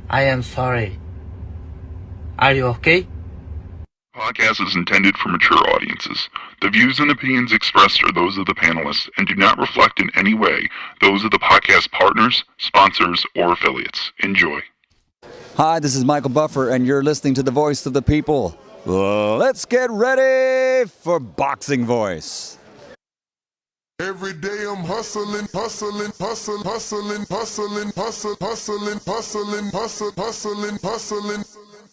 I am sorry. Are you okay? Podcast is intended for mature audiences. The views and opinions expressed are those of the panelists and do not reflect in any way those of the podcast partners, sponsors, or affiliates. Enjoy. Hi, this is Michael Buffer, and you're listening to the Voice of the People. Let's get ready for Boxing Voice. Every day I'm hustling, hustling, hustling, hustling, hustling, hustling, hustling, hustling, hustling, hustling, hustling.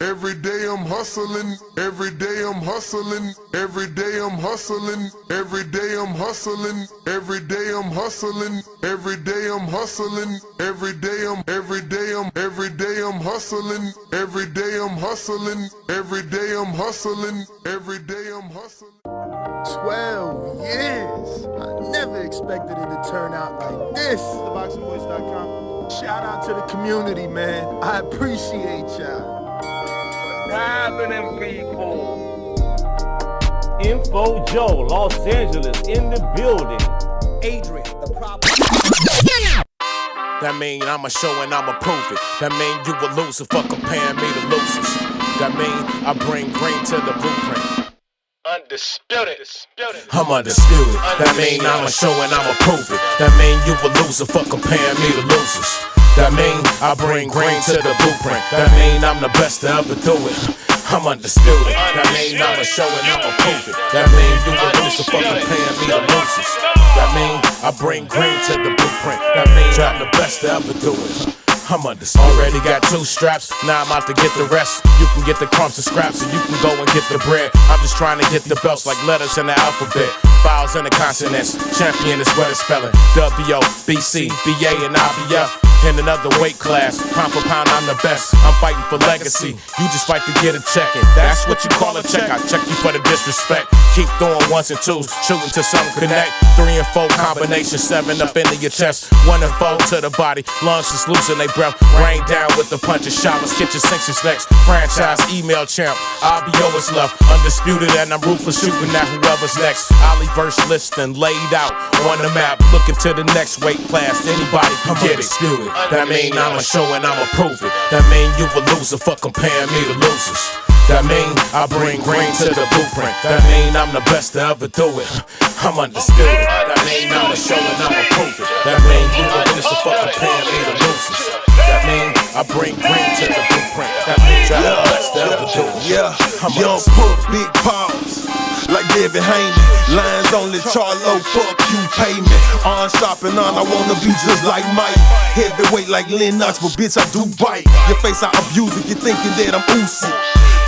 Every day I'm hustling, every day I'm hustling, every day I'm hustling, every day I'm hustling, every day I'm hustling, every day I'm hustling, every day I'm every day I'm every day I'm hustling, every day I'm hustling, every day I'm hustling, every day I'm hustling. 12 years. I never expected it to turn out like this. TheBoxingVoice.com. Shout out to the community, man. I appreciate y'all. Happening, people. Info Joe, Los Angeles, in the building. Adrian, the problem. That mean I'ma show and I'ma prove it. That mean you a loser for comparing me to losers. That mean I bring green to the blueprint. Undisputed. I'm undisputed. That mean I'ma show and I'ma prove it. That mean you a loser for comparing me to losers. That mean I bring green to the blueprint. That mean I'm the best to ever do it. I'm undisputed. That mean I'ma show and I'ma prove it. That mean you a loser for comparing me to losers. That mean I bring green to the blueprint. That means I'm the best to ever do it. I'm undisputed. Already got 2 straps, now I'm out to get the rest. You can get the crumbs and scraps, and you can go and get the bread. I'm just trying to get the belts like letters in the alphabet. Vowels and the consonants, champion is what it's spelling. W, B, C, B, A, and IBF. In another weight class, pound for pound, I'm the best. I'm fighting for legacy. You just fight to get a check, and that's what you call a check. I check you for the disrespect. Keep throwing 1s and 2s, shooting till something connect. 3 and 4 combination, 7 up into your chest. 1 and 4 to the body, lungs just losing they breath. Rain down with the punches, showers, kitchen sinks is next. Franchise email champ, RBO is left. Undisputed and I'm ruthless, shooting at whoever's next. Ali verse listing laid out on the map. Looking to the next weight class, anybody can get it. That mean I'ma show and I'ma prove it. That mean you a loser for comparing me to losers. That mean I bring green to the blueprint. That mean I'm the best to ever do it. I'm undisputed. That mean I'ma show and I'ma prove it. That mean you a loser for comparing me to losers. That mean I bring green to the blueprint. That means I'm the best to ever do it. Young Pook, big paws. Like David Haney, lines only Charlo, fuck you, pay me. On shopping on, I wanna be just like Mike. Heavyweight like Lennox, but bitch I do bite. Your face I abuse if you're thinking that I'm Uzi.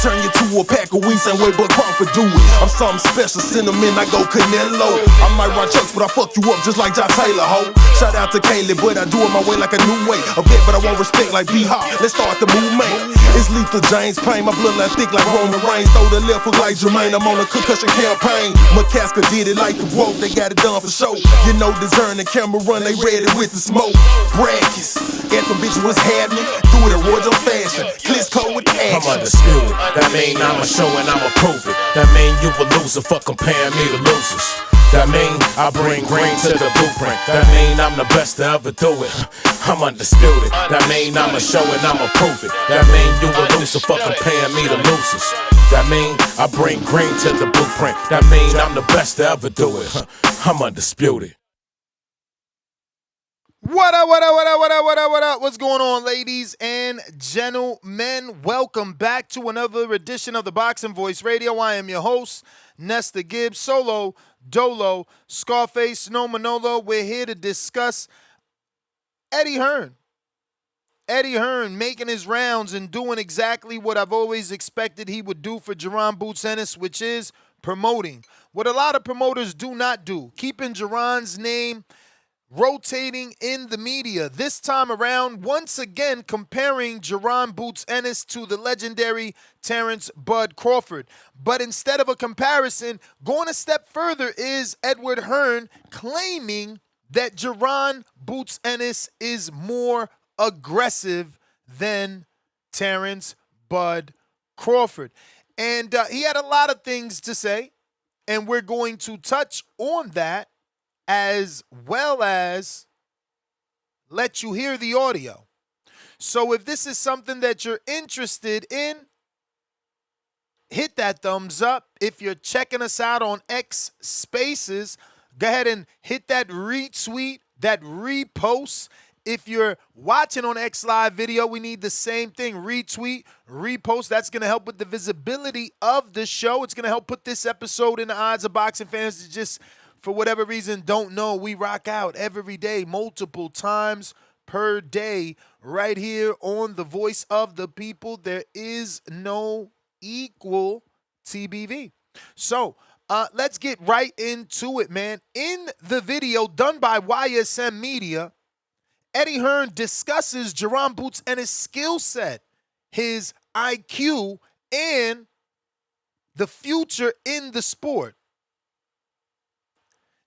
Turn you to a pack of weeds and way but Crawford do it. I'm something special, cinnamon, I go Canelo. I might ride trucks, but I fuck you up just like Josh Taylor, ho. Shout out to Caleb, but I do it my way like a new way. A vet, but I want respect like B-Hop. Let's start the movement. It's lethal James Payne, my bloodline thick like Roman Reigns. Throw the left hook like Jermaine, I'm on a concussion campaign. McCasker did it like the woke, they got it done for show. You know, discern the camera run, they ready with the smoke. Brackets, Anthem bitch, what's happening? Do it in Royal fashion, Klitschko with the action. I'm undisputed. That mean I'ma show and I'ma prove it. That mean you a loser for comparing me to losers. That mean I bring green to the blueprint. That mean I'm the best to ever do it. I'm undisputed. That mean I'ma show and I'ma prove it. That mean you a loser for comparing me to losers. That mean I bring green to the blueprint. That mean I'm the best to ever do it. I'm undisputed. What up? What's going on, ladies and gentlemen? Welcome back to another edition of the Boxing Voice Radio. I am your host, Nesta Gibbs, Solo, Dolo, Scarface, No Manolo. We're here to discuss Eddie Hearn. Eddie Hearn making his rounds and doing exactly what I've always expected he would do for Jaron Boots Ennis, which is promoting. What a lot of promoters do not do, keeping Jaron's name rotating in the media. This time around, once again, comparing Jaron Boots Ennis to the legendary Terrence Bud Crawford. But instead of a comparison, going a step further is Edward Hearn claiming that Jaron Boots Ennis is more aggressive than Terrence Bud Crawford. And he had a lot of things to say, and we're going to touch on that as well as let you hear the audio. So if this is something that you're interested in, hit that thumbs up. If you're checking us out on X Spaces, go ahead and hit that retweet, that repost. If you're watching on X Live video, we need the same thing. Retweet, repost. That's going to help with the visibility of the show. It's going to help put this episode in the eyes of boxing fans that just, for whatever reason, don't know. We rock out every day, multiple times per day, right here on the Voice of the People. There is no equal TBV. So let's get right into it, man. In the video done by YSM Media, Eddie Hearn discusses Jaron Boots and his skill set, his IQ, and the future in the sport.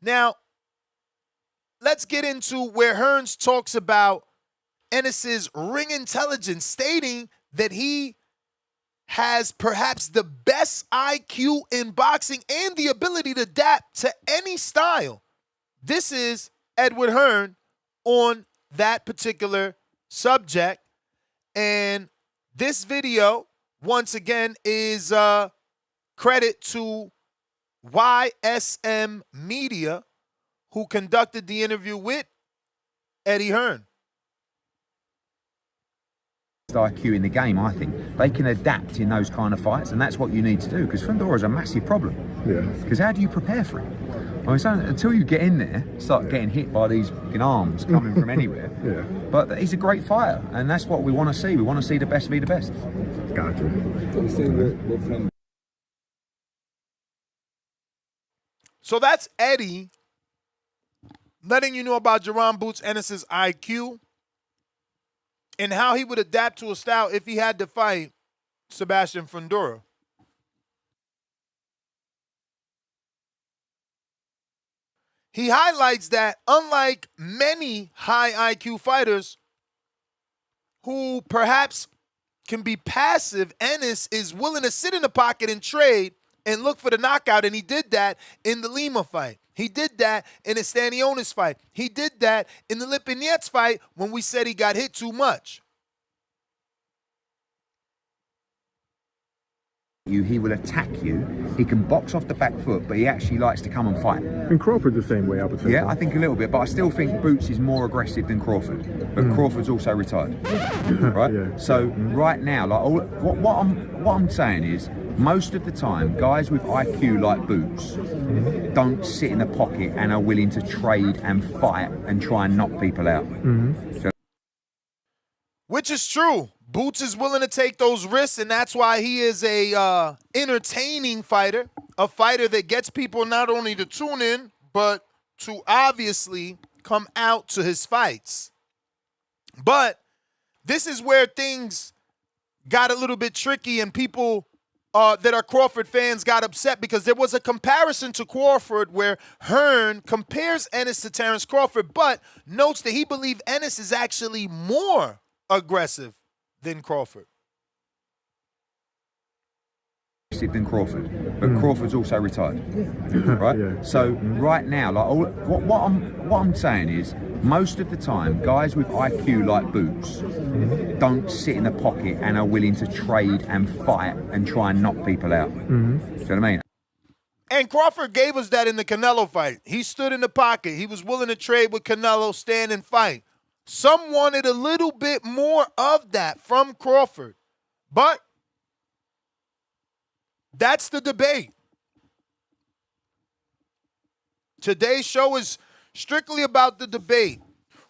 Now, let's get into where Hearns talks about Ennis's ring intelligence, stating that he has perhaps the best IQ in boxing and the ability to adapt to any style. This is Edward Hearn on that particular subject. And this video, once again, is credit to YSM Media, who conducted the interview with Eddie Hearn. IQ in the game, I think. They can adapt in those kind of fights, and that's what you need to do, because Fundora is a massive problem. Yeah. Because how do you prepare for it? I mean, so until you get in there, start getting hit by these arms coming from anywhere. Yeah. But he's a great fighter, and that's what we want to see. We want to see the best be the best. Gotcha. So that's Eddie letting you know about Jaron Boots Ennis's IQ and how he would adapt to a style if he had to fight Sebastian Fundora. He highlights that unlike many high IQ fighters who perhaps can be passive, Ennis is willing to sit in the pocket and trade and look for the knockout, and he did that in the Lima fight. He did that in the Stanionis fight. He did that in the Lipinets fight when we said he got hit too much. He will attack you. He can box off the back foot, but he actually likes to come and fight. And Crawford the same way, I would say. Yeah, I think a little bit, but I still think Boots is more aggressive than Crawford. But Crawford's also retired, right? Yeah. So right now, like what I'm saying is, most of the time, guys with IQ like Boots don't sit in the pocket and are willing to trade and fight and try and knock people out. So, which is true. Boots is willing to take those risks, and that's why he is a entertaining fighter, a fighter that gets people not only to tune in, but to obviously come out to his fights. But this is where things got a little bit tricky, and people that are Crawford fans got upset because there was a comparison to Crawford where Hearn compares Ennis to Terence Crawford, but notes that he believes Ennis is actually more aggressive than Crawford. Than Crawford, but Crawford's also retired, right? Yeah. So right now, like what I'm saying is, most of the time, guys with IQ like Boots don't sit in the pocket and are willing to trade and fight and try and knock people out. Do you know what I mean? And Crawford gave us that in the Canelo fight. He stood in the pocket. He was willing to trade with Canelo, stand and fight. Some wanted a little bit more of that from Crawford. But that's the debate. Today's show is strictly about the debate.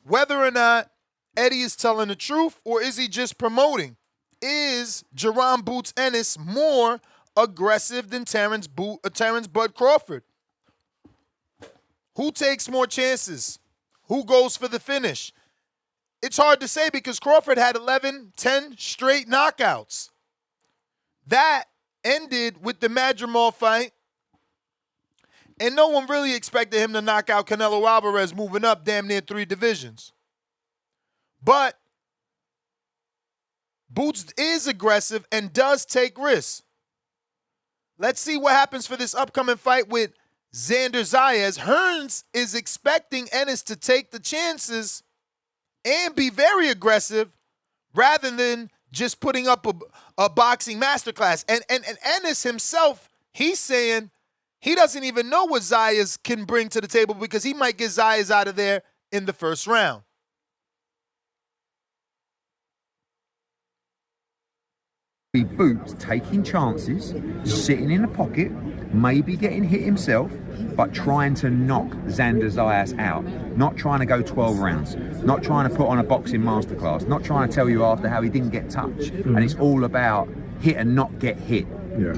Whether or not Eddie is telling the truth or is he just promoting? Is Jaron Boots Ennis more aggressive than Terence Bud Crawford? Who takes more chances? Who goes for the finish? It's hard to say because Crawford had 10 straight knockouts. That ended with the Madrimal fight, and no one really expected him to knock out Canelo Alvarez, moving up damn near 3 divisions. But Boots is aggressive and does take risks. Let's see what happens for this upcoming fight with Xander Zayas. Hearns is expecting Ennis to take the chances and be very aggressive rather than just putting up a boxing masterclass. And Ennis himself, he's saying he doesn't even know what Zayas can bring to the table because he might get Zayas out of there in the first round. Boots taking chances, sitting in a pocket, maybe getting hit himself, but trying to knock Xander Zayas out. Not trying to go 12 rounds, not trying to put on a boxing masterclass, not trying to tell you after how he didn't get touched. And it's all about hit and not get hit. Yeah.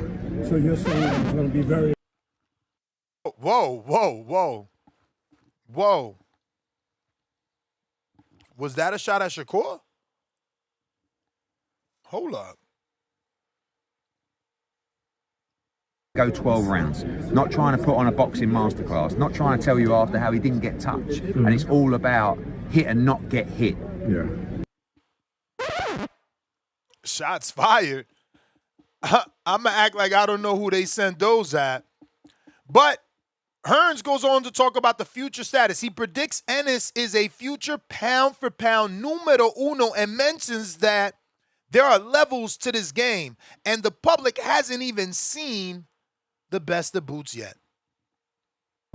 So you're saying it's going to be very... Whoa, whoa, whoa. Whoa. Was that a shot at Shakur? Hold up. Go 12 rounds, not trying to put on a boxing masterclass, not trying to tell you after how he didn't get touched. And it's all about hit and not get hit. Yeah. Shots fired. I'm going to act like I don't know who they sent those at. But Hearns goes on to talk about the future status. He predicts Ennis is a future pound-for-pound numero uno and mentions that there are levels to this game, and the public hasn't even seen the best of Boots yet.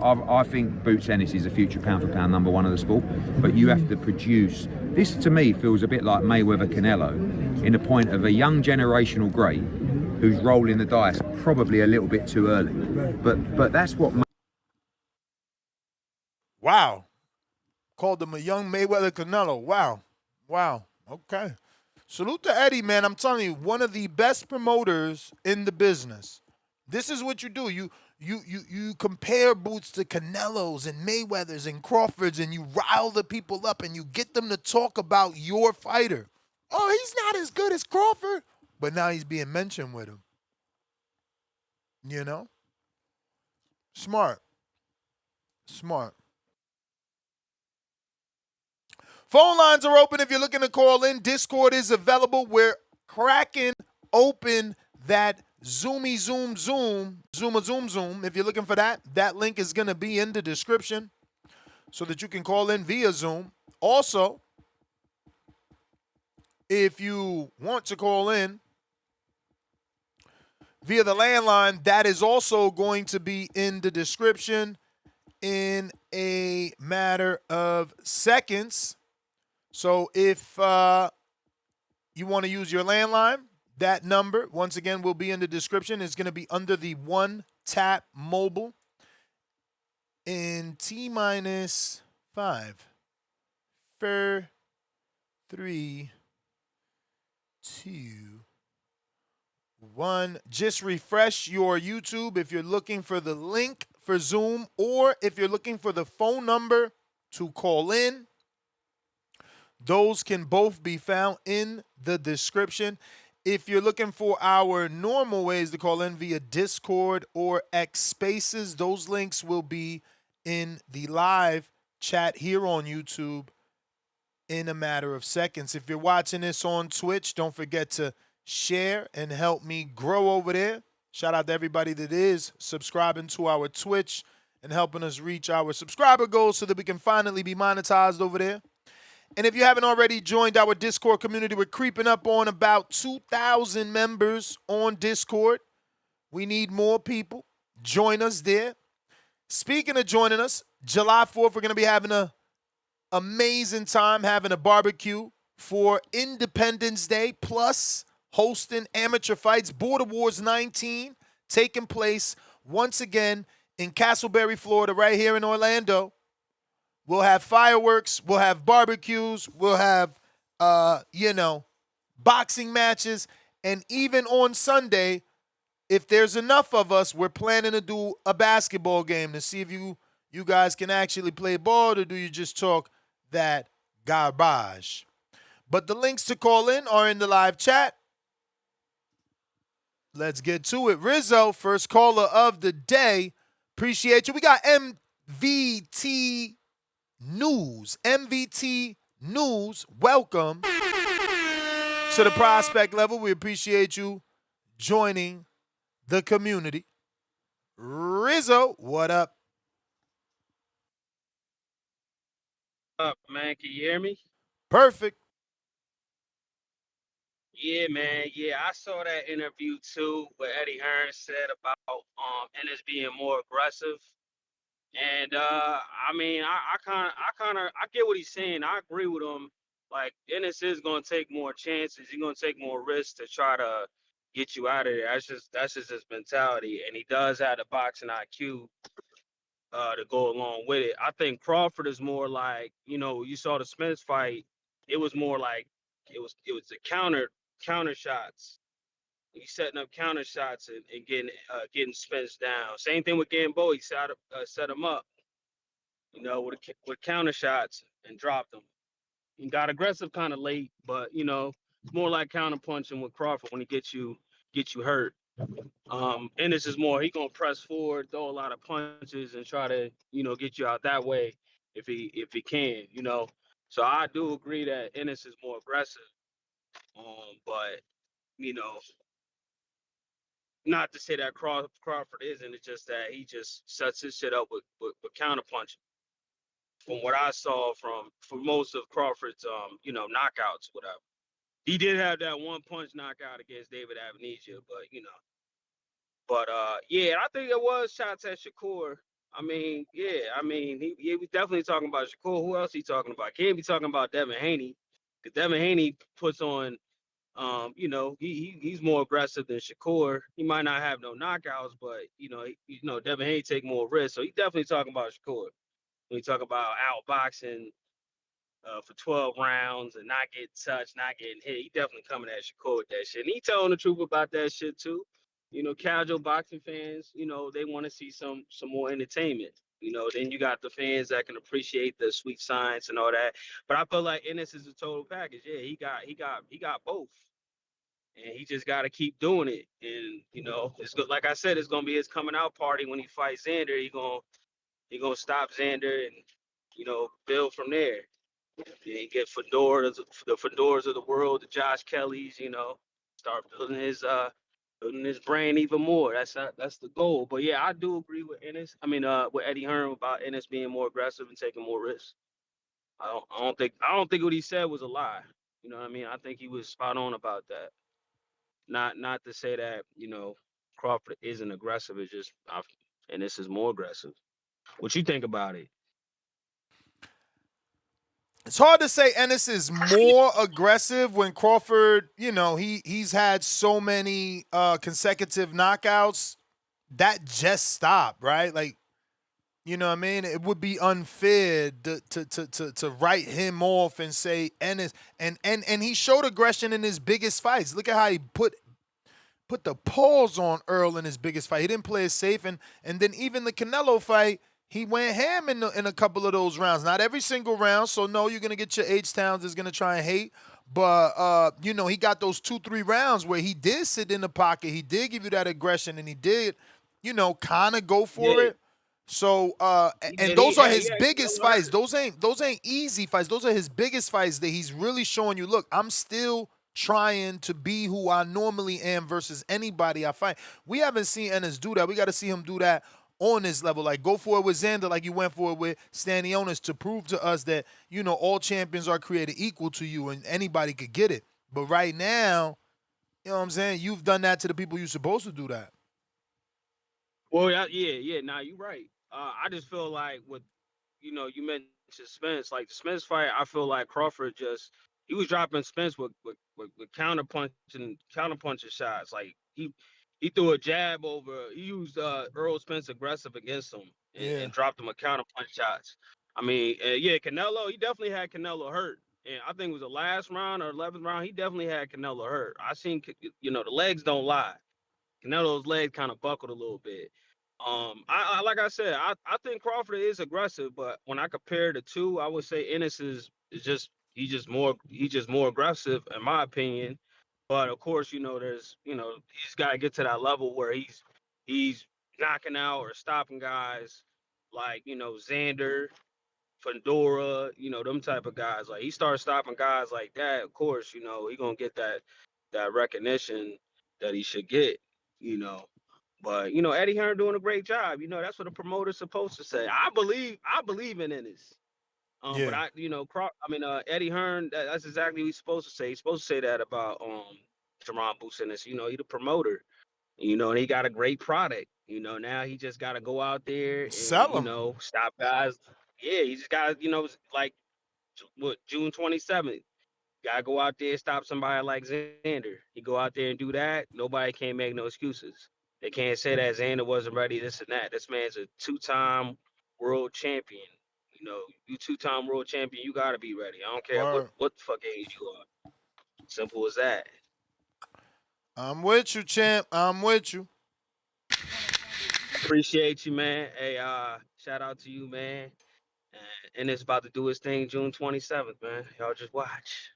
I think Boots Ennis is a future pound-for-pound number one of the sport, but you have to produce. This, to me, feels a bit like Mayweather-Canelo in the point of a young generational great who's rolling the dice probably a little bit too early. But that's what... Wow. Called him a young Mayweather-Canelo. Wow. Wow. Okay. Salute to Eddie, man. I'm telling you, one of the best promoters in the business. This is what you do. You compare Boots to Canelos and Mayweathers and Crawfords, and you rile the people up and you get them to talk about your fighter. Oh, he's not as good as Crawford, but now he's being mentioned with him. You know? Smart. Smart. Phone lines are open if you're looking to call in. Discord is available. We're cracking open that Zoomy Zoom Zoom, Zoom Zoom Zoom. If you're looking for that, that link is going to be in the description so that you can call in via Zoom. Also, if you want to call in via the landline, that is also going to be in the description in a matter of seconds. So if you want to use your landline, that number, once again, will be in the description. It's going to be under the One Tap Mobile in T-minus 5, 4, 3, 2, 1. Just refresh your YouTube if you're looking for the link for Zoom or if you're looking for the phone number to call in. Those can both be found in the description. If you're looking for our normal ways to call in via Discord or X Spaces, those links will be in the live chat here on YouTube in a matter of seconds. If you're watching this on Twitch, don't forget to share and help me grow over there. Shout out to everybody that is subscribing to our Twitch and helping us reach our subscriber goals so that we can finally be monetized over there. And if you haven't already joined our Discord community, we're creeping up on about 2,000 members on Discord. We need more people. Join us there. Speaking of joining us, July 4th, we're going to be having an amazing time having a barbecue for Independence Day, plus hosting amateur fights. Border Wars 19 taking place once again in Castleberry, Florida, right here in Orlando. We'll have fireworks, we'll have barbecues, we'll have, boxing matches. And even on Sunday, if there's enough of us, we're planning to do a basketball game to see if you guys can actually play ball, or do you just talk that garbage? But the links to call in are in the live chat. Let's get to it. Rizzo, first caller of the day. Appreciate you. We got MVT News. MVT News, welcome to the prospect level. We appreciate you joining the community. Rizzo, what up? Up, man? Can you hear me? Perfect. Yeah, man. Yeah, I saw that interview too, where Eddie Hearn said about Ennis being more aggressive. And I mean, I get what he's saying. I agree with him. Like Ennis is gonna take more chances. He's gonna take more risks to try to get you out of there. That's just his mentality. And he does have the boxing IQ to go along with it. I think Crawford is more like, you saw the Spence fight. It was more like it was the counter shots. He's setting up counter shots and getting Spence down. Same thing with Gamboa. He set him up, with counter shots and dropped them. He got aggressive kind of late, but it's more like counter punching with Crawford when he gets you hurt. Ennis is more, he gonna press forward, throw a lot of punches, and try to get you out that way if he can. So I do agree that Ennis is more aggressive. But you know, not to say that Crawford isn't. It's just that he just sets his shit up with counter punching. From what I saw for most of Crawford's knockouts, whatever. He did have that one punch knockout against David Avenesia, but yeah, I think it was shots at Shakur. I mean, yeah, he was definitely talking about Shakur. Who else he talking about? Can't be talking about Devin Haney, because Devin Haney puts on, he's more aggressive than Shakur. He might not have no knockouts, but Devin Haney take more risks. So he definitely talking about Shakur when he talk about outboxing for 12 rounds and not getting touched, not getting hit. He definitely coming at Shakur with that shit. And he telling the truth about that shit too. Casual boxing fans, they want to see some more entertainment. Then you got the fans that can appreciate the sweet science and all that. But I feel like Ennis is a total package. Yeah, he got both. And he just got to keep doing it. And it's good. Like I said, it's gonna be his coming out party when he fights Xander. He gonna stop Xander and build from there. Yeah, get the Fedoras of the world, the Josh Kellys, start building his brain even more. That's the goal. But yeah, I do agree with Ennis. I mean, with Eddie Hearn about Ennis being more aggressive and taking more risks. I don't think what he said was a lie. You know what I mean? I think he was spot on about that. Not to say that Crawford isn't aggressive. It's just Ennis is more aggressive. What you think about it? It's hard to say Ennis is more aggressive when Crawford, he's had so many consecutive knockouts that just stopped, right? Like, you know what I mean? It would be unfair to write him off and say Ennis, and he showed aggression in his biggest fights. Look at how he put the pause on Earl in his biggest fight. He didn't play it safe, and then even the Canelo fight, he went ham in a couple of those rounds. Not every single round, so no, you're gonna get your H-Towns that's gonna try and hate. But he got those 2-3 rounds where he did sit in the pocket. He did give you that aggression, and he did, kind of go for it. So and those are his biggest fights. Those ain't easy fights. Those are his biggest fights that he's really showing you. Look, I'm still trying to be who I normally am versus anybody I fight. We haven't seen Ennis do that. We got to see him do that on this level. Like, go for it with Xander like you went for it with Stanionis to prove to us that, all champions are created equal to you and anybody could get it. But right now, you know what I'm saying? You've done that to the people you're supposed to do that. Well, yeah. Nah, you're right. I just feel like you mentioned Spence, like the Spence fight. I feel like Crawford he was dropping Spence with counter punching shots. Like he threw a jab over. He used Earl Spence aggressive against him and dropped him a counter punch shots. I mean, yeah, Canelo. He definitely had Canelo hurt. And I think it was the last round or 11th round. He definitely had Canelo hurt. I seen, the legs don't lie. Canelo's leg kind of buckled a little bit. I like I said, I think Crawford is aggressive, but when I compare the two, I would say Ennis is just he's just more aggressive in my opinion. But of course, he's got to get to that level where he's knocking out or stopping guys like Xander, Fedora, them type of guys. Like he starts stopping guys like that, of course, he gonna get that recognition that he should get, you know. But Eddie Hearn doing a great job. That's what a promoter's supposed to say. I believe in Ennis. But Yeah. Eddie Hearn, that's exactly what he's supposed to say. He's supposed to say that about Jaron Boots Ennis. You know, he the promoter. You know, and he got a great product. You know, now he just got to go out there and, Sell you him. know, stop guys. Yeah, he just got, you know, like what, June 27th. Got to go out there, stop somebody like Xander. He go out there and do that. Nobody can't make no excuses. They can't say that Xander wasn't ready, this and that. This man's a two-time world champion. You know, you two-time world champion, you got to be ready. I don't care Word. what the fuck age you are. Simple as that. I'm with you, champ. I'm with you. Appreciate you, man. Hey, shout out to you, man. And it's about to do his thing June 27th, man. Y'all just watch.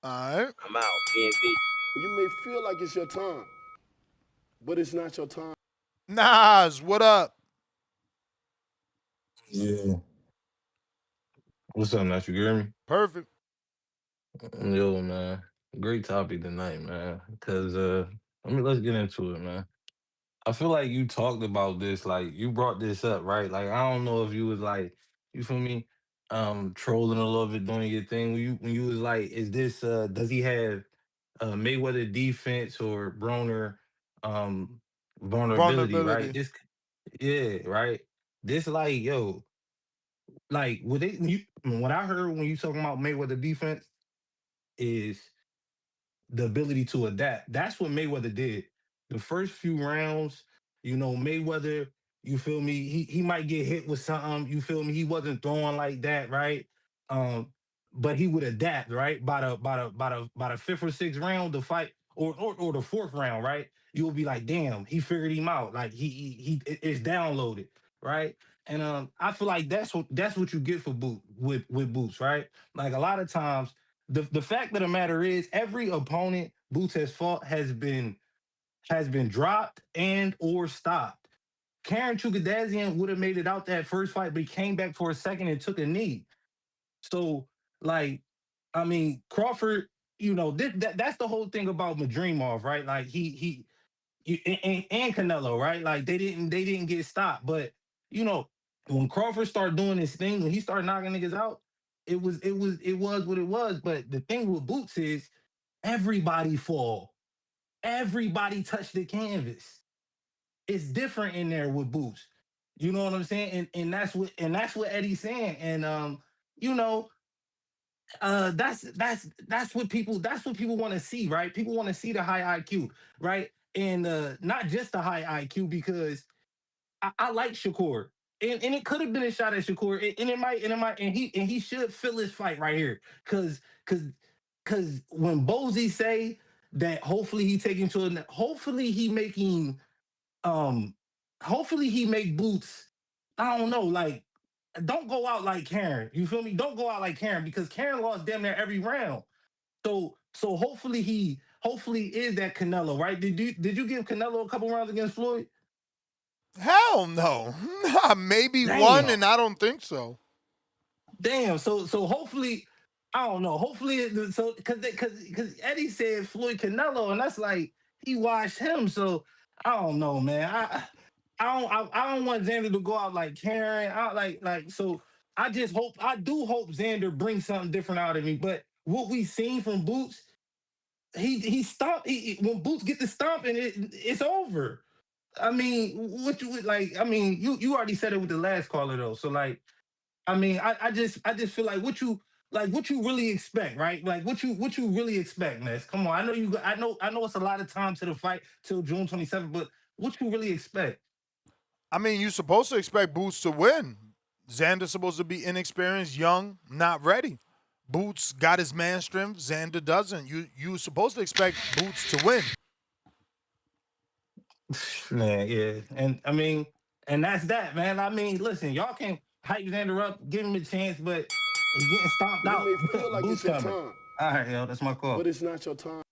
All right. I'm out. PNB. You may feel like it's your time, but it's not your time. Nas, what up? Yeah. What's up, Nash? You hear me? Perfect. Yo, man. Great topic tonight, man. Cause let's get into it, man. I feel like you talked about this, like you brought this up, right? Like I don't know if you was like, you feel me, trolling a little bit doing your thing when you was like, is this does he have Mayweather defense or Broner um vulnerability, right? Vulnerability. This yeah, right. This like, yo, like when I heard when you talking about Mayweather defense is the ability to adapt. That's what Mayweather did. The first few rounds, you know, Mayweather, you feel me? He might get hit with something, you feel me? He wasn't throwing like that, right? Um, but he would adapt, right? By the fifth or sixth round, the fight, or the fourth round, right? You'll be like, damn, he figured him out. Like it's downloaded, right? And I feel like that's what you get for with Boots, right? Like a lot of times the fact of the matter is every opponent Boots has fought has been dropped and or stopped. Karen Chukadazian would have made it out that first fight, but he came back for a second and took a knee. So, like, I mean, Crawford, you know, that's the whole thing about Madrimov, right? Like and Canelo, right? Like they didn't get stopped, but you know, when Crawford started doing his thing, when he started knocking niggas out, it was what it was. But the thing with Boots is everybody fall, everybody touch the canvas. It's different in there with Boots. You know what I'm saying? And that's what Eddie's saying. And you know, that's what people want to see, right? People want to see the high IQ, right? And not just the high IQ because I like Shakur. And it could have been a shot at Shakur. And he should fill his fight right here. Cause when Bozy say that hopefully he taking to a hopefully he making hopefully he make Boots, I don't know, like don't go out like Karen. You feel me? Don't go out like Karen because Karen lost damn near every round. So hopefully is that Canelo, right? Did you give Canelo a couple rounds against Floyd? Hell no. Maybe one, Damn. and I don't think so. Damn. So hopefully, I don't know. Hopefully, so because Eddie said Floyd Canelo, and that's like he watched him. So I don't know, man. I don't want Xander to go out like Karen. So I do hope Xander brings something different out of me. But what we seen from Boots, he stopped. When Boots get to stomping, it's over. I mean, what you like? I mean, you already said it with the last caller though. So like, I mean, I just feel like what you really expect, right? Like what you really expect, Ness. Come on, I know it's a lot of time to the fight till June 27th, but what you really expect? I mean, you're supposed to expect Boots to win. Xander's supposed to be inexperienced, young, not ready. Boots got his man strength. Xander doesn't. You supposed to expect Boots to win. Man, yeah. And I mean, and that's that, man. I mean, listen, y'all can hype Xander up, give him a chance, but he's getting stomped You out. may feel like Boots it's your coming. time, All right, yo, that's my call. but it's not your time.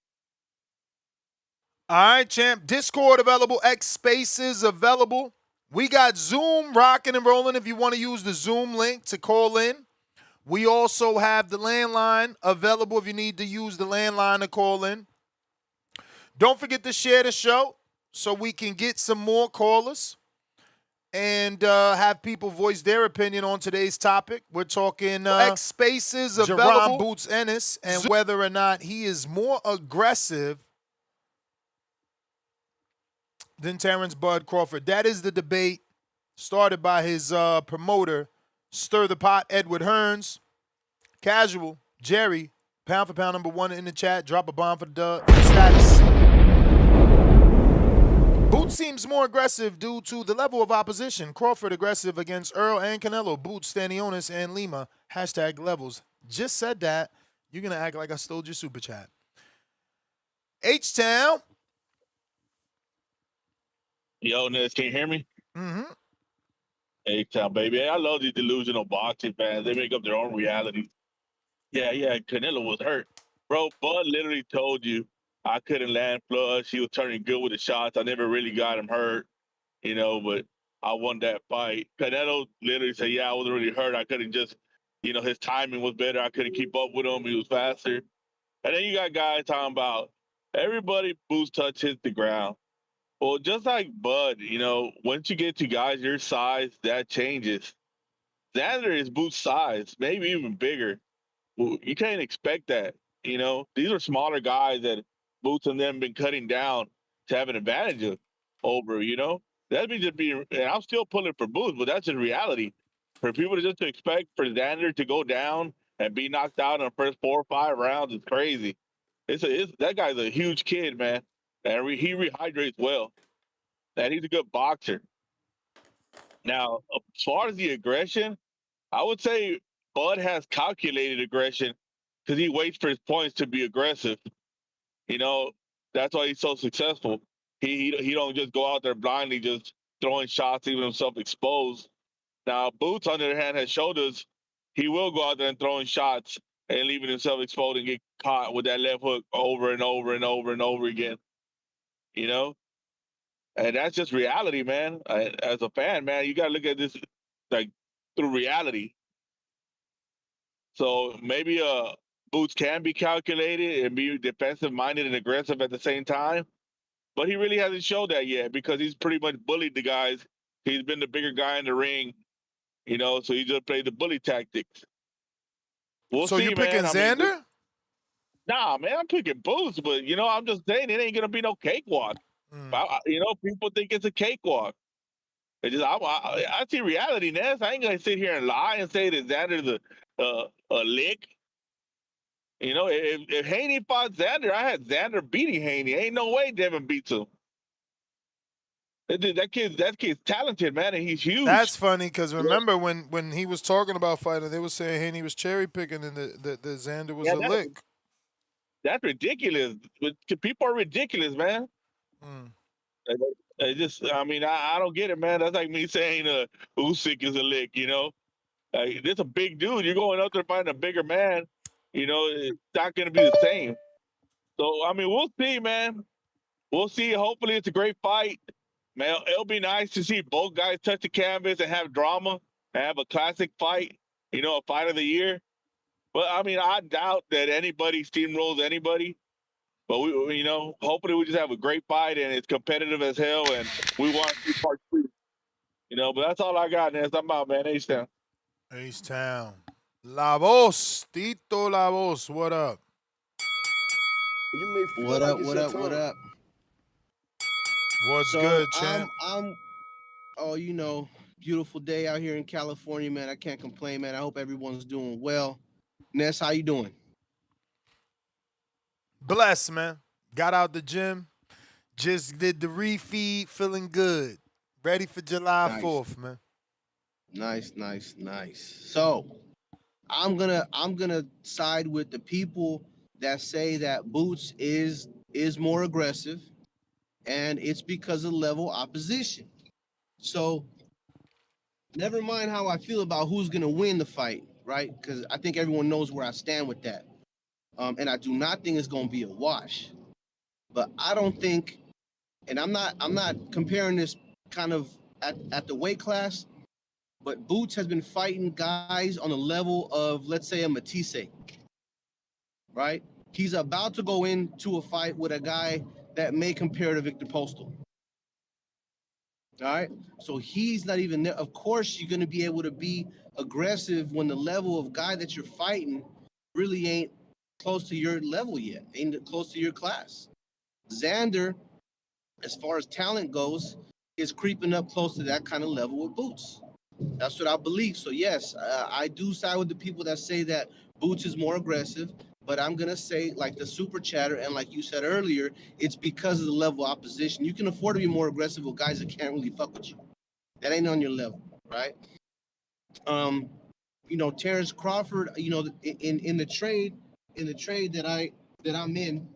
All right, champ. Discord available. X Spaces available. We got Zoom rocking and rolling if you want to use the Zoom link to call in. We also have the landline available if you need to use the landline to call in. Don't forget to share the show so we can get some more callers and have people voice their opinion on today's topic. We're talking X Spaces available. Jaron Boots Ennis and whether or not he is more aggressive then Terrence Bud Crawford. That is the debate started by his promoter, Stir the Pot, Edward Hearns. Casual, Jerry, pound for pound number 1 in the chat. Drop a bomb for the status. Boots seems more aggressive due to the level of opposition. Crawford aggressive against Earl and Canelo. Boots, Stanionis, and Lima. Hashtag levels. Just said that. You're going to act like I stole your super chat. H-Town. Yo, Ness, can you hear me? Mm-hmm. H-Town, baby. I love these delusional boxing fans. They make up their own reality. Yeah, Canelo was hurt. Bro, Bud literally told you I couldn't land flush. He was turning good with the shots. I never really got him hurt, but I won that fight. Canelo literally said, yeah, I wasn't really hurt. I couldn't just, his timing was better. I couldn't keep up with him. He was faster. And then you got guys talking about everybody Boots touch hits the ground. Well, just like Bud, once you get to guys your size, that changes. Xander is Boots' size, maybe even bigger. Well, you can't expect that. These are smaller guys that Boots and them been cutting down to have an advantage over. That'd be just being. And I'm still pulling for Boots, but that's just reality. For people to just expect for Xander to go down and be knocked out in the first 4 or 5 rounds is crazy. That guy's a huge kid, man, and he rehydrates well. And he's a good boxer. Now, as far as the aggression, I would say Bud has calculated aggression because he waits for his points to be aggressive. That's why he's so successful. He don't just go out there blindly just throwing shots, leaving himself exposed. Now, Boots, on the other hand, has showed us he will go out there and throwing shots and leaving himself exposed and get caught with that left hook over and over and over and over again. And that's just reality, man. As a fan, man, you gotta look at this like through reality. So maybe Boots can be calculated and be defensive minded and aggressive at the same time. But he really hasn't showed that yet because he's pretty much bullied the guys. He's been the bigger guy in the ring, so he just played the bully tactics. We'll so see, you picking man. Xander? Nah, man, I'm picking Boots, but I'm just saying it ain't gonna be no cakewalk. People think it's a cakewalk. I see reality, Ness. I ain't gonna sit here and lie and say that Xander's a lick. If Haney fought Xander, I had Xander beating Haney. Ain't no way Devin beats him. That kid's talented, man, and he's huge. That's funny because remember when he was talking about fighting, they were saying Haney was cherry picking and the Xander was a lick. That's ridiculous. People are ridiculous, man. I don't get it, man. That's like me saying Usyk is a lick, Like, this a big dude. You're going out there fighting a bigger man. It's not going to be the same. So, we'll see, man. We'll see. Hopefully, it's a great fight. Man, it'll be nice to see both guys touch the canvas and have drama and have a classic fight, a fight of the year. But, I doubt that anybody steamrolls anybody. But, hopefully we just have a great fight and it's competitive as hell and we want to see part 2. But that's all I got, Ness. I'm out, man. H-Town. H-Town. La Voz. Tito La Voz. What up? You may feel What like up, it's what your up, what time. up? What's So good, champ? beautiful day out here in California, man. I can't complain, man. I hope everyone's doing well. Ness, how you doing? Blessed, man. Got out the gym. Just did the refeed. Feeling good. Ready for July Nice. 4th, man. Nice. So I'm gonna side with the people that say that Boots is more aggressive, and it's because of level opposition. So never mind how I feel about who's gonna win the fight, right? Because I think everyone knows where I stand with that. And I do not think it's gonna be a wash. But I don't think, and I'm not comparing this kind of at the weight class, but Boots has been fighting guys on the level of, let's say, a Matisse, right? He's about to go into a fight with a guy that may compare to Victor Postal. All right, so he's not even there. Of course, you're going to be able to be aggressive when the level of guy that you're fighting really ain't close to your level yet, ain't close to your class. Xander as far as talent goes, is creeping up close to that kind of level with Boots. That's what I believe. So yes, I do side with the people that say that Boots is more aggressive. But I'm gonna say, like the super chatter, and like you said earlier, it's because of the level of opposition. You can afford to be more aggressive with guys that can't really fuck with you. That ain't on your level, right? Um, Terrence Crawford, in the trade that I'm in,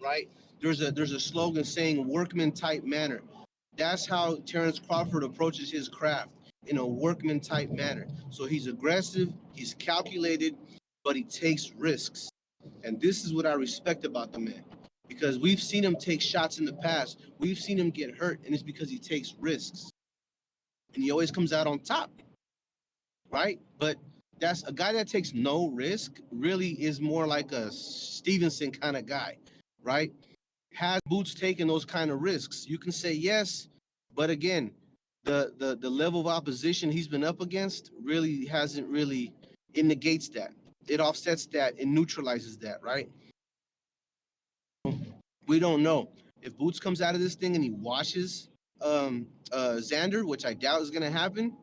right? There's a slogan saying workman type manner. That's how Terrence Crawford approaches his craft, in a workman type manner. So he's aggressive, he's calculated, but he takes risks. And this is what I respect about the man. Because we've seen him take shots in the past. We've seen him get hurt, and it's because he takes risks. And he always comes out on top, right? But that's a guy that takes no risk, really is more like a Stevenson kind of guy, right? Has Boots taken those kind of risks? You can say yes, but again, the level of opposition he's been up against really hasn't really, it negates that. It offsets that, it neutralizes that, right? We don't know. If Boots comes out of this thing and he washes Xander, which I doubt is gonna happen,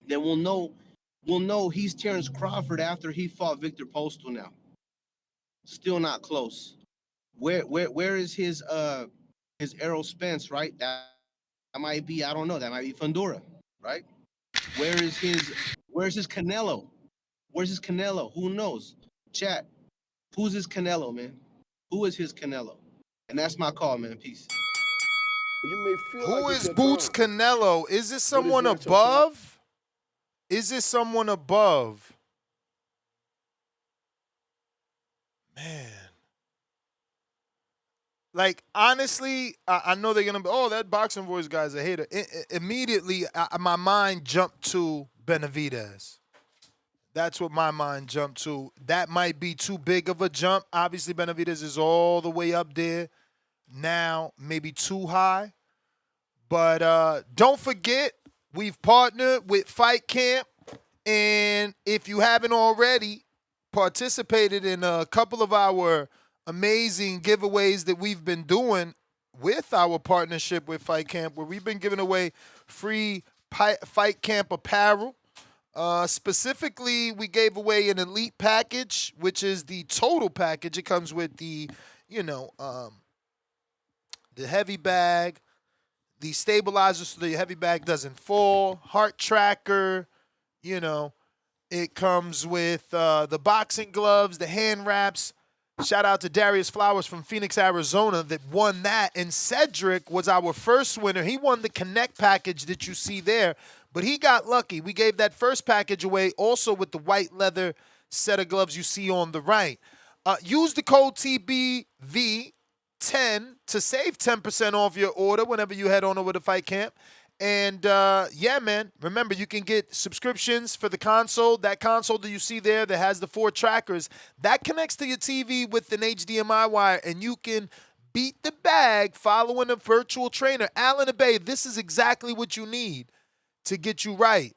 then we'll know he's Terrence Crawford after he fought Victor Postal now. Still not close. Where is his Errol Spence, right? That might be, I don't know, that might be Fundora, right? Where's his Canelo? Where's his Canelo? Who knows? Chat. Who's his Canelo, man? Who is his Canelo? And that's my call, man. Peace. You may feel Who like it's is your Boots time, Canelo? Is this but it's someone not your time. above? Is this someone above? Man. Like, honestly, I know they're going to be, oh, that Boxing Voice guy's a hater. Immediately, my mind jumped to Benavidez. That's what my mind jumped to. That might be too big of a jump. Obviously, Benavidez is all the way up there now, maybe too high. But don't forget, we've partnered with Fight Camp. And if you haven't already participated in a couple of our amazing giveaways that we've been doing with our partnership with Fight Camp, where we've been giving away free Fight Camp apparel. Specifically, we gave away an elite package, which is the total package. It comes with the heavy bag, the stabilizer so the heavy bag doesn't fall, heart tracker, it comes with the boxing gloves, the hand wraps. Shout out to Darius Flowers from Phoenix, Arizona that won that. And Cedric was our first winner. He won the Connect package that you see there. But he got lucky. We gave that first package away also with the white leather set of gloves you see on the right. Use the code TBV10 to save 10% off your order whenever you head on over to Fight Camp. And, yeah, man, remember, you can get subscriptions for the console. That console that you see there that has the 4 trackers, that connects to your TV with an HDMI wire, and you can beat the bag following a virtual trainer. Alan Abay, this is exactly what you need to get you right.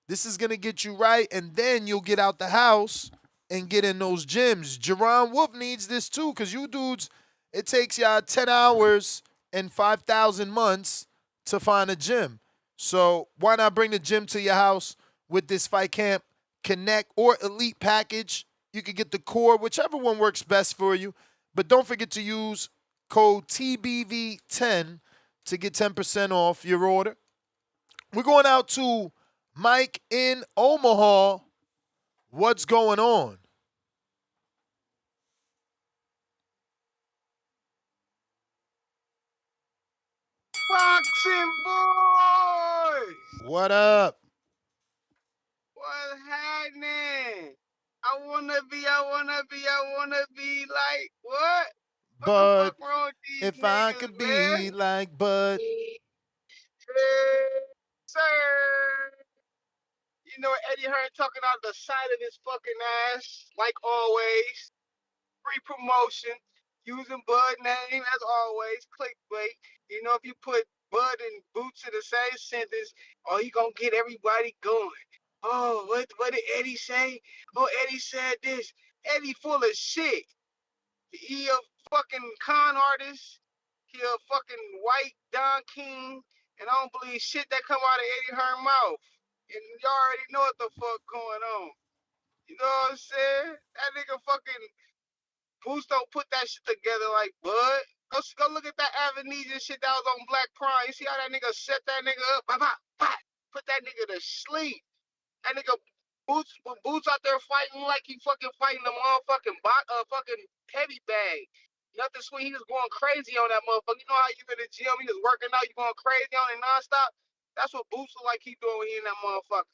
This is going to get you right, and then you'll get out the house and get in those gyms. Jaron Wolf needs this, too, because you dudes, it takes y'all 10 hours and 5,000 months to find a gym. So why not bring the gym to your house with this Fight Camp Connect or Elite package? You can get the core, whichever one works best for you. But don't forget to use code TBV10 to get 10% off your order. We're going out to Mike in Omaha. What's going on? Boxing boys! What up? What's happening? I wanna be like what? What the Bud, fuck wrong with these if I niggas, could man? be like Bud. Yes, sir. You know Eddie Hearn talking out the side of his fucking ass, like always. Free promotion, using Bud name as always, clickbait. You know, if you put Bud and Boots in the same sentence, oh, you gonna get everybody going. Oh, what did Eddie say? Oh, Eddie said this. Eddie full of shit. He a fucking con artist. He a fucking white Don King, and I don't believe shit that come out of Eddie Hearn mouth. And y'all already know what the fuck going on. You know what I'm saying? That nigga fucking Boots don't put that shit together like Bud. Go look at that Avenesian shit that was on Black Prime. You see how that nigga set that nigga up? Pop, pop, pop. Put that nigga to sleep. That nigga Boots out there fighting like he fucking fighting the motherfucking fucking heavy bag. Nothing sweet. He was going crazy on that motherfucker. You know how you in the gym, he was working out, you going crazy on it nonstop? That's what Boots look like he doing when he in that motherfucker.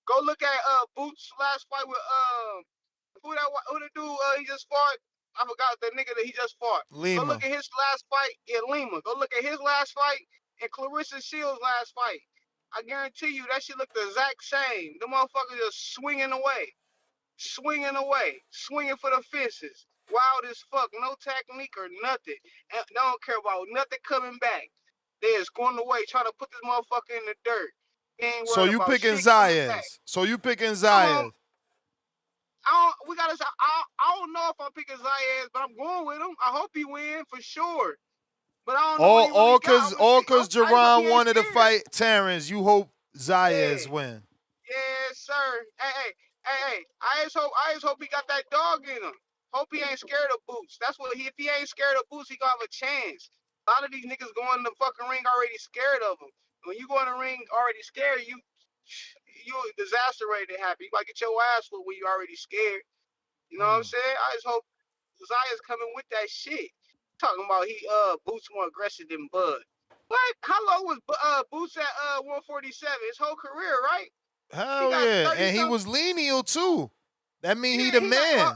Go look at Boots' last fight with who the dude he just fought. I forgot the nigga that he just fought. Lima. Go look at his last fight in Lima. Go look at his last fight and Clarissa Shields' last fight. I guarantee you that shit look the exact same. The motherfucker just swinging away, swinging for the fences. Wild as fuck, no technique or nothing. And they don't care about nothing coming back. They just going away, trying to put this motherfucker in the dirt. They ain't So worried you about picking shit coming back. Zayas. So you picking Come on. Zayas. I don't know if I'm picking Zayas, but I'm going with him. I hope he win for sure. But I don't know what he really got. All cause I just hope he Jaron ain't wanted to scared. fight Terrence. You hope Zayas win. Yes, sir. Hey. I just hope he got that dog in him. Hope he ain't scared of Boots. That's what if he ain't scared of Boots, he gonna have a chance. A lot of these niggas go in the fucking ring already scared of him. When you go in the ring already scared, you a disaster ready to happen. You gotta get your ass whooped when you already scared. You know what I'm saying? I just hope Zaya's coming with that shit. Talking about Boots more aggressive than Bud. What? How long was Boots at 147? His whole career, right? Hell yeah. And he was lineal too. That mean he the man.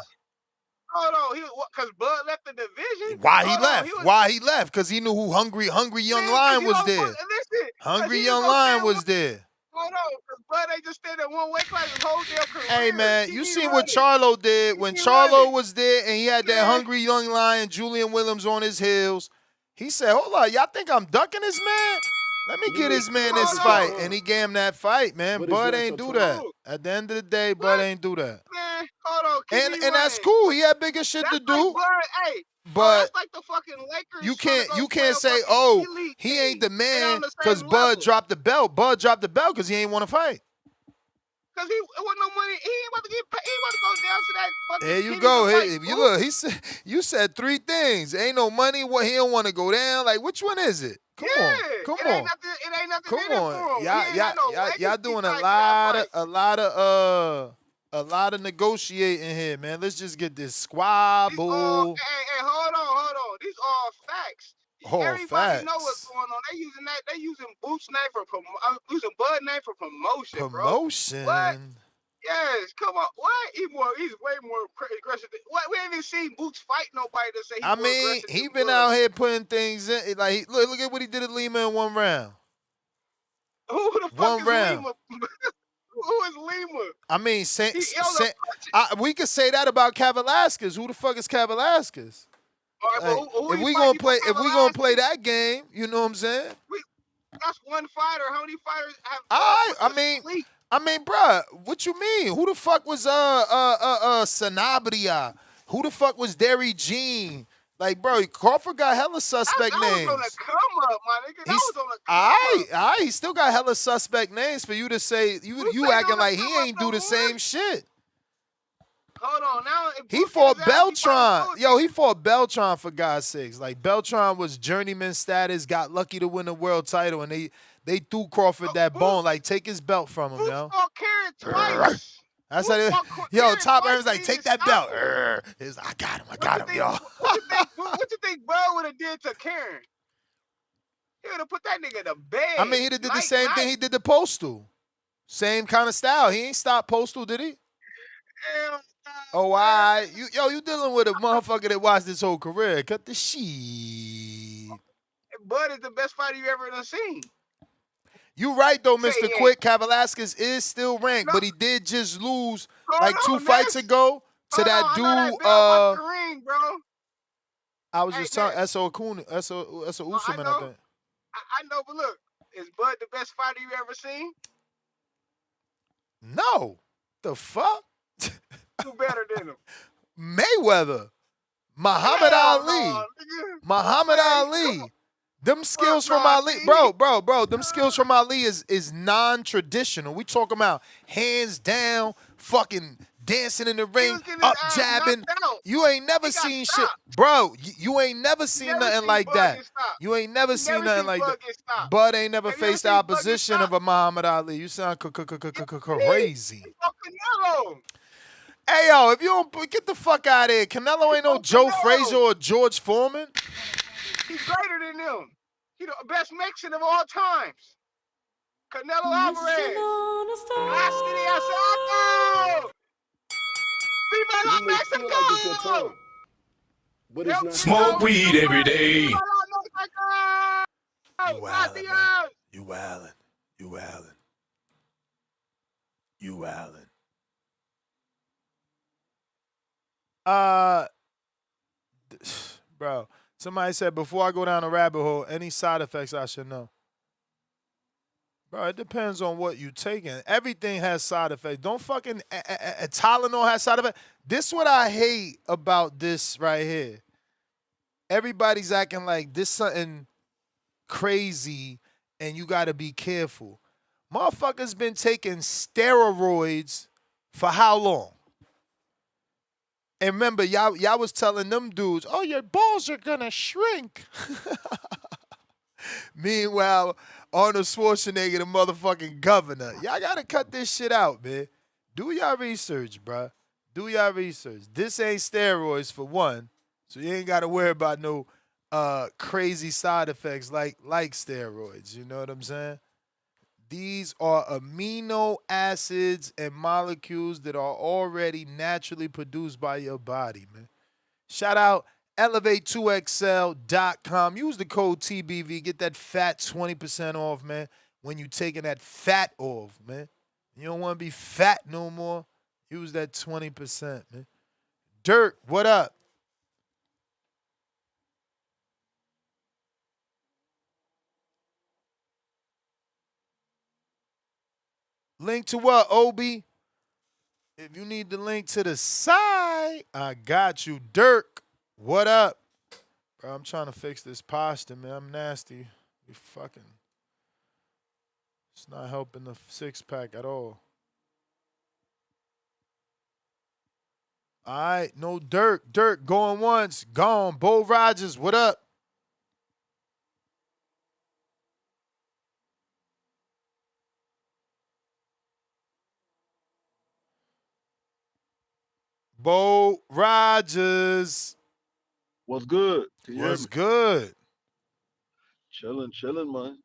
Hold on, because Bud left the division. Why he left? Because he knew who Hungry Young Lion was there. Listen, Hungry Young Lion was there. Hold on, because Bud ain't just stayed at one weight class his whole damn career. Hey man, you seen what Charlo did when Charlo was there and he had that Hungry Young Lion, Julian Williams on his heels. He said, "Hold on, y'all think I'm ducking this man? Let me get this man this fight." And he gave him that fight, man. Bud ain't do that. At the end of the day, Bud ain't do that. Man, hold on. And that's cool. He had bigger shit to do. Like Bud, but that's like the fucking Lakers. You can't say, he ain't the man because Bud dropped the belt. Bud dropped the belt because he ain't want to fight. Because he wasn't no money. He ain't about to get paid. He ain't about to go down to that fucking. There you go. You said three things. Ain't no money. What, he don't want to go down. Like, which one is it? Come on. It ain't nothing Come in it for him. Y'all doing a lot of negotiating here, man. Let's just get this squabble. Hey, hold on. These all facts. Everybody know what's going on. They using Boots' name for using Bud name for promotion, bro. What? Yes, come on. What? He's way more aggressive. What? We ain't even seen Boots fight nobody to say he's more aggressive. He been out here putting things in. Like, look at what he did at Lima in one round. Who the fuck is Lima? Who is Lima? I mean, we could say that about Kavalaskas. Who the fuck is Kavalaskas? Right, like, if we gonna play that game, you know what I'm saying? That's one fighter. How many fighters have? I mean, bruh, what you mean? Who the fuck was Sanabria? Who the fuck was Derry Jean? Like, bro, Crawford got hella suspect names. That was on the come up, my nigga. That was on the come up. He still got hella suspect names for you to say you acting like he ain't do the same shit. Hold on, now he fought Beltran. He fought Beltran for God's sakes. Like, Beltran was journeyman status, got lucky to win the world title, and they threw Crawford that bone. Like, take his belt from him, yo. Twice. That's how Top Aaron's like, take that belt. He's like, I got him, y'all. What you think Bud would have did to Karen? He would have put that nigga to bed. I mean, he did the same thing he did to Postal. Same kind of style. He ain't stopped Postal, did he? Oh, why? You dealing with a motherfucker that watched his whole career. Cut the shit. Bud is the best fighter you ever done seen. You right, though, Mr. Quick. Kavalaskas is still ranked, but he did just lose two fights ago to that dude. Ring, bro. I was just telling Eso Usman, I think. I know, but look, is Bud the best fighter you ever seen? No. The fuck? Who better than him? Mayweather. Muhammad Hell Ali. no, nigga. Muhammad Man, Ali. Them skills fuck from no, Ali, nigga. bro. Them skills from Ali is non-traditional. We talking about hands down, fucking dancing in the He ring, was getting his up ass jabbing. knocked out. You ain't never He got seen shit, stopped. bro. You ain't never You seen never nothing seen like Bud that. get stopped. You ain't never You seen never nothing seen like Bud that. get stopped. Bud ain't never Have you ever faced the seen Bud get opposition of stopped? a Muhammad Ali. You sound crazy. He fought Canelo. Hey yo, if you don't get the fuck out of here, Canelo ain't no Joe Frazier Canelo. or George Foreman. He's greater than them. He the best Mexican of all times. Canelo Alvarez. Asidi Asako. Viva la You may feel like it's your Mexico. time, but it's not your Smoke time. weed every day. Viva la Mexico. You wildin', man. Gracias. You wildin'. You wildin'. You wildin'. Bro, somebody said before I go down a rabbit hole, any side effects I should know. Bro, it depends on what you taking. Everything has side effects. Don't fucking Tylenol has side effects. This what I hate about this right here. Everybody's acting like this something crazy and you got to be careful. Motherfuckers been taking steroids for how long? And remember, y'all was telling them dudes, oh, your balls are gonna shrink. Meanwhile, Arnold Schwarzenegger, the motherfucking governor. Y'all gotta cut this shit out, man. Do y'all research, bruh. Do y'all research. This ain't steroids for one, so you ain't gotta worry about no crazy side effects like steroids. You know what I'm saying? These are amino acids and molecules that are already naturally produced by your body, man. Shout out elevate2xl.com. Use the code TBV. Get that fat 20% off, man, when you taking that fat off, man. You don't want to be fat no more. Use that 20%, man. Dirt, what up? Link to what, Obi? If you need the link to the site, I got you. Dirk, what up? Bro, I'm trying to fix this posture, man. I'm nasty. You fucking. It's not helping the six-pack at all. All right, no Dirk. Dirk going once, gone. Bo Rogers, what up? Bo Rogers. What's good? Can you hear What's me? good? Chilling, man.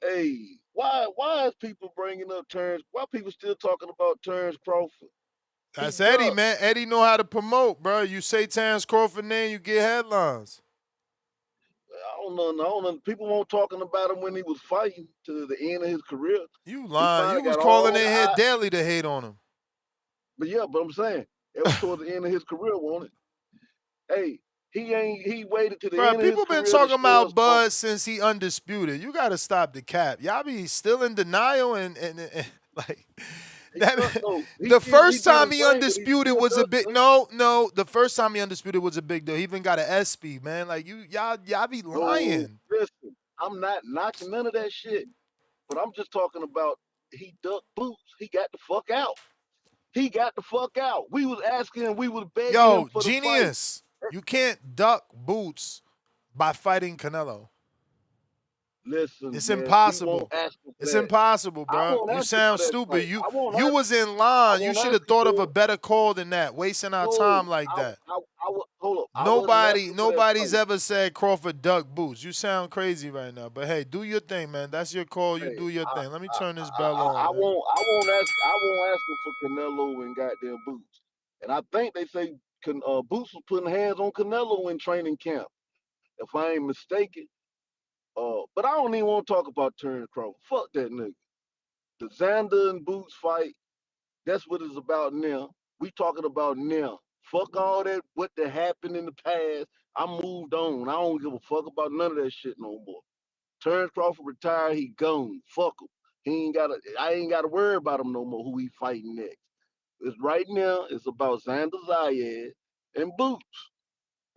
Hey, why is people bringing up Terrence? Why people still talking about Terrence Crawford? He That's Eddie, ducked. man. Eddie know how to promote, bro. You say Terrence Crawford name, you get headlines. I don't know. People weren't talking about him when he was fighting to the end of his career. You He lying. You finally was got calling all in the here eye. daily to hate on him. But I'm saying it was towards the end of his career, wasn't it? Hey, he waited to the Bro, end of his people been career to talking show about us something. Bud since he undisputed. You got to stop the cap. Y'all be still in denial and like that. The first time he undisputed was a big no. The first time he undisputed was a big deal. He even got an SP, man. Like y'all be lying. No, listen, I'm not knocking none of that shit. But I'm just talking about he ducked boots. He got the fuck out. He got the fuck out. We was asking, we was begging him Yo, for the fight. genius. You can't duck boots by fighting Canelo. Listen, It's man, we won't impossible. ask him for It's that. impossible, I bro. won't You ask you for sound that stupid. fight. You was in line. You won't should ask have you thought of for a it. better call than that. Wasting our time like that. Hold up. I wasn't asking for that Nobody's fight. ever said Crawford duck boots. You sound crazy right now. But hey, do your thing, man. That's your call. You Hey, do your thing. Let me turn this I, bell I, I on, man. won't ask him for Canelo and goddamn boots. And I think they say Boots was putting hands on Canelo in training camp, if I ain't mistaken. But I don't even want to talk about Terrence Crawford. Fuck that nigga. The Xander and Boots fight, that's what it's about now. We talking about now. Fuck all that, what that happened in the past. I moved on. I don't give a fuck about none of that shit no more. Terrence Crawford retired, he gone. Fuck him. I ain't gotta worry about him no more, who he fighting next. It's right now, it's about Xander Zayas and Boots.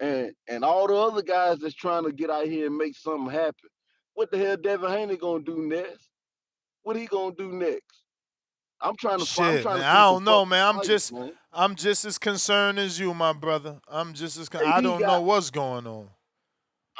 And all the other guys that's trying to get out here and make something happen. What the hell Devin Haney gonna do next? What he gonna do next? I'm Shit, trying man. to I see some don't know, fucking man. fights, man. I'm just as concerned as you, my brother. I'm just as Hey, I he don't know got. what's going on.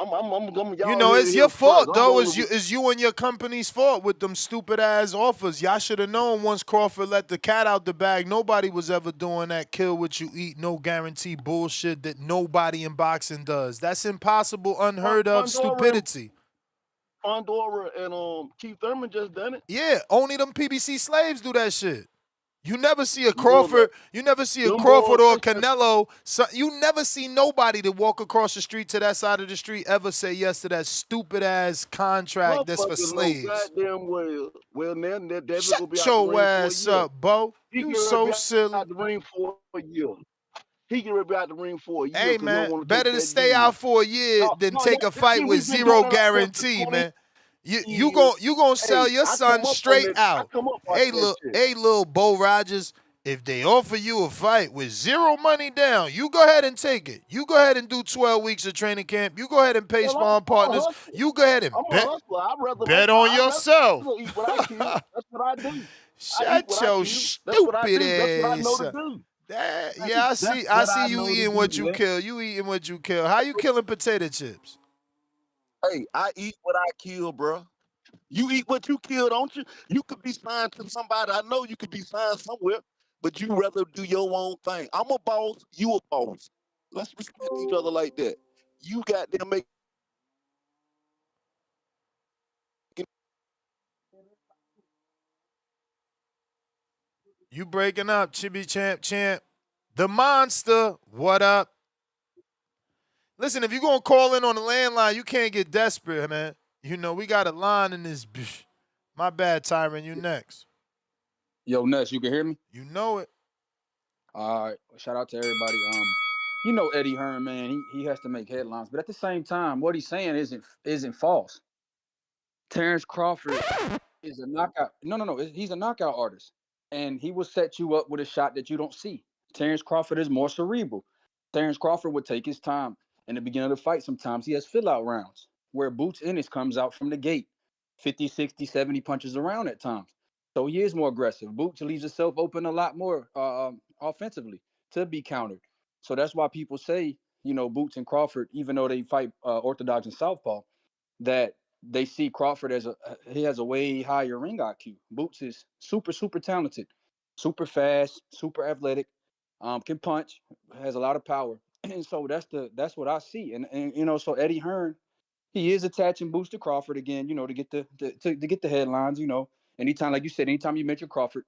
You Y'all know, heard it it's here your first. fault I'm though. rolling It's with. you and your company's fault with them stupid ass offers. Y'all should have known once Crawford let the cat out the bag. Nobody was ever doing that kill what you eat, no guarantee bullshit that nobody in boxing does. That's impossible, unheard of stupidity. Fondora and Keith Thurman just done it. Yeah, only them PBC slaves do that shit. You never see a Them boys, Crawford. You never see a them Crawford boys, or a Canelo. So you never see nobody that walk across the street to that side of the street ever say yes to that stupid ass contract that's for motherfuckers know slaves. goddamn well. Well, now that Devin Shut gonna be out the your ring for a ass year. up, Bo. He You get ready to so be silly. out the ring for a year. He get ready to be out the ring for a year Hey because he don't man, want to take better to that stay deal. out for a year No, than no, take a fight see, with we've been doing zero it like that for guarantee, 20 man. You years. gonna sell Hey, your I son come up on straight that. I out. come up watching that shit. Hey, little Bo Rogers. If they offer you a fight with zero money down, you go ahead and take it. You go ahead and do 12 weeks of training camp. You go ahead and pay Well, sparring I'm a partners. hustler. You go ahead and I'm a hustler. bet on I'd yourself. rather eat what I kill. That's what I do. I eat Shut what I your kill. That's what I stupid do. That's what I know ass to up. do. Yeah, That's I what see I you know to eating do, what you man. kill. You eating what you kill. How you killing potato chips? Hey, I eat what I kill, bro. You eat what you kill, don't you? You could be signed to somebody. I know you could be signed somewhere, but you rather do your own thing. I'm a boss. You a boss. Let's respect each other like that. You got them make. You breaking up, Chibi Champ. The monster, what up? Listen, if you're going to call in on the landline, you can't get desperate, man. You know, we got a line in this. My bad, Tyron. You next. Yo, Ness, you can hear me? You know it. All right. Shout out to everybody. You know Eddie Hearn, man. He has to make headlines, but at the same time, what he's saying isn't false. Terrence Crawford is a knockout. No. He's a knockout artist, and he will set you up with a shot that you don't see. Terrence Crawford is more cerebral. Terrence Crawford would take his time in the beginning of the fight. Sometimes he has fill out rounds where Boots Ennis comes out from the gate, 50, 60, 70 punches around at times. So he is more aggressive. Boots leaves himself open a lot more offensively to be countered. So that's why people say, Boots and Crawford, even though they fight orthodox and southpaw, that they see Crawford as he has a way higher ring IQ. Boots is super talented, super fast, super athletic, can punch, has a lot of power, and so that's what I see. And so Eddie Hearn, he is attaching Boots to Crawford again, to get to get the headlines. Anytime, like you said, anytime you mention Crawford,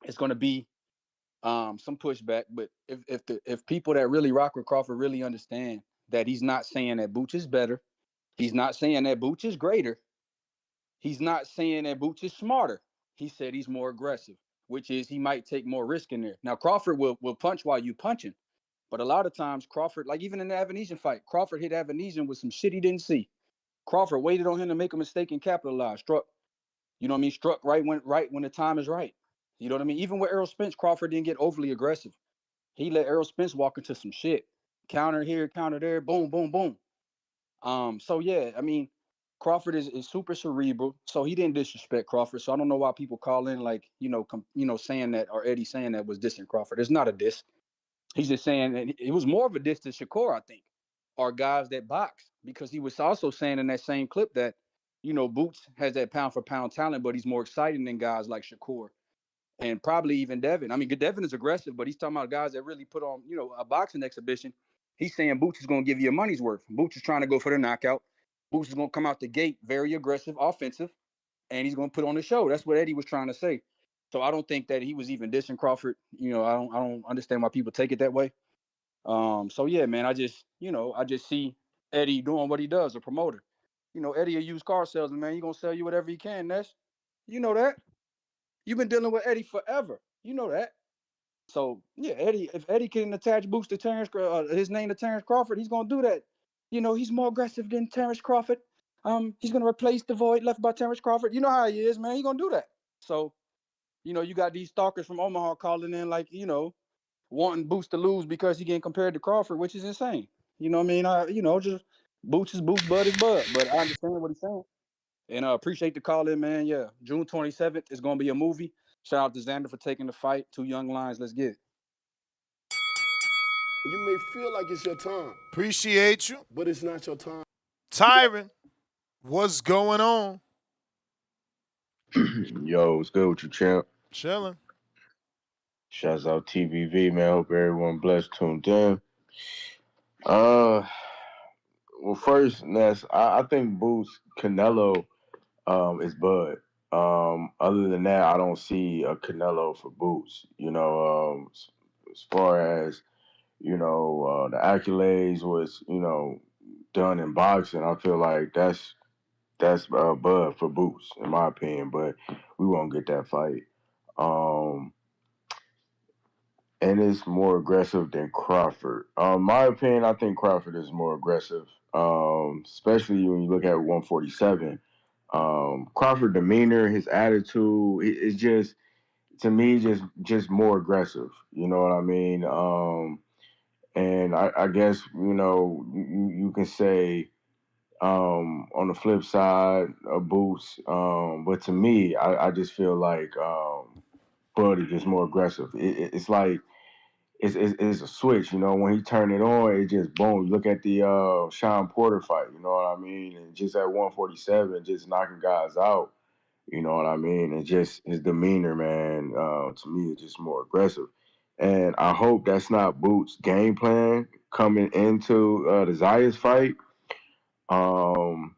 it's going to be some pushback. But if people that really rock with Crawford really understand that he's not saying that Boots is better. He's not saying that Boots is greater. He's not saying that Boots is smarter. He said he's more aggressive, which is he might take more risk in there. Now, Crawford will punch while you punching. But a lot of times, Crawford, like even in the Avanesian fight, Crawford hit Avanesian with some shit he didn't see. Crawford waited on him to make a mistake and capitalize. Struck right when the time is right. You know what I mean? Even with Errol Spence, Crawford didn't get overly aggressive. He let Errol Spence walk into some shit. Counter here, counter there, boom, boom, boom. So yeah, I mean, Crawford is super cerebral, so he didn't disrespect Crawford. So I don't know why people call in like, saying that, or Eddie saying that was dissing Crawford. It's not a diss. He's just saying that it was more of a diss to Shakur, I think, or guys that box, because he was also saying in that same clip that, Boots has that pound for pound talent, but he's more exciting than guys like Shakur and probably even Devin. I mean, Devin is aggressive, but he's talking about guys that really put on, a boxing exhibition. He's saying Boots is going to give you your money's worth. Boots is trying to go for the knockout. Boots is going to come out the gate very aggressive, offensive, and he's going to put on the show. That's what Eddie was trying to say. So I don't think that he was even dissing Crawford. I don't understand why people take it that way. So yeah, man, I just see Eddie doing what he does, a promoter. Eddie a used car salesman, man. He gonna sell you whatever he can, Ness. You know that. You've been dealing with Eddie forever. You know that. So yeah, if Eddie can attach Boots to his name to Terrence Crawford, he's gonna do that. He's more aggressive than Terrence Crawford. He's gonna replace the void left by Terrence Crawford. You know how he is, man. He's gonna do that. So, you got these stalkers from Omaha calling in like, wanting Boots to lose because he getting compared to Crawford, which is insane. You know what I mean? Just Boots is Boots, Bud is Bud. But I understand what he's saying. And appreciate the call in, man. Yeah, June 27th is going to be a movie. Shout out to Xander for taking the fight. 2 young lions. Let's get it. You may feel like it's your time, Appreciate you. but it's not your time. Tyron, what's going on? Yo, what's good with you, champ? Chilling. Shouts out TVV, man. Hope everyone blessed, tuned in. Uh, well, first, Ness, I think Boots Canelo is Bud. Other than that, I don't see a Canelo for Boots. As far as the accolades was done in boxing, I feel like that's Bud for Boots, in my opinion. But we won't get that fight. Um, and it's more aggressive than Crawford. My opinion, I think Crawford is more aggressive, especially when you look at 147. Crawford demeanor, his attitude, is just to me just more aggressive. You know what I mean? And I guess you can say on the flip side of Boots, but to me, I just feel like Bud is just more aggressive. It's like it's a switch, when he turned it on, it just boom. Look at the Sean Porter fight, you know what I mean? And just at 147, just knocking guys out, you know what I mean? And just his demeanor, man, to me is just more aggressive. And I hope that's not Boots' game plan coming into the Zayas fight. Um,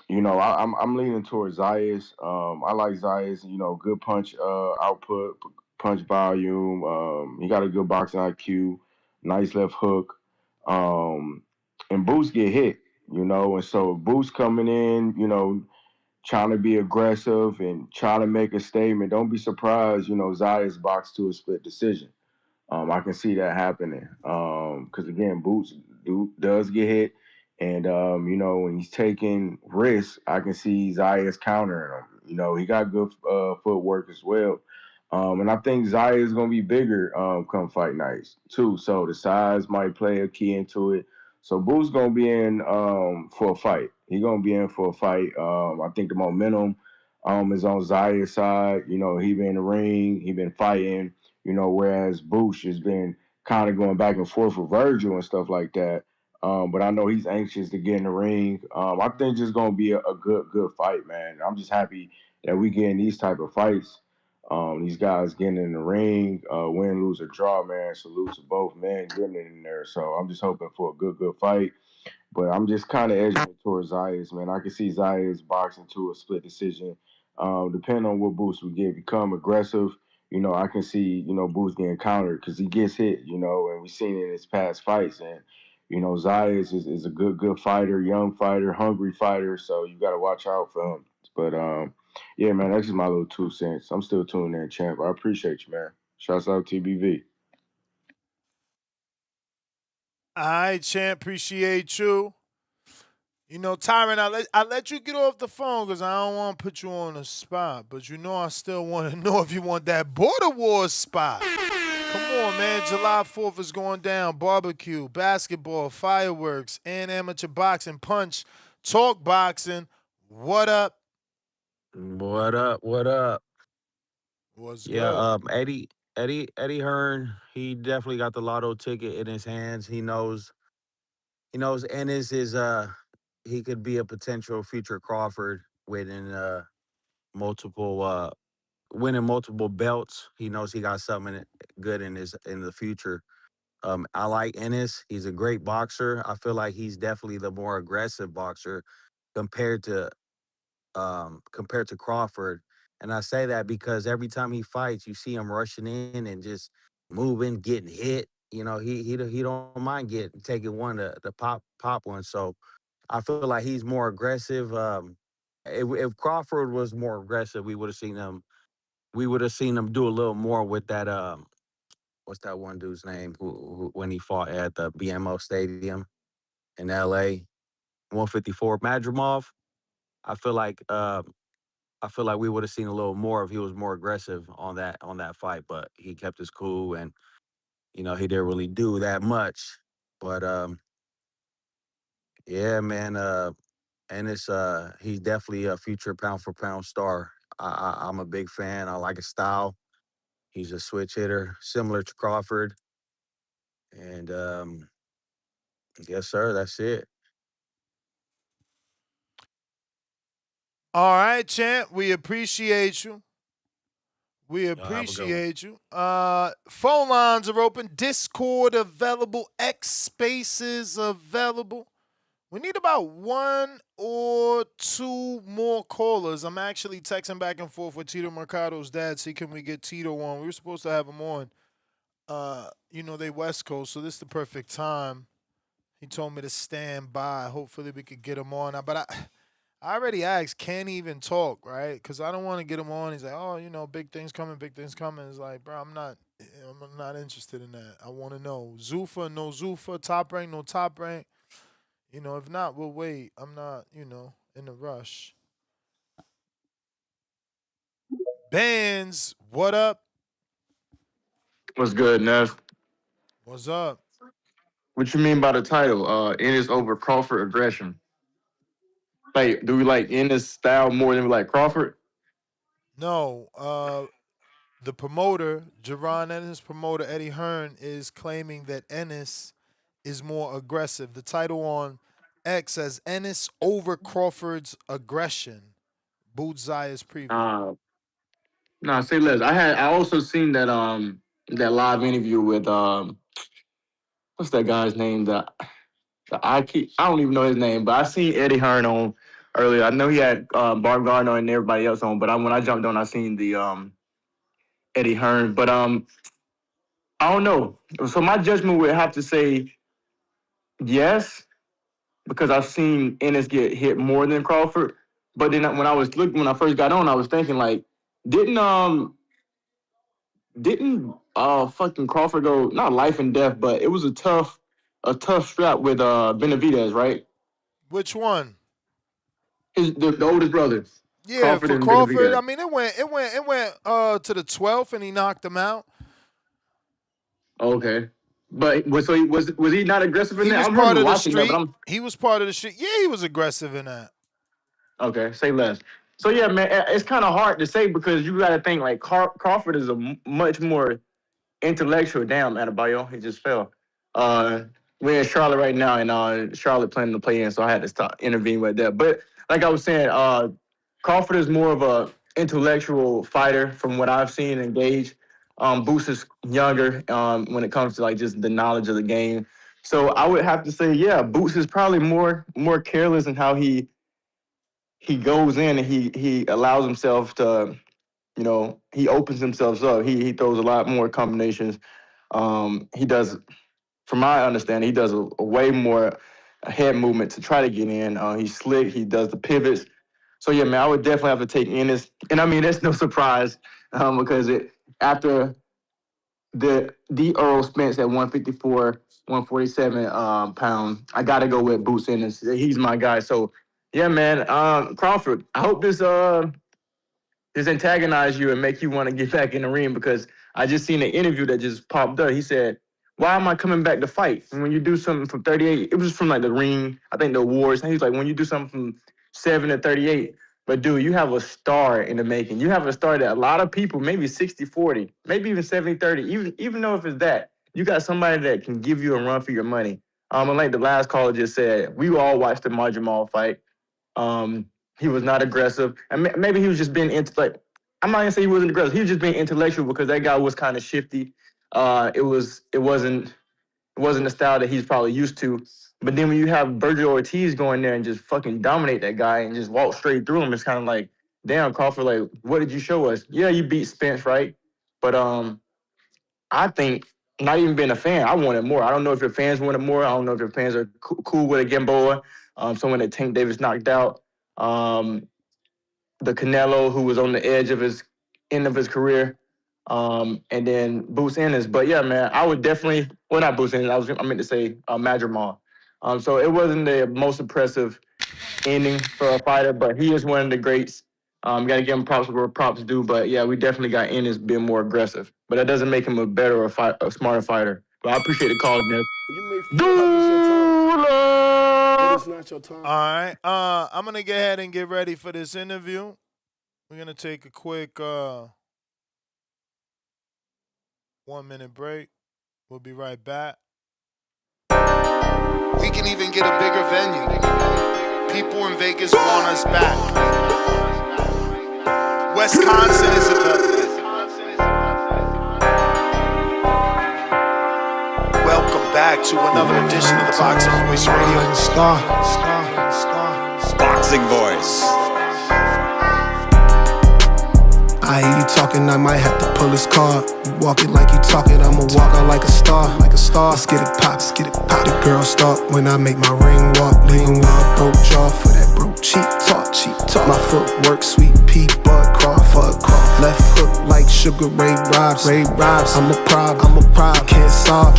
I'm leaning towards Zayas. I like Zayas. Good punch output, punch volume. He got a good boxing IQ, nice left hook. And Boots get hit. And so Boots coming in, trying to be aggressive and trying to make a statement. Don't be surprised, Zayas boxed to a split decision. I can see that happening because again, Boots does get hit, and when he's taking risks, I can see Zayas countering him. He got good footwork as well, and I think Zaya is gonna be bigger come fight nights too. So the size might play a key into it. So Boots gonna be in for a fight. He gonna be in for a fight. I think the momentum is on Zaya's side. He been in the ring, he been fighting. Whereas Boosh has been kind of going back and forth with Virgil and stuff like that. But I know he's anxious to get in the ring. I think it's just gonna be a good fight, man. I'm just happy that we getting these type of fights. These guys getting in the ring, win, lose, or draw, man. Salute to both men getting in there. So I'm just hoping for a good fight. But I'm just kind of edging towards Zayas, man. I can see Zayas boxing to a split decision. Depending on what Boost we get, become aggressive. I can see, Boost getting countered because he gets hit, and we've seen it in his past fights. And, Zayas is a good fighter, young fighter, hungry fighter. So you got to watch out for him. But, yeah, man, that's just my little 2 cents. I'm still tuning in, champ. I appreciate you, man. Shouts out TBV. All right, champ. Appreciate you. Tyron, I let you get off the phone because I don't want to put you on the spot. But I still want to know if you want that Border Wars spot. Come on, man. July 4th is going down. Barbecue, basketball, fireworks, and amateur boxing, punch, talk boxing. What up? What up? What up? What's Yeah, good? Eddie Hearn, he definitely got the lotto ticket in his hands. He knows Ennis is he could be a potential future Crawford multiple uh winning multiple belts. He knows he got something good in the future. I like Ennis. He's a great boxer. I feel like he's definitely the more aggressive boxer compared to compared to Crawford. And I say that because every time he fights, you see him rushing in and just moving, getting hit. He don't mind getting taking one to pop one. So I feel like he's more aggressive. If Crawford was more aggressive, we would have seen him. We would have seen him do a little more with that. What's that one dude's name who when he fought at the BMO Stadium in L.A. 154 Madrimov. I feel like we would have seen a little more if he was more aggressive on that fight, but he kept his cool and he didn't really do that much. But yeah, man, Ennis, he's definitely a future pound for pound star. I'm a big fan. I like his style. He's a switch hitter, similar to Crawford. And yes, sir, that's it. All right, champ. We appreciate you. We Have a good one. appreciate you. Phone lines are open. Discord available. X spaces available. We need about one or two more callers. I'm actually texting back and forth with Tito Mercado's dad. See, can we get Tito on? We were supposed to have him on. They West Coast, so this is the perfect time. He told me to stand by. Hopefully, we could get him on. But I already asked, can he even talk, right? Because I don't want to get him on. He's like, oh, big things coming, big things coming. It's like, bro, I'm not interested in that. I want to know Zuffa, no Zuffa, top rank, no top rank. If not, we'll wait. I'm not, in a rush. Bands, what up? What's good, Nev? What's up? What you mean by the title? Ennis over Crawford aggression. Like, do we like Ennis style more than we like Crawford? No, the promoter, Jaron Ennis promoter Eddie Hearn, is claiming that Ennis is more aggressive. The title on X says Ennis over Crawford's aggression. Boot Zayas preview. Nah, say less. I also seen that live interview with what's that guy's name? I don't even know his name, but I seen Eddie Hearn on earlier. I know he had Barb Gardner and everybody else on, but when I jumped on, I seen the Eddie Hearn. But I don't know. So my judgment would have to say yes, because I've seen Ennis get hit more than Crawford. But then when I first got on, I was thinking like, didn't fucking Crawford go not life and death, but it was a tough strap with Benavidez, right? Which one? The oldest brother, Yeah, Crawford for and Crawford. I Benavidez. mean, it went to the 12th and he knocked him out. Okay, but was he not aggressive in He that? I was part remember of the watching that, but street. I'm He was part of the street. Yeah, he was aggressive in that. okay. Say less. So yeah, man, it's kind of hard to say because you got to think like Crawford is a much more intellectual. Damn, Adebayo, he just fell. Uh, we're in Charlotte right now, and Charlotte planning to play in, so I had to stop intervene with that. But like I was saying, Crawford is more of a intellectual fighter from what I've seen and Gage. Boots is younger when it comes to like just the knowledge of the game. So I would have to say, yeah, Boots is probably more careless in how he goes in and he allows himself to, he opens himself up. He throws a lot more combinations. He does, from my understanding, he does a way more head movement to try to get in. He's slick. He does the pivots. So yeah, man, I would definitely have to take Ennis. And I mean, that's no surprise because after the Earl Spence at 154, 147 pounds, I got to go with Boots Ennis. He's my guy. So yeah, man, Crawford, I hope this antagonize you and make you want to get back in the ring because I just seen an interview that just popped up. He said, why am I coming back to fight? And when you do something from 38, it was from like the ring, I think the awards. And he's like, when you do something from 7 to 38, but dude, you have a star in the making. You have a star that a lot of people, maybe 60-40, maybe even 70-30, even though if it's that, you got somebody that can give you a run for your money. And like the last caller just said, we all watched the Jamal fight. He was not aggressive, and maybe he was just being like. I'm not gonna say he wasn't aggressive. He was just being intellectual because that guy was kind of shifty. It wasn't the style that he's probably used to. But then when you have Virgil Ortiz going there and just fucking dominate that guy and just walk straight through him, it's kind of like, damn, Crawford, like, what did you show us? Yeah, you beat Spence, right? But I think not even being a fan, I wanted more. I don't know if your fans wanted more. I don't know if your fans are cool with a Gamboa, someone that Tank Davis knocked out. The Canelo, who was on the edge of his end of his career, and then Boots Ennis. But yeah, man, I would definitely, well, not Boots Ennis, I meant to say Madrimal. So it wasn't the most impressive ending for a fighter, but he is one of the greats. Got to give him props where props due. But yeah, we definitely got Ennis being more aggressive. but that doesn't make him a better or a smarter fighter. But I appreciate the call, Nip. You may feel like it's your time, but it's not your time. All right. I'm gonna go ahead and get ready for this interview. We're gonna take a quick 1 minute break. We'll be right back. We can even get a bigger venue. People in Vegas want us back. Wisconsin is available. Welcome back to another edition of the Boxing Voice Radio. Boxing Voice. I hear you talking, I might have to pull his card. You walk it like you talk it, I'ma walk out like a star. Let's get it pop, let's get it pop. The girl start when I make my ring walk. Leaving with a broke jaw for that broke cheap talk, cheap talk. My footwork, sweet pea, bud, Crawford. Left hook like Sugar Ray Robs. I'm a problem, can't solve.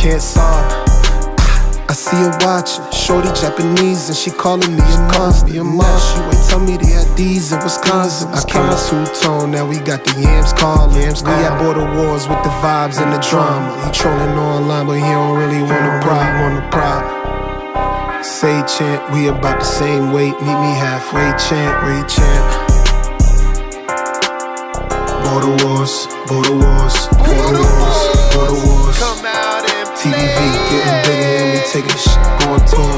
I see her watching, shorty Japanese, and she calling me a monster. She wait, tell me they had these in Wisconsin. I came a two-tone, now we got the yams calling. We at border wars with the vibes and the drama. He trolling online, but he don't really want a problem. Say chant, we about the same weight. Meet me halfway, chant. Border wars. Come out and TVV getting bigger and we taking shit on tour.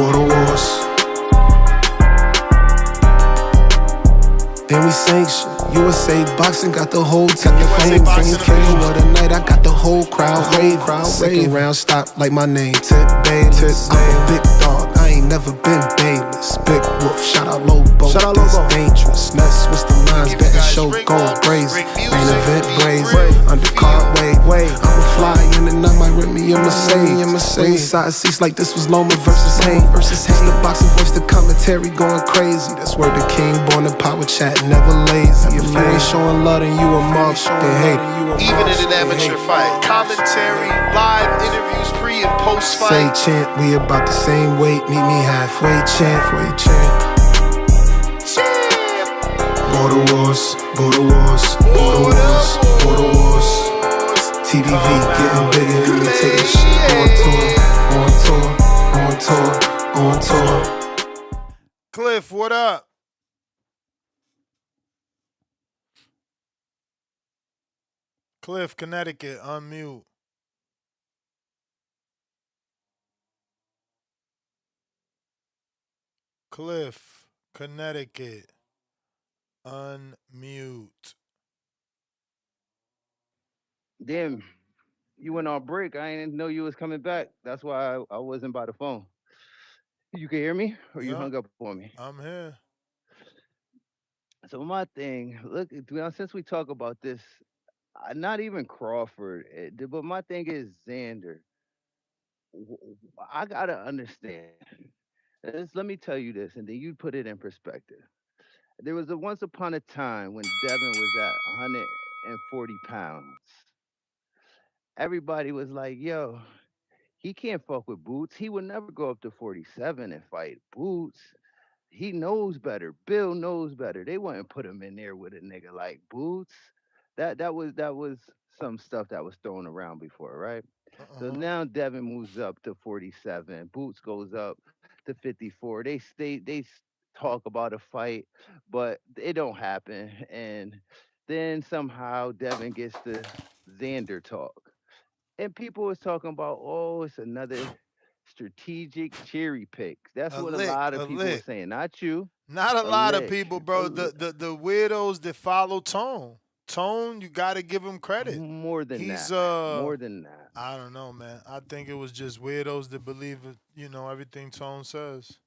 Border wars. And we sanction. USA Boxing got the whole team fame. King of the night, I got the whole crowd rave. Second round stop like my name, Tip Bayless. I'm a big dog, I ain't never been Bayless. Big Wolf, shout out Lobo, this dangerous. Mess with the lines, betting show going crazy. Main event brazen, undercard way. I'm a fly in and I might rip me a Mercedes. Ringside seats like this was Loma versus Hain. It's the Boxing Voice, the commentary going crazy. That's where the king born the power chat, never lazy. If you ain't showing love, then you a mark, they hate it. even in an amateur fight. Commentary, live interviews, pre and post fight. Say chant, we about the same weight. Meet me halfway, chant. Border wars. TBV getting bigger, and we taking shit on tour. Cliff, what up? Cliff, Connecticut, unmute. Cliff, Connecticut, unmute. Damn, you went on break. I didn't know you was coming back. That's why I wasn't by the phone. You can hear me, or you hung up on me? I'm here. So my thing, look, since we talk about this, not even Crawford, but my thing is Xander. I gotta understand. Let me tell you this, and then you put it in perspective. There was once upon a time when Devin was at 140 pounds. Everybody was like, yo, he can't fuck with Boots. He would never go up to 47 and fight Boots. He knows better. Bill knows better. They wouldn't put him in there with a nigga like Boots. That was some stuff that was thrown around before, right? So now Devin moves up to 47. Boots goes up to 54. They talk about a fight, but it don't happen. And then somehow Devin gets the Xander talk. And people was talking about, oh, it's another strategic cherry pick. That's what a lot of people were saying. Not you. Not a lot of people, bro. The weirdos that follow Tone. Tone, you got to give him credit. More than that. I don't know, man. I think it was just weirdos that believe, everything Tone says.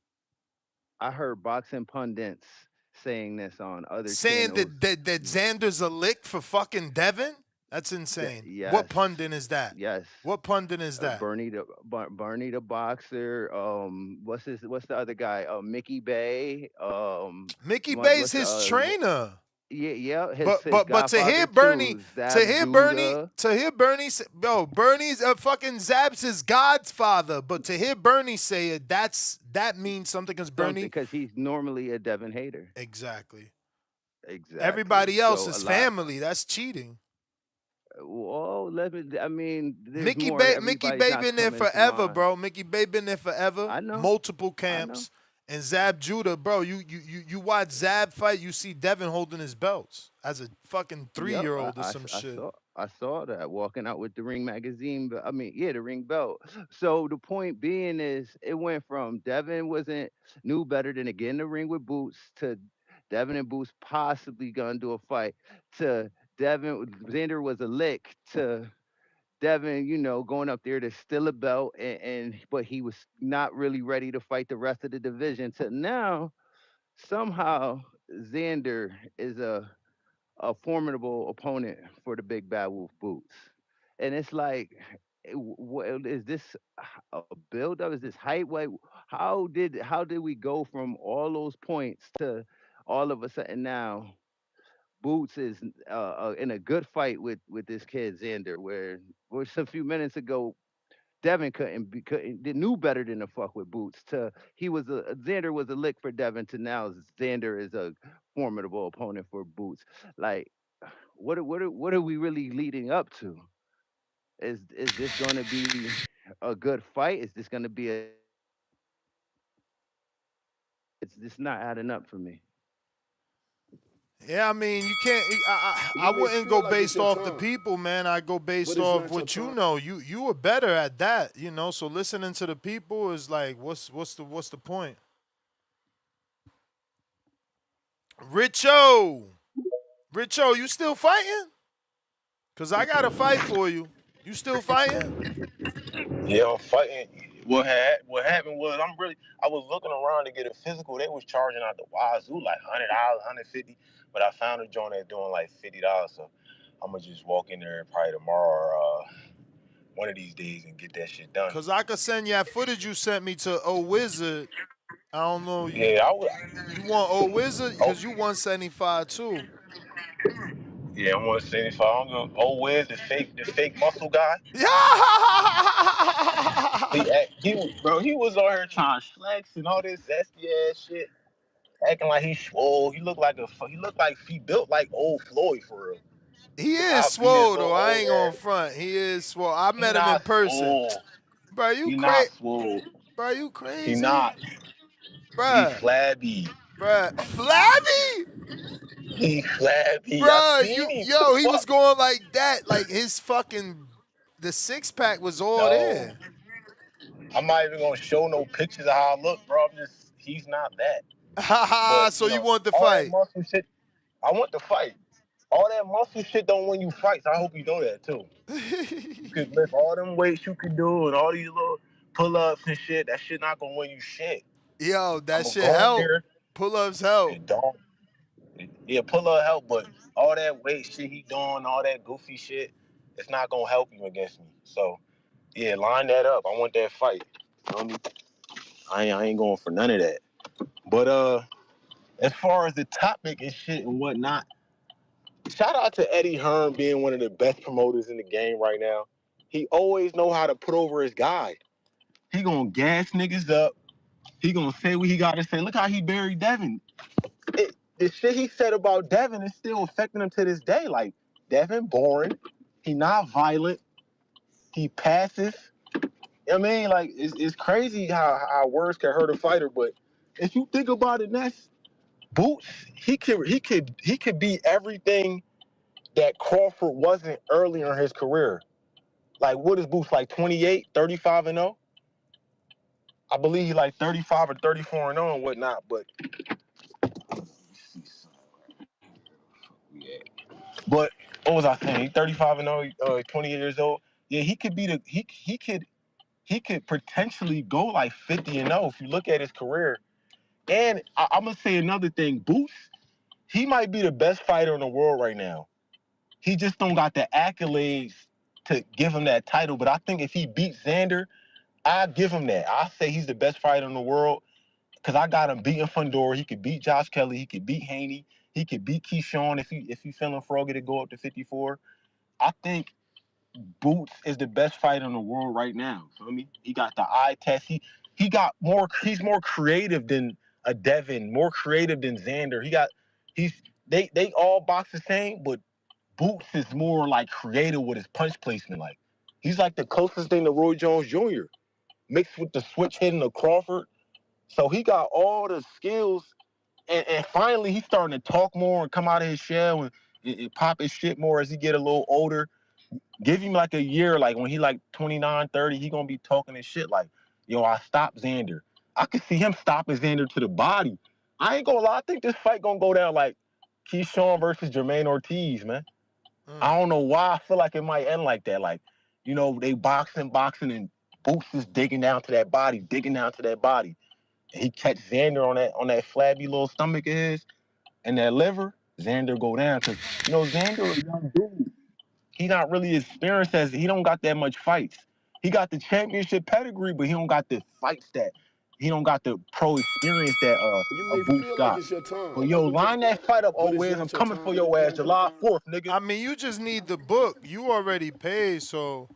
I heard boxing pundits saying this on other saying channels. that Xander's a lick for fucking Devin? That's insane. Yes. What pundit is that? Yes. What pundit is that? Bernie the boxer. What's the other guy? Mickey Bay. Mickey Bay's his trainer. But his to hear godfather Bernie, too, Zab Judah. Bernie's fucking Zab's his godfather. But to hear Bernie say it, that means something because Something Bernie, because he's normally a Devin hater. exactly. Exactly. Everybody else So a is lot. family. That's cheating. Well, I mean, there's more. Mickey Everybody's Bay not been there coming to forever, mind. bro. Mickey Bay been there forever. I know. Multiple I know. camps. And Zab Judah, bro, you watch Zab fight, you see Devin holding his belts as a fucking Yep, 3-year-old or some shit. I saw that walking out with the Ring magazine. But I mean, yeah, the Ring belt. So the point being is, it went from Devin knew better than to get in the ring with Boots to Devin and Boots possibly gonna do a fight to Xander was a lick to Devin, going up there to steal a belt, but he was not really ready to fight the rest of the division. To now, somehow Xander is a formidable opponent for the Big Bad Wolf Boots, and it's like, is this a build up? Is this hype? Like, how did we go from all those points to all of a sudden now? Boots is in a good fight with this kid Xander, where a few minutes ago Devin knew better than to fuck with Boots. To Xander was a lick for Devin. To now Xander is a formidable opponent for Boots. Like, what are we really leading up to? Is this going to be a good fight? Is this going to be a? It's just not adding up for me. Yeah, I mean, you can't. I You may wouldn't feel go like it's based your off the time, people, man. I go but based it's off not your what you time. know. You were better at that, So listening to the people is like, what's the point? Richo, you still fighting? Cause I got a fight for you. You still fighting? Yeah, I'm fighting. What happened was I was looking around to get a physical. They was charging out the wazoo like $100, $150, but I found a joint that's doing like $50. So I'm gonna just walk in there probably tomorrow or one of these days and get that shit done. Cause I could send you that footage you sent me to O Wizard. I don't know you. Yeah, I would. You want O Wizard? Oh, Cause you 175 too. yeah, I'm 175. I'm gonna. Oh, where's the fake muscle guy? He was on here trying to flex and all this zesty ass shit, acting like he's swole. He looked like he built like old Floyd for real. He is I'll beat his swole little though. I old ain't gonna ass. front. He is swole. I He met him in not person. swole. Bro, you He not crazy? swole. Bro, you He crazy? not. He Bruh, flabby. Flabby? He flabby. I Bruh, seen him. What the he was fuck? going like that. Like his fucking, the 6-pack was all No. there. I'm not even gonna show no pictures of how I look, bro. He's not that. Haha, But so you want the all that fight. muscle shit. I want to fight. All that muscle shit don't win you fights. I hope you know that too. You could lift all them weights you can do and all these little pull-ups and shit. That shit not gonna win you shit. Yo, I'm that gonna shit go in help. there. Pull-ups help. It don't. Yeah, pull-up help, but all that weight shit he doing, all that goofy shit, it's not gonna help you against me. So yeah, line that up. I want that fight. I ain't going for none of that. But as far as the topic and shit and whatnot, shout out to Eddie Hearn being one of the best promoters in the game right now. He always know how to put over his guy. He gonna gas niggas up. He gonna say what he gotta say. Look how he buried Devin. The shit he said about Devin is still affecting him to this day. Like, Devin boring. He not violent. He passive. I mean, like, it's crazy how words can hurt a fighter, but if you think about it, Ness, Boots, he could be everything that Crawford wasn't earlier in his career. Like, what is Boots, like 28, 35 and 0? I believe he's like 35 or 34 and 0 and whatnot, but yeah. But what was I saying? He's 35 and 0, 28 years old. Yeah, he could be he could potentially go like 50 and 0 if you look at his career. And I'm gonna say another thing, Boots, he might be the best fighter in the world right now. He just don't got the accolades to give him that title. But I think if he beats Xander, I give him that. I say he's the best fighter in the world because I got him beating Fundora. He could beat Josh Kelly. He could beat Haney. He could beat Keyshawn if he feeling froggy to go up to 54. I think Boots is the best fighter in the world right now. Feel me? He got the eye test. He got more. He's more creative than a Devin. More creative than Xander. He's they all box the same, but Boots is more like creative with his punch placement. Like he's like the closest thing to Roy Jones Jr. mixed with the switch hitting of Crawford. So he got all the skills, and finally he's starting to talk more and come out of his shell and pop his shit more as he get a little older. Give him like a year, like when he like 29, 30, he gonna be talking his shit like, yo, I stopped Xander. I could see him stopping Xander to the body. I ain't gonna lie, I think this fight gonna go down like Keyshawn versus Jermaine Ortiz, man. I don't know why I feel like it might end like that. Like, you know, they boxing, and Boots is digging down to that body. And he catch Xander on that flabby little stomach of his and that liver. Xander go down because you know Xander a young dude. He not really experienced as he don't got that much fights. He got the championship pedigree, but he don't got the fights that he don't got the pro experience that You a may Boots feel like got. it's your time, But yo, line that fight up, but it's always. I'm not your coming for time. your ass July 4th, nigga. I mean, you just need the book. You already paid, so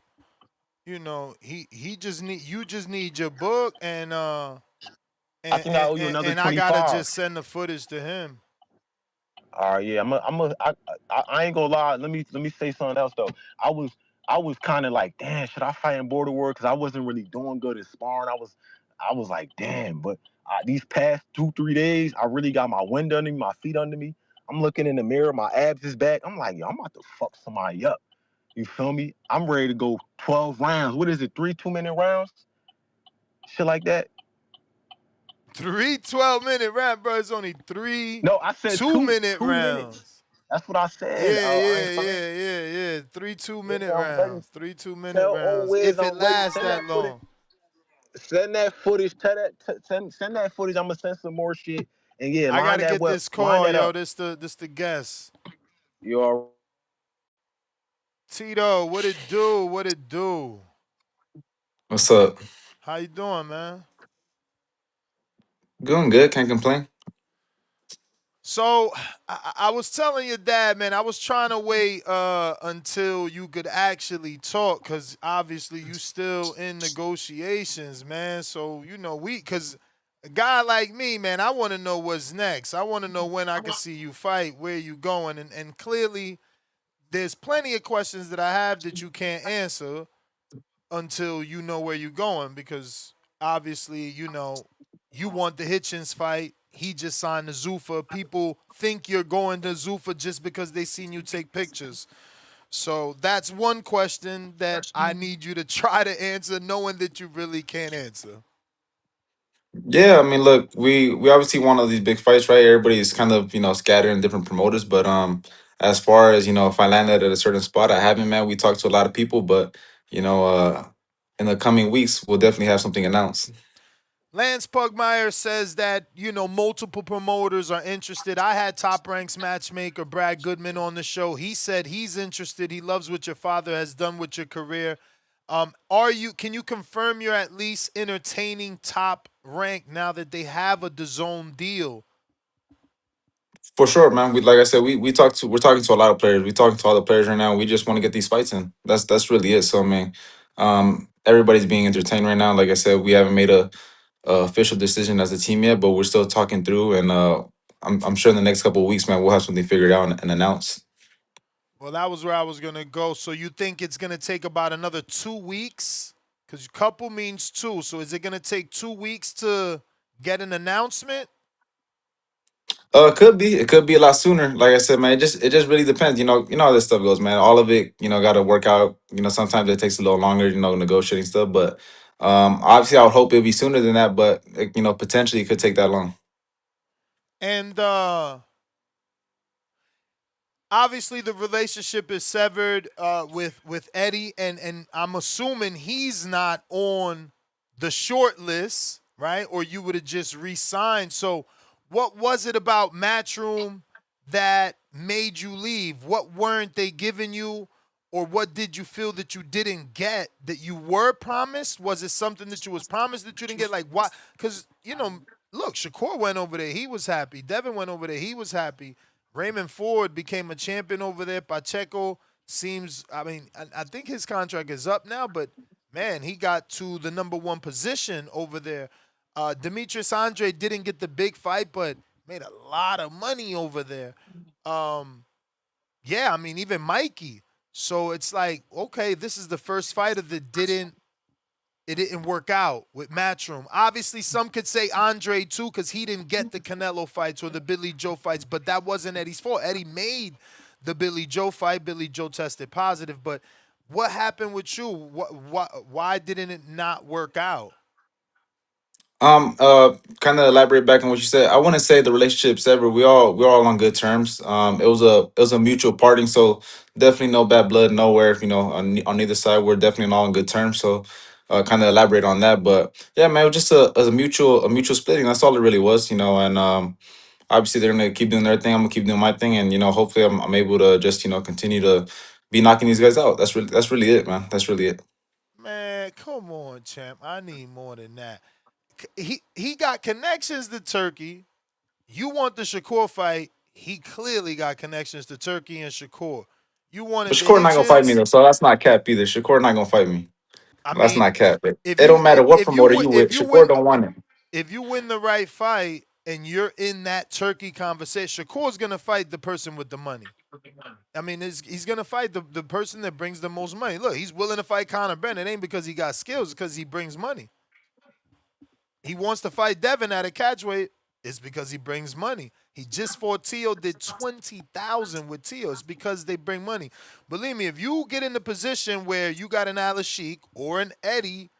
you know he just need you just need your book I think I owe you another and I gotta 25. just send the footage to him. All right, yeah, I ain't gonna lie. Let me say something else though. I was kind of like, damn, should I fight in Border War? Because I wasn't really doing good at sparring. I was like, damn. But these past 2-3 days, I really got my wind under me, my feet under me. I'm looking in the mirror, my abs is back. I'm like, yo, I'm about to fuck somebody up. You feel me? I'm ready to go 12 rounds. What is it? 3 2-minute rounds? Shit like that. 3 12-minute rounds, bro. It's only three No, I said 2-minute 2 minutes. rounds. That's what I said. Yeah, I ain't yeah, fighting. yeah, yeah, yeah. 3 2-minute I'm ready. rounds. 3 2-minute Tell rounds. always If it I'm ready. lasts that long. Send that footage. Tell that. Send that footage. I'm gonna send some more shit. And yeah, I line gotta that get up. this Line call, that yo. up. This the guest. You are. Tito, what it do? What it do? What's up? How you doing, man? Doing good. Can't complain. So I was telling your dad, man, I was trying to wait until you could actually talk, cause obviously you still in negotiations, man. So you know cause a guy like me, man, I want to know what's next. I want to know when I can see you fight, where you going, and clearly there's plenty of questions that I have that you can't answer until you know where you're going, because obviously, you know, you want the Hitchens fight. He just signed the Zuffa. People think you're going to Zuffa just because they seen you take pictures. So that's one question that I need you to try to answer, knowing that you really can't answer. Yeah, I mean, look, we obviously want all these big fights, right? Everybody's kind of scattered in different promoters, but as far as if I landed at a certain spot, I haven't, man. We talked to a lot of people, but you know, uh, in the coming weeks, we'll definitely have something announced. Lance Pugmire says that, you know, multiple promoters are interested. I had Top Ranks matchmaker Brad Goodman on the show. He said he's interested. He loves what your father has done with your career. Can you confirm you're at least entertaining Top Rank now that they have a DAZN deal? For sure, man. Like I said, we're talking to a lot of players. We're talking to all the players right now. We just want to get these fights in. That's really it. So I mean, everybody's being entertained right now. Like I said, we haven't made a official decision as a team yet, but we're still talking through, and I'm sure in the next couple of weeks, man, we'll have something figured out and announced. Well, that was where I was going to go. So you think it's going to take about another 2 weeks? Because couple means two. So is it going to take 2 weeks to get an announcement? It could be. It could be a lot sooner. Like I said, man, it just really depends. You know how this stuff goes, man. All of it, got to work out. Sometimes it takes a little longer, negotiating stuff. But obviously, I would hope it'd be sooner than that. But potentially, it could take that long. And obviously the relationship is severed with Eddie, and I'm assuming he's not on the short list, right? Or you would have just re-signed. So what was it about Matchroom that made you leave? What weren't they giving you? Or what did you feel that you didn't get that you were promised? Was it something that you was promised that you didn't get? Like, why? Because, look, Shakur went over there. He was happy. Devin went over there. He was happy. Raymond Ford became a champion over there. Pacheco seems, I mean, I think his contract is up now, but man, he got to the number one position over there. Demetrius Andre didn't get the big fight, but made a lot of money over there. Um, yeah, I mean, even Mikey. So it's like, okay, this is the first fighter that didn't work out with Matchroom. Obviously, some could say Andre too, because he didn't get the Canelo fights or the Billy Joe fights, but that wasn't Eddie's fault. Eddie made the Billy Joe fight. Billy Joe tested positive. But what happened with you? Why didn't it not work out? Um, uh, Kind of elaborate back on what you said. I wouldn't say the relationship's ever. We're all on good terms. It was a mutual parting, so definitely no bad blood nowhere. You know, on either side, we're definitely all on good terms. So, kind of elaborate on that. But yeah, man, it was just a mutual splitting. That's all it really was. You know, and obviously they're gonna keep doing their thing. I'm gonna keep doing my thing, and you know, hopefully I'm able to just continue to be knocking these guys out. That's really it, man. That's really it. Man, come on, champ. I need more than that. He got connections to Turkey. You want the Shakur fight? He clearly got connections to Turkey and Shakur. You But wanted the Shakur not gonna fight me Hitchens? though, so that's not cap either. Shakur not gonna fight me. I That's mean, not cap. It if don't you matter what promoter you with. if you Shakur win don't want him. if you win the right fight and you're in that Turkey conversation, Shakur's gonna fight the person with the money. I mean, he's gonna fight the person that brings the most money. Look, he's willing to fight Conor Bennett. It ain't because he got skills, it's because he brings money. He wants to fight Devin at a catchweight. It's because he brings money. He just fought Tio, did 20,000 with Tio. It's because they bring money. Believe me, if you get in the position where you got an Al Sheik or an Eddie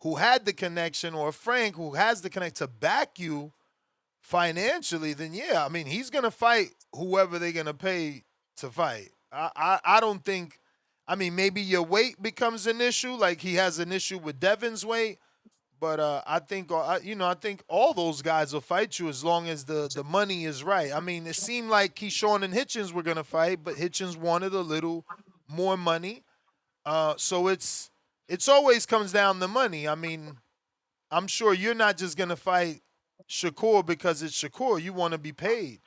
who had the connection, or Frank who has the connect to back you financially, then yeah, I mean, he's gonna fight whoever they're gonna pay to fight. I don't think. I mean, maybe your weight becomes an issue, like he has an issue with Devin's weight. But I think I think all those guys will fight you as long as the money is right. I mean, it seemed like Keyshawn and Hitchens were gonna fight, but Hitchens wanted a little more money. So it's always comes down to money. I mean, I'm sure you're not just gonna fight Shakur because it's Shakur. You want to be paid.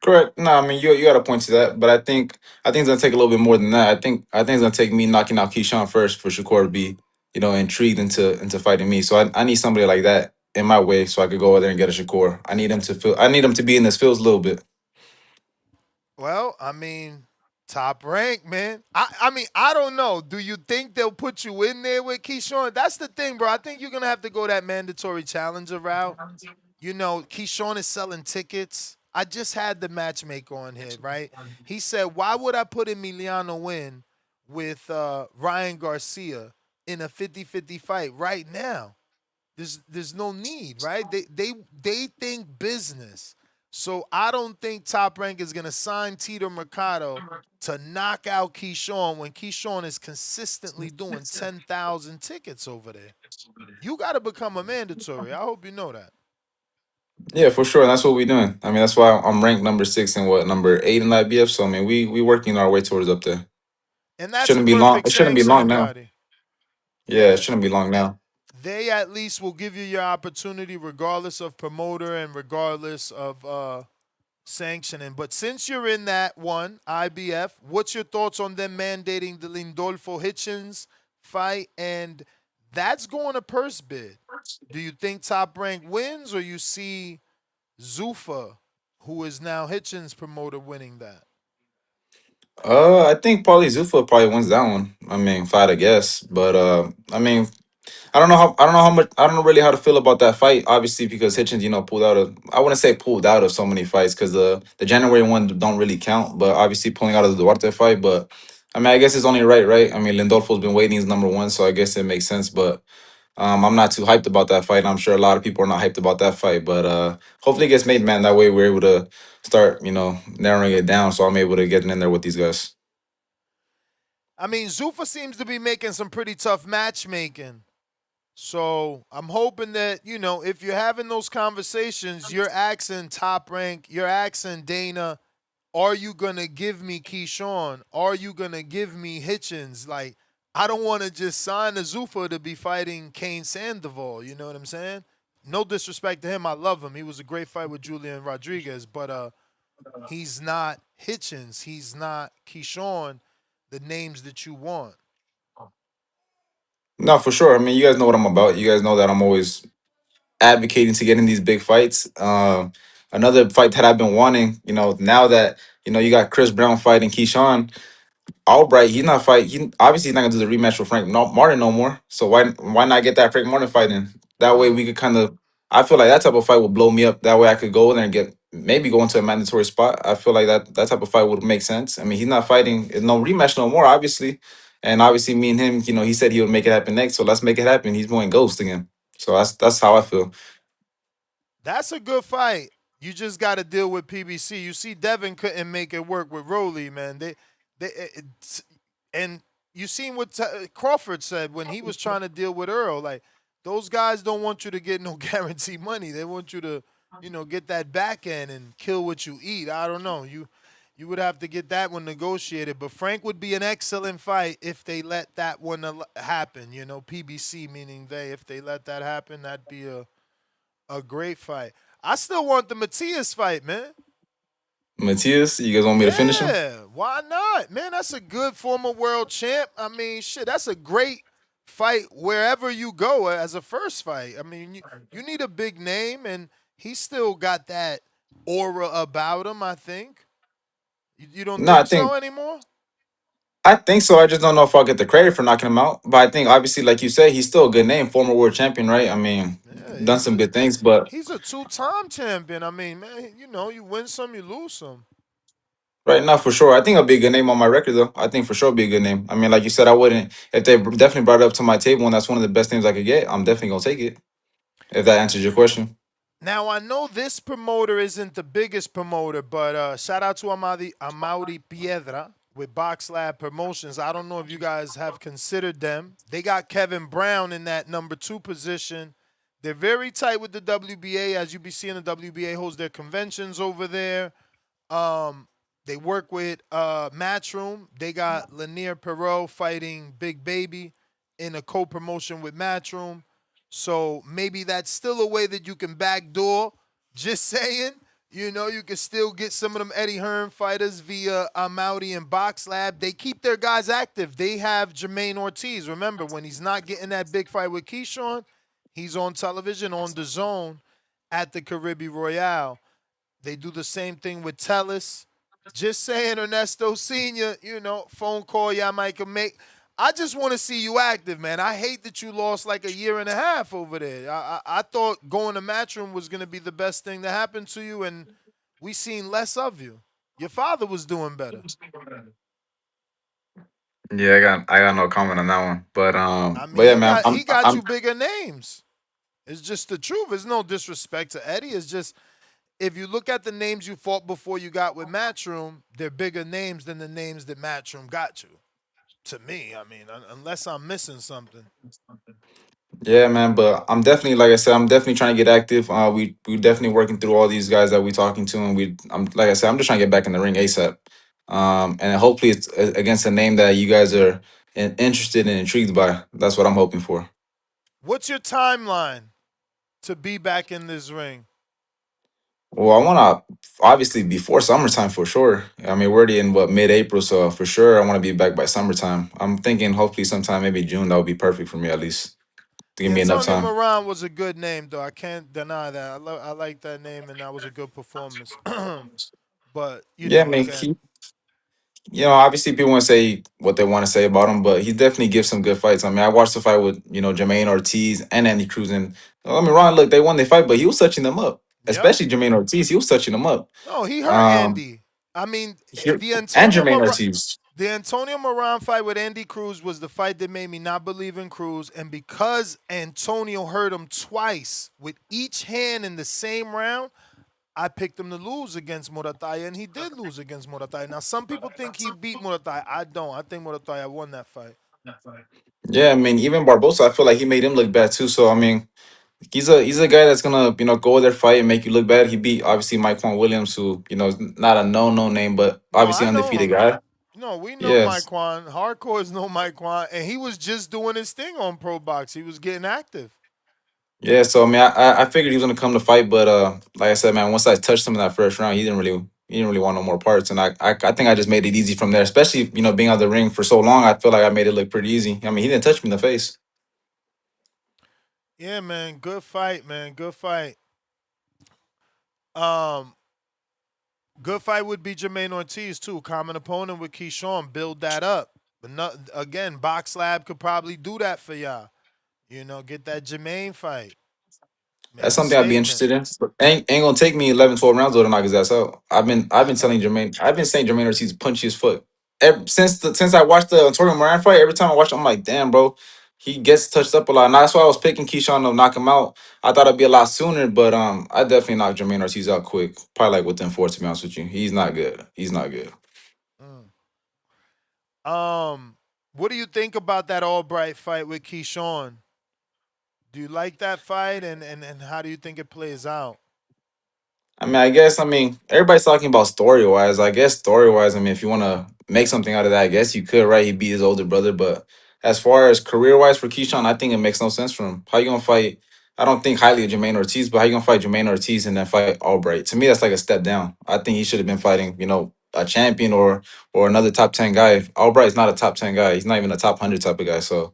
Correct. No, I mean you got a point to that, but I think it's gonna take a little bit more than that. I think it's gonna take me knocking out Keyshawn first for Shakur to be intrigued into fighting me. So I need somebody like that in my way so I could go over there and get a Shakur. I need him to be in this fields a little bit. Well, I mean, top rank, man. I mean, I don't know. Do you think they'll put you in there with Keyshawn? That's the thing, bro. I think you're gonna have to go that mandatory challenger route. You know, Keyshawn is selling tickets. I just had the matchmaker on here, right? He said, why would I put Emiliano in with Ryan Garcia in a 50-50 fight right now? There's no need, right? They think business. So I don't think Top Rank is gonna sign Tito Mercado to knock out Keyshawn when Keyshawn is consistently doing 10,000 tickets over there. You got to become a mandatory. I hope you know that. Yeah, for sure. That's what we're doing. I mean, that's why I'm ranked number 6 and what number 8 in IBF. So I mean, we working our way towards up there. And that's a Shouldn't be long. perfect It shouldn't be long sanction now. body. Yeah, it Yeah. shouldn't be long now. They at least will give you your opportunity regardless of promoter and regardless of sanctioning. But since you're in that one, IBF, what's your thoughts on them mandating the Lindolfo Hitchens fight? And that's going to purse bid. Do you think Top Rank wins, or you see Zufa, who is now Hitchens' promoter, winning that? I think probably Zufa probably wins that one. I mean, fight, I guess. But I mean, I don't know how much. I don't know really how to feel about that fight. Obviously, because Hitchens, pulled out of. I wouldn't say pulled out of so many fights because the January one don't really count. But obviously, pulling out of the Duarte fight. But I mean, I guess it's only right, right? I mean, Lindolfo's been waiting. He's number one, so I guess it makes sense. But I'm not too hyped about that fight. I'm sure a lot of people are not hyped about that fight. But hopefully, it gets made, man. That way, we're able to start, narrowing it down. So I'm able to get in there with these guys. I mean, Zufa seems to be making some pretty tough matchmaking. So I'm hoping that, if you're having those conversations, you're asking Top Rank, you're asking Dana, are you going to give me Keyshawn? Are you going to give me Hitchens? Like, I don't want to just sign a Zufa to be fighting Kane Sandoval. You know what I'm saying? No disrespect to him. I love him. He was a great fight with Julian Rodriguez. But He's not Hitchens. He's not Keyshawn, the names that you want. No, for sure. I mean, you guys know what I'm about. You guys know that I'm always advocating to get in these big fights. Another fight that I've been wanting, now that you got Chris Brown fighting Keyshawn, Albright, he's not fight. He obviously he's not gonna do the rematch with Martin no more. So why not get that Frank Martin fight in? That way we could kind of. I feel like that type of fight would blow me up. That way I could go in there and maybe go into a mandatory spot. I feel like that type of fight would make sense. I mean, he's not fighting. No rematch no more, obviously. And obviously, me and him, he said he would make it happen next. So let's make it happen. He's going ghost again. So that's how I feel. That's a good fight. You just got to deal with PBC. You see, Devin couldn't make it work with Rolly, man. And you seen what Crawford said when he was trying to deal with Earl. Like, those guys don't want you to get no guarantee money. They want you to, get that back end and kill what you eat. I don't know. You would have to get that one negotiated. But Frank would be an excellent fight if they let that one happen. PBC meaning they. If they let that happen, that'd be a great fight. I still want the Matias fight, man. Matias, you guys want me to finish him? Yeah, why not, man? That's a good former world champ. I mean, shit, that's a great fight wherever you go as a first fight. I mean, you need a big name, and he still got that aura about him. I think. You don't No, I think so think anymore? I think so. I just don't know if I'll get the credit for knocking him out. But I think obviously, like you said, he's still a good name, former world champion, right? I mean, Yeah, done some good things, but he's a two-time champion. I mean, man, you win some, you lose some. right now for sure, I think it'll be a good name on my record, though. I think for sure it'll be a good name. I mean, like you said, I wouldn't if they definitely brought it up to my table and that's one of the best names I could get. I'm definitely gonna take it. If that answers your question. Now I know this promoter isn't the biggest promoter, but shout out to Amaury Piedra with Box Lab Promotions. I don't know if you guys have considered them. They got Kevin Brown in that number 2 position. They're very tight with the WBA, as you be seeing. The WBA holds their conventions over there. They work with Matchroom. They got Lanier Perot fighting Big Baby in a co-promotion with Matchroom. So maybe that's still a way that you can backdoor. Just saying, you can still get some of them Eddie Hearn fighters via Amaudi and Box Lab. They keep their guys active. They have Jermaine Ortiz. Remember, when he's not getting that big fight with Keyshawn, he's on television on the zone at the Caribbean Royale. They do the same thing with Tellis. Just saying, Ernesto Sr., phone call y'all might can make. I just want to see you active, man. I hate that you lost like a year and a half over there. I thought going to Matchroom was going to be the best thing to happen to you, and we seen less of you. Your father was doing better. Yeah, I got no comment on that one. But I but mean, yeah, he man, got he got you bigger names. It's just the truth. It's no disrespect to Eddie. It's just if you look at the names you fought before you got with Matchroom, they're bigger names than the names that Matchroom got you. To me, I mean, unless I'm missing something. yeah, man. But I'm definitely, like I said, I'm definitely trying to get active. We definitely working through all these guys that we talking to, and I'm like I said, I'm just trying to get back in the ring ASAP. And hopefully it's against a name that you guys are interested and intrigued by. That's what I'm hoping for. What's your timeline to be back in this ring? Well, I want to obviously before summertime for sure. I mean, we're already in mid-April, so for sure I want to be back by summertime. I'm thinking hopefully sometime maybe June that would be perfect for me at least to give me enough Antonio time. Moran was a good name, though. I can't deny that. I like that name, and that was a good performance. But Yeah, I mean, again, obviously people want to say what they want to say about him, but he definitely gives some good fights. I mean, I watched the fight with Jermaine Ortiz and Andy Cruz, and I mean, Ron, look, they won the fight, but he was touching them up, yep. especially Jermaine Ortiz. He was touching them up. No, he hurt Um, Andy. I mean, here the and Antonio Jermaine Moran. Ortiz. The Antonio Moran fight with Andy Cruz was the fight that made me not believe in Cruz. And because Antonio hurt him twice with each hand in the same round, I picked him to lose against Morataya, and he did lose against Morataya. Now, some people think he beat Morataya. I don't. I think Morataya won that fight. Yeah, I mean, even Barbosa, I feel like he made him look bad too. So I mean, he's a guy that's gonna go there fight and make you look bad. He beat obviously Mike Juan Williams, who is not a no name, but No, obviously I know undefeated him. guy. No, we know Yes, Mike Kwan. Hardcore is no Mike Kwan, and he was just doing his thing on Pro Box. He was getting active. yeah. So I mean, I figured he was gonna come to fight, but like I said, man, once I touched him in that first round, he didn't really he didn't really want no more parts. And I think I just made it easy from there. Especially being out of the ring for so long, I feel like I made it look pretty easy. I mean, he didn't touch me in the face. Yeah, man. Good fight, man. Good fight. Um, Good fight would be Jermaine Ortiz too. Common opponent with Keyshawn. Build that up. But not, again, Box Lab could probably do that for y'all. Get that Jermaine fight. That's Make a something I'd be statement. interested in. But ain't gonna take me 11, 12 rounds though to knock his ass out. I've been telling Jermaine. I've been saying Jermaine Ortiz punchy as fuck. Since I watched the Antonio Moran fight, every time I watch, I'm like, damn, bro, he gets touched up a lot. And that's why I was picking Keyshawn to knock him out. I thought it'd be a lot sooner, but I definitely knocked Jermaine Ortiz out quick. Probably like within 4, to be honest with you. He's not good. He's not good. Mm. What do you think about that Albright fight with Keyshawn? Do you like that fight, and how do you think it plays out? Everybody's talking about story wise. I guess story wise, if you want to make something out of that, I guess you could, right? He beat his older brother, but as far as career wise for Keyshawn, I think it makes no sense for him. How you gonna fight? I don't think highly of Jermaine Ortiz, but how you gonna fight Jermaine Ortiz and then fight Albright? To me, that's like a step down. I think he should have been fighting, a champion or another top 10 guy. Albright's not a top 10 guy. He's not even a top 100 type of guy. So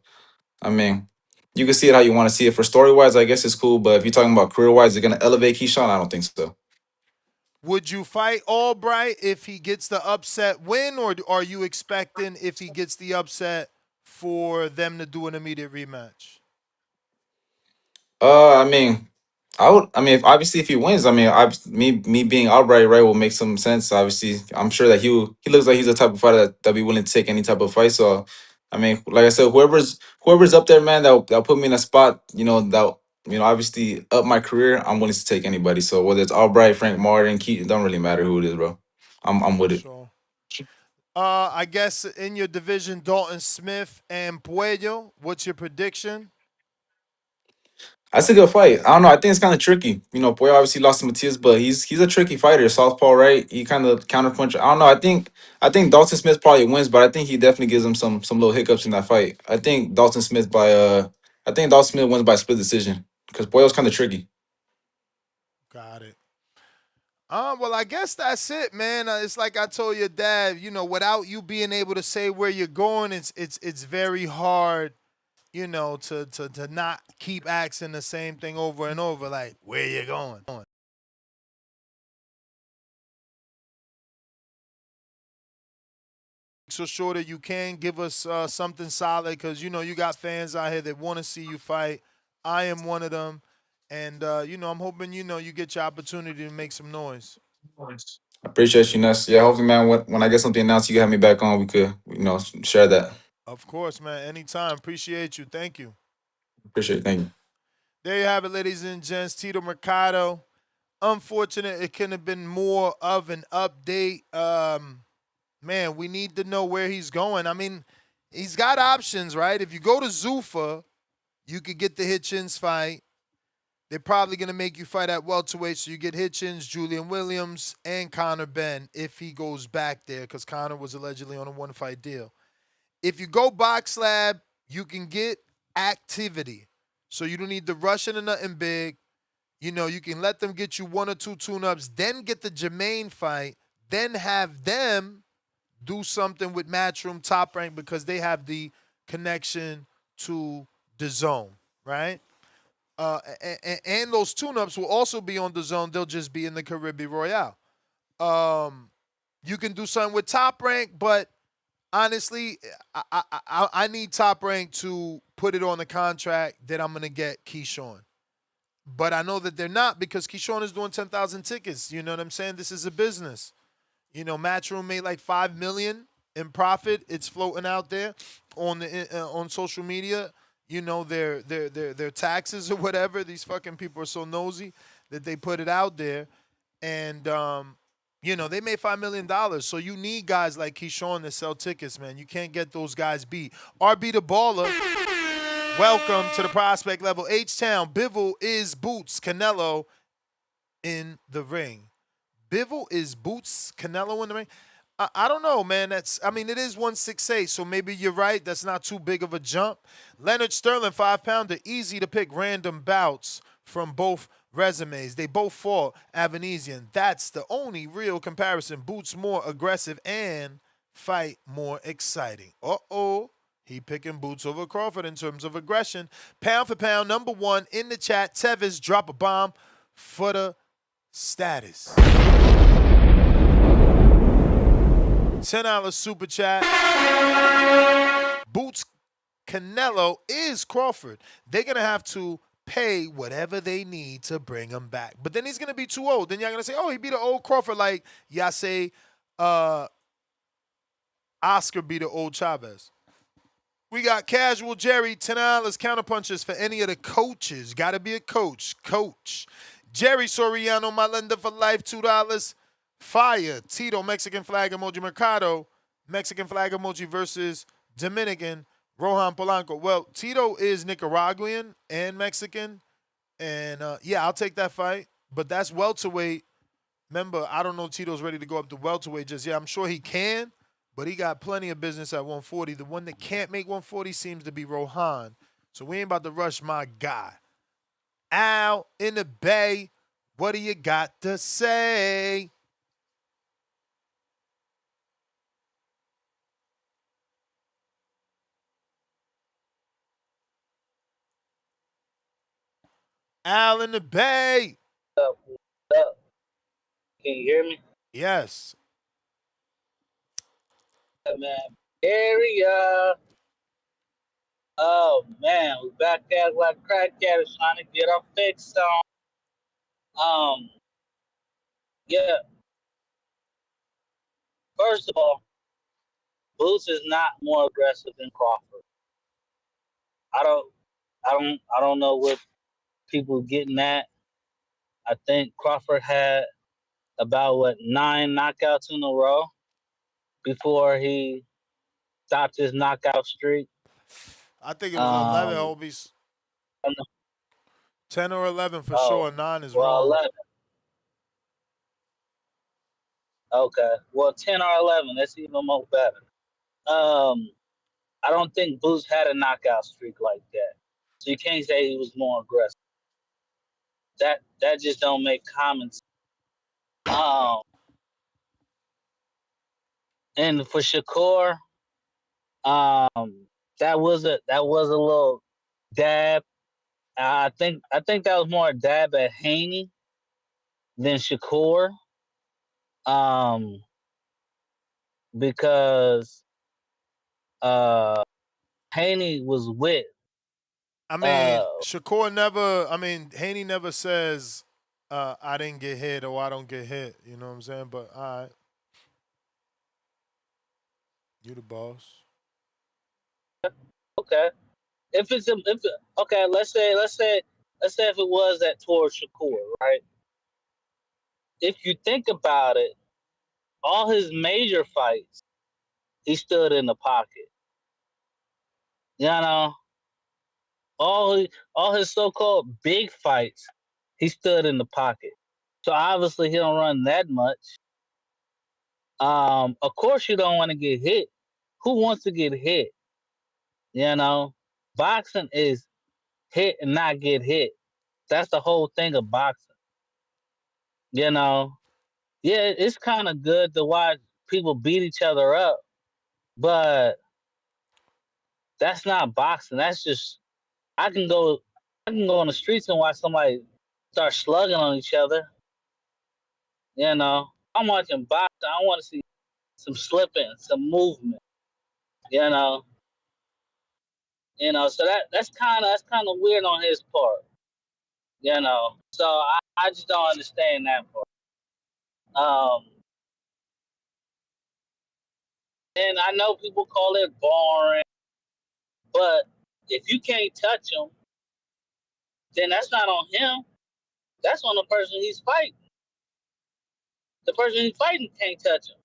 I mean, you can see it how you want to see it. For story wise, I guess it's cool, but if you're talking about career wise, is it gonna elevate Keyshawn? I don't think so. Would you fight Albright if he gets the upset win, or are you expecting if he gets the upset for them to do an immediate rematch? Uh, I mean, I would. If obviously if he wins, me being outright right will make some sense. Obviously, I'm sure that he looks like he's the type of fighter that be willing to take any type of fight. So, like I said, whoever's up there, man, that put me in a spot, obviously up my career, I'm willing to take anybody. So whether it's Albright, Frank Martin, Keaton, don't really matter who it is, bro. I'm For with it. sure. I guess in your division, Dalton Smith and Puello. What's your prediction? That's a good fight. I don't know. I think it's kind of tricky. Boy obviously lost to Matias, but he's a tricky fighter. Southpaw, right? He kind of counterpunch. I don't know. I think Dalton Smith probably wins, but I think he definitely gives him some little hiccups in that fight. I think Dalton Smith wins by split decision because Boyle's kind of tricky. Got it. Well, I guess that's it, man. It's like I told your dad. Without you being able to say where you're going, it's very hard, to not keep asking the same thing over and over, like where you going. So sure that you can give us something solid, because you got fans out here that want to see you fight. I am one of them, and I'm hoping you get your opportunity to make some noise. I appreciate you, Ness. Yeah, hopefully, man, when I get something announced, you can have me back on. We could, share that. Of course, man. Anytime. Appreciate you. Thank you. Appreciate it. Thank you. There you have it, ladies and gents. Tito Mercado. Unfortunate, it couldn't have been more of an update. Man, we need to know where he's going. He's got options, right? If you go to Zuffa, you could get the Hitchens fight. They're probably going to make you fight at welterweight, so you get Hitchens, Julian Williams, and Conor Benn if he goes back there, because Conor was allegedly on a one-fight deal. If you go Box Lab, you can get activity. So you don't need to rush into nothing big. You can let them get you 1 or 2 tune-ups, then get the Jermaine fight, then have them do something with Matchroom Top Rank, because they have the connection to the zone, right? And those tune-ups will also be on the zone. They'll just be in the Caribbean Royale. You can do something with Top Rank, but honestly, I need Top Rank to put it on the contract that I'm going to get Keyshawn. But I know that they're not, because Keyshawn is doing 10,000 tickets. You know what I'm saying? This is a business. Matchroom made like $5 million in profit. It's floating out there on social media. Their taxes or whatever. These fucking people are so nosy that they put it out there, and they made $5 million. So you need guys like Keyshawn to sell tickets, man. You can't get those guys beat. RB the Baller. Welcome to the prospect level. H-Town. Bivol is Boots. Canelo in the ring. Bivol is Boots. Canelo in the ring. I don't know, man. It is 168, so maybe you're right. That's not too big of a jump. Leonard Sterling, 5-pounder. Easy to pick random bouts from both resumes. They both fought Avanesian. That's the only real comparison. Boots more aggressive and fight more exciting. Uh-oh. He picking Boots over Crawford in terms of aggression. Pound for pound, number one in the chat. Tevis, drop a bomb for the status. $10 super chat. Boots Canelo is Crawford. They're going to have to pay whatever they need to bring him back. But then he's going to be too old. Then y'all going to say, oh, he beat an old Crawford like y'all say Oscar beat an old Chavez. We got Casual Jerry, $10 counterpunches for any of the coaches. Got to be a coach. Coach. Jerry Soriano, my lender for life, $2. Fire. Tito, Mexican flag emoji. Mercado, Mexican flag emoji versus Dominican. Rohan Polanco. Well, Tito is Nicaraguan and Mexican. And, yeah, I'll take that fight. But that's welterweight. Remember, I don't know if Tito's ready to go up to welterweight just yet. I'm sure he can, but he got plenty of business at 140. The one that can't make 140 seems to be Rohan. So we ain't about to rush my guy. Al in the Bay, what do you got to say? Al in the Bay. Up, up. Can you hear me? Yes. Yeah, man. Area. Oh man, we back at like crack at it, trying to get our fix on. Yeah. First of all, Boots is not more aggressive than Crawford. I don't know what people getting at. I think Crawford had about 9 knockouts in a row before he stopped his knockout streak. I think it was 11, Um, Hobies. 10 or 11 for oh, sure. 9 is well, wrong. 11. Okay. Well, 10 or 11. That's even more better. I don't think Boots had a knockout streak like that. So you can't say he was more aggressive. That just don't make common sense. And for Shakur, that was a little dab. I think that was more a dab at Haney than Shakur. Because Haney was with I mean, Shakur never, Haney never says, I didn't get hit or I don't get hit. You know what I'm saying? But, all right. You the boss. okay. Okay, let's say if it was that towards Shakur, right? If you think about it, all his major fights, he stood in the pocket. You know, all his so-called big fights, he stood in the pocket. So obviously he don't run that much. Of course you don't want to get hit. Who wants to get hit? You know, boxing is hit and not get hit. That's the whole thing of boxing. You know, yeah, it's kind of good to watch people beat each other up, but that's not boxing. That's just I can go on the streets and watch somebody start slugging on each other. You know, I'm watching boxing. I want to see some slipping, some movement. You know, so that's kind of weird on his part. You know, so I just don't understand that part. And I know people call it boring, but if you can't touch him, then that's not on him. That's on the person he's fighting. The person he's fighting can't touch him.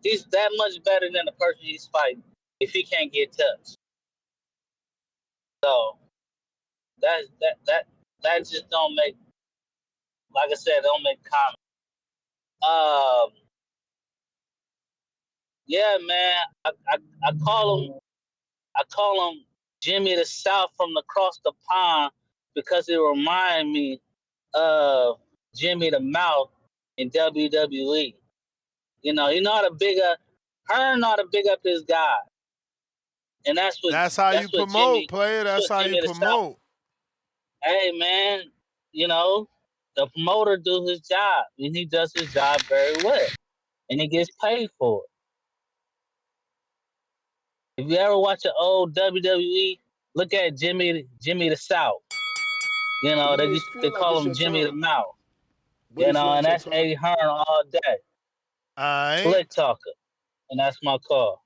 He's that much better than the person he's fighting if he can't get touched. So that just don't make, like I said, don't make comments. Yeah, man, I call him Jimmy the South from across the pond because it reminded me of Jimmy the Mouth in WWE. You know, he know how to big up Hearn know how to big up his guy. And That's how you promote, player. That's how you Jimmy the South. promote. Hey man, you know, the promoter do his job and he does his job very well. And he gets paid for it. If you ever watch an old WWE, look at Jimmy the South. You know, You may they feel like call it's him your Jimmy the time, Mouth. but You it's know, and not your that's time. Eddie Hearn all day. All right. Slick talker. And that's my call.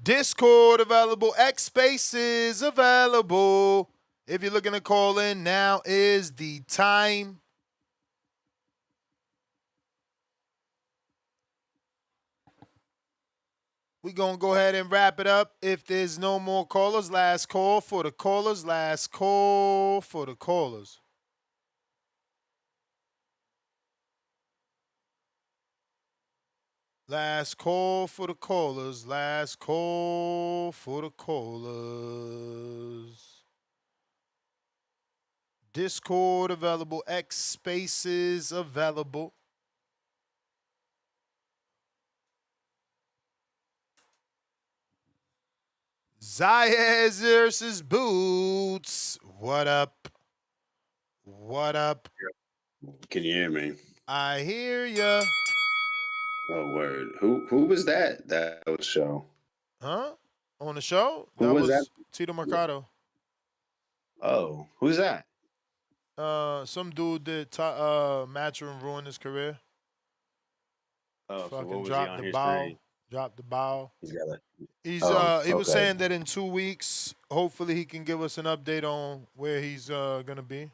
Discord available. X Spaces available. If you're looking to call in, now is the time. We're going to go ahead and wrap it up. If there's no more callers, last call for the callers. Last call for the callers. Last call for the callers. Last call for the callers. Discord available. X Spaces available. Zayas versus Boots. What up? What up? Can you hear me? I hear ya. Oh, word. Who was that? That was show. Huh? On the show? Who That was that? was Tito Mercado. Oh, who's that? Some dude did Matchroom ruin his career. Oh, so Fucking what was he dropped on the here ball. saying? Dropped the ball. He's got a. He was Okay. saying that in 2 weeks, hopefully he can give us an update on where he's gonna be.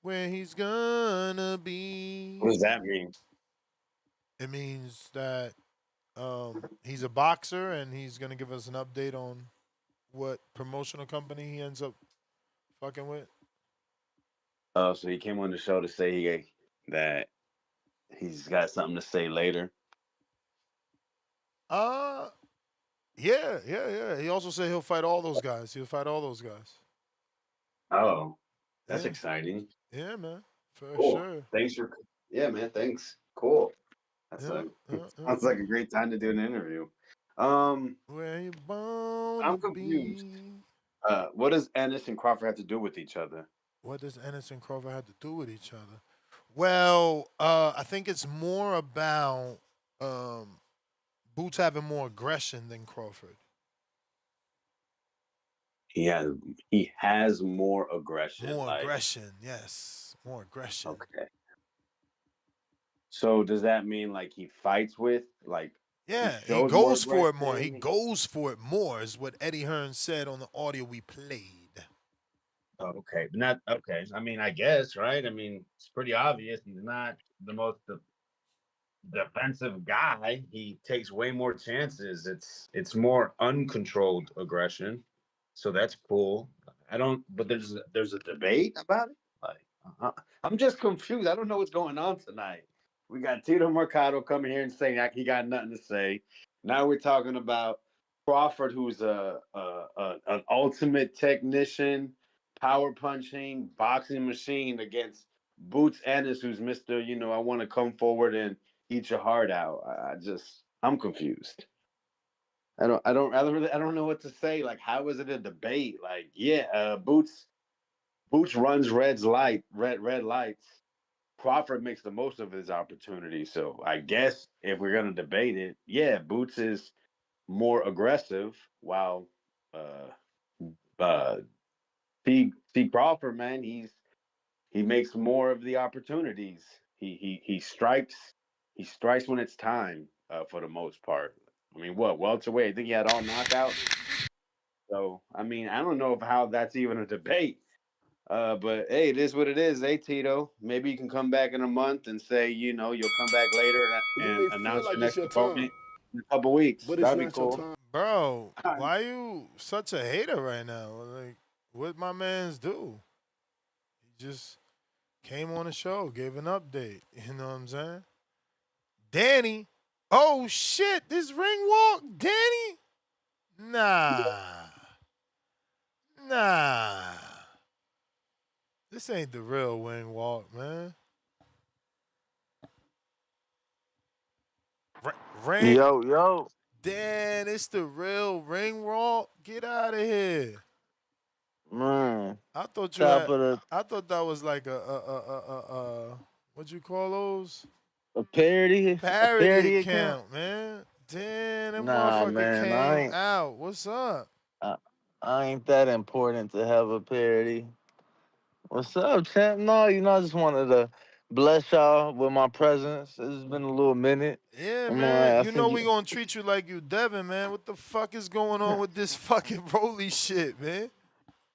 Where he's gonna What be. does that mean? It means that he's a boxer and he's gonna give us an update on what promotional company he ends up fucking with. Oh, so he came on the show to say that he's got something to say later. Uh yeah. He also said he'll fight all those guys. He'll fight all those guys. Oh, that's Yeah. exciting. Yeah, man. For Cool. sure. Thanks for. Yeah, man. Thanks. Cool. That's Yeah, a yeah, yeah, sounds yeah. like a great time to do an interview. Where you born I'm to confused. be. What does Ennis and Crawford have to do with each other? What does Ennis and Crawford have to do with each other? Well, I think it's more about Boots having more aggression than Crawford. He has more aggression. More Like, aggression, yes. More aggression. okay. So does that mean like he fights with like he Yeah, he shows more goes for it more. He aggression? goes for it more, is what Eddie Hearn said on the audio we played. Oh, okay, not okay. I mean, I guess right. I mean, it's pretty obvious he's not the most defensive guy. He takes way more chances. It's more uncontrolled aggression. So that's cool. I don't. But there's a debate about it. Like I'm just confused. I don't know what's going on tonight. We got Tito Mercado coming here and saying that he got nothing to say. Now we're talking about Crawford, who's an ultimate technician, power punching, boxing machine against Boots Ennis, who's Mister. I want to come forward and eat your heart out. I'm confused. I don't know what to say. Like, how is it a debate? Like, yeah, Boots runs red lights. Crawford makes the most of his opportunity. So I guess if we're gonna debate it, yeah, Boots is more aggressive, while uh uh T Crawford, man, he makes more of the opportunities. He strikes when it's time, for the most part. I mean, what welterweight? I think he had all knockouts. So I mean, I don't know how that's even a debate. But hey, it is what it is. Hey, Tito, maybe you can come back in a month and say, you'll come back later You and may feel announce your like it's next your time, opponent in a couple weeks. but it's That'd be not your cool. time. Bro, why you such a hater right now? Like, what my man's do? He just came on the show, gave an update. You know what I'm saying? Danny. Oh shit, this ring walk, Danny? Nah. Nah. This ain't the real wing walk, man. Ring. Yo, yo, Damn, it's the real ring walk. Get out of here. man. I thought you Top had. of the I thought that was like what you call those? a Parody parody account. account, man. Damn, that Nah, motherfucker man, came out. What's up? I, I ain't that important to have a parody. What's up, champ? No, I just wanted to bless y'all with my presence. It's been a little minute. Yeah, I'm like, man. I You know think we gonna treat you like you Devin, man. What the fuck is going on with this fucking Rolly shit, man?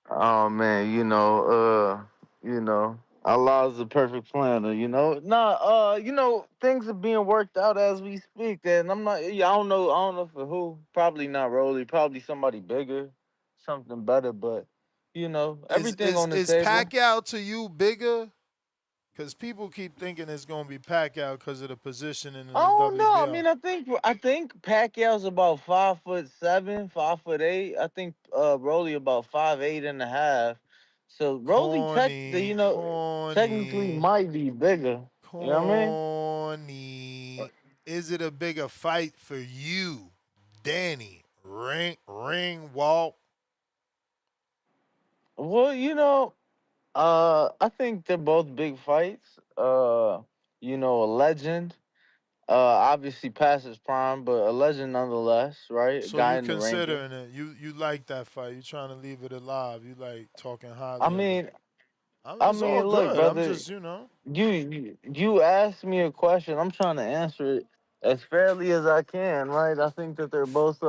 oh man, Allah's the perfect planner, Nah, things are being worked out as we speak, and I'm not yeah, I don't know for who. Probably not Rolly, probably somebody bigger, something better, but Is everything is on the is table. Pacquiao to you bigger? Because people keep thinking it's gonna be Pacquiao because of the positioning in the Oh no, I WBO. mean I think Pacquiao's about 5'7", 5'8". I think Rolly about 5'8.5". So Rolly Corny, technically corny, might be bigger. You know what I mean? corny. Is it a bigger fight for you, Danny? Ring walk. Well, I think they're both big fights. A legend. Obviously past his prime, but a legend nonetheless, right? A So guy you in the ring. considering it? You like that fight? You trying to leave it alive? You like talking I highly of it? mean, It's all look, good. I'm brother. just You asked me a question. I'm trying to answer it as fairly as I can, right? I think that they're both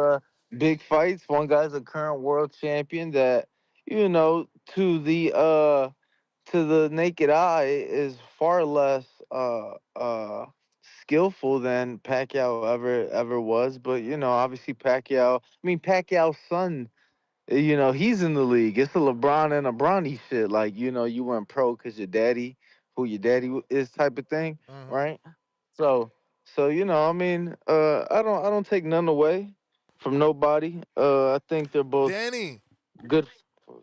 big fights. One guy's a current world champion that, to the naked eye is far less skillful than Pacquiao ever was. But obviously Pacquiao. I mean Pacquiao's son, he's in the league. It's a LeBron and a Bronny shit. Like, you went pro because who your daddy is type of thing, hmm right? So, I mean, I don't take none away from nobody. I think they're both Danny, good,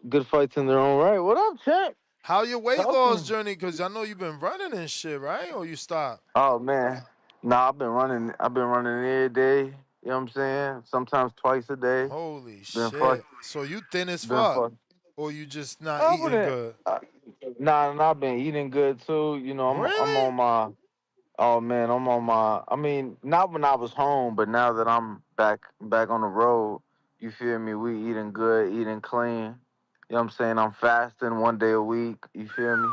good fights in their own right. What up, champ? how your weight Talk to loss me. journey? Because I know you've been running and shit, right? Or you stopped? Oh man, nah, I've been running. I've been running every day. You know what I'm saying? Sometimes twice a day. Holy Been fuck. shit. So you thin as Been fuck? fuck. Or you just not I eating wouldn't. good? Nah, I've been eating good too. I'm Really? on my. Oh man, I'm on my. I mean, not when I was home, but now that I'm back on the road, you feel me? We eating good, eating clean. You know what I'm saying? I'm fasting 1 day a week. You feel me?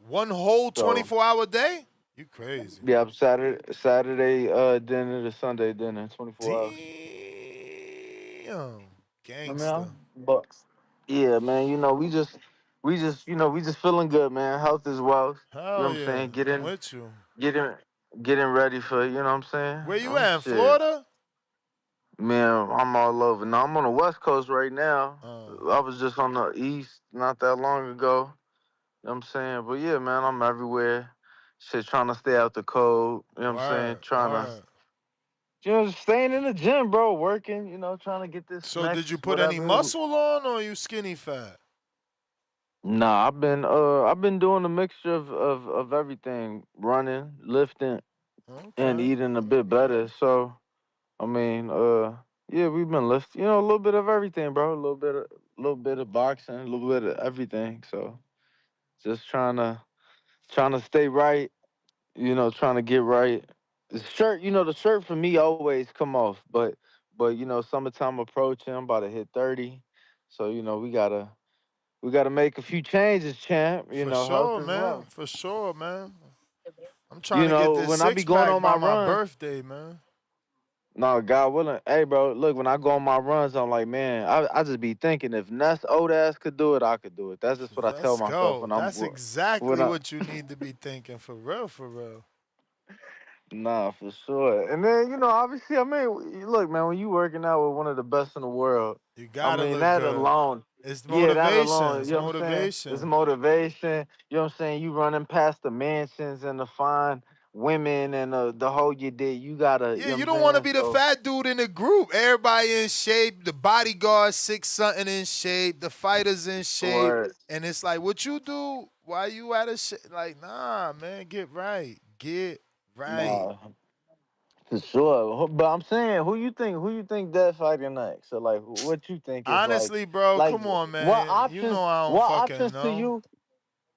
One whole So 24-hour day? You crazy. yeah, Saturday dinner to Sunday dinner, 24 hours. Damn. I Gangster. mean, but yeah, man. We just feeling good, man. Health is wealth. You know Hell what I'm yeah. saying? I'm with you. Getting, getting ready for. You know what I'm saying? Where you Oh at? In shit, Florida? man. I'm all over. No, I'm on the West Coast right now. Oh. I was just on the East not that long ago. You know what I'm saying? But yeah, man, I'm everywhere. Shit, trying to stay out the cold. You know what I'm saying? Word. Trying to, Word. just staying in the gym, bro. Working. Trying to get this So did you next put any whatever. muscle on or you skinny fat? Nah, I've been doing a mixture of everything, running, lifting, and Okay. eating a bit better. So I mean, yeah, we've been lifting, a little bit of everything, bro. A little bit of boxing, a little bit of everything. So just trying to stay right, trying to get right. The shirt for me always come off, but summertime approaching, I'm about to hit 30, so we gotta make a few changes, champ. For Health sure, is man. wealth. For sure, man. I'm trying to get this When I be six going pack on by my my runs, birthday, man. no, God willing. Hey, bro, look, when I go on my runs, I'm like, man, I just be thinking if Ness old ass could do it, I could do it. That's just what I tell Let's myself go. when I'm That's when exactly I what you need to be thinking. For real, for real. nah, for sure. And then, obviously, I mean, look, man, when you working out with one of the best in the world, You I gotta mean, look that good. alone, It's yeah, that motivation. alone, you It's know what I'm saying? It's motivation. motivation. You know what I'm saying? You running past the mansions and the fine women and the whole you did. You gotta, you Yeah, know what you I'm don't want to saying? be the So, fat dude in the group. Everybody in shape. The bodyguard 6 something in shape. The fighters in shape. or And it's like, what you do? Why you out of shape? Like, nah, man, get right. Get right. nah, for sure. But I'm saying, who you think that fighting next? So like, what you think is Honestly, bro, like, come on, what man. You options? know I don't What fucking options to know. you?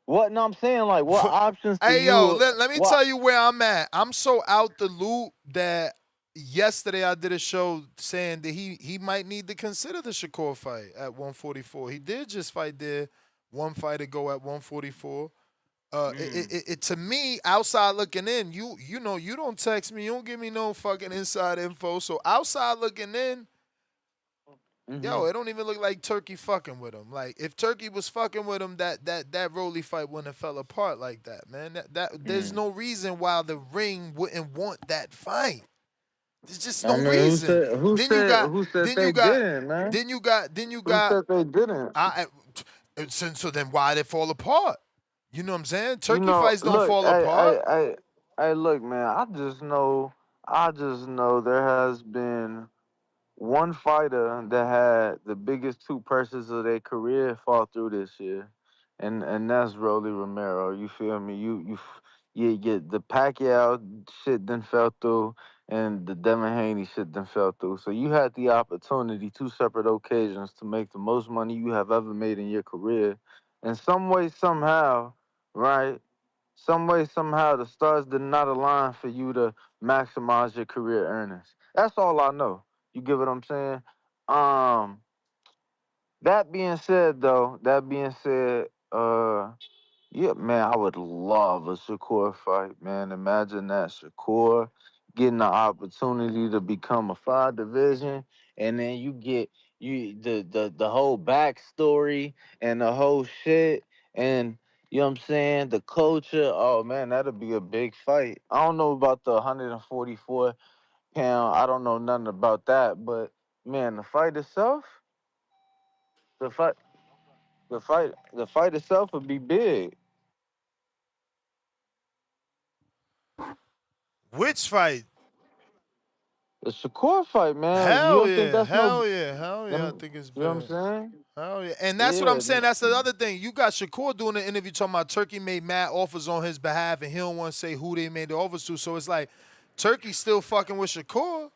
What? No, I'm saying like, what options to Hey, yo, you? let me What? tell you where I'm at. I'm so out the loop that yesterday I did a show saying that he might need to consider the Shakur fight at 144. He did just fight there. One fight to go at 144. To me, outside looking in, you know, you don't text me, you don't give me no fucking inside info. So outside looking in, Mm-hmm. yo, it don't even look like Turkey fucking with him. Like if Turkey was fucking with him, that Rolly fight wouldn't have fell apart like that, man. That there's Mm. no reason why the ring wouldn't want that fight. There's just I no mean, who reason. said? Who Then you said? got, Who said then you they got, didn't, man? then you Who got. said they didn't? So then why did it fall apart? You know what I'm saying? You Turkey know, fights don't look, fall apart. look, man. I just know there has been one fighter that had the biggest two purses of their career fall through this year, and that's Rolly Romero. You feel me? You get the Pacquiao shit then fell through, and the Devin Haney shit then fell through. So you had the opportunity, two separate occasions, to make the most money you have ever made in your career, and some way, somehow, right? Some way, somehow, the stars did not align for you to maximize your career earnings. That's all I know. You get what I'm saying? Um, that being said, though, yeah, man, I would love a Shakur fight, man. Imagine that Shakur getting the opportunity to become a five division, and then you get the whole backstory and the whole shit, and you know what I'm saying, the culture. Oh man, that'd be a big fight. I don't know about the 144 pound. I don't know nothing about that, but man, the fight itself, the fight, the fight itself would be big. Which fight? The Shakur fight, man. You Hell don't think yeah, that's no hell yeah, hell yeah. I them? think it's You know what big. I'm saying? Hell yeah. And that's what I'm Yeah. saying. That's the other thing. You got Shakur doing an interview talking about Turkey made mad offers on his behalf and he don't want to say who they made the offers to. So it's like Turkey still fucking with Shakur.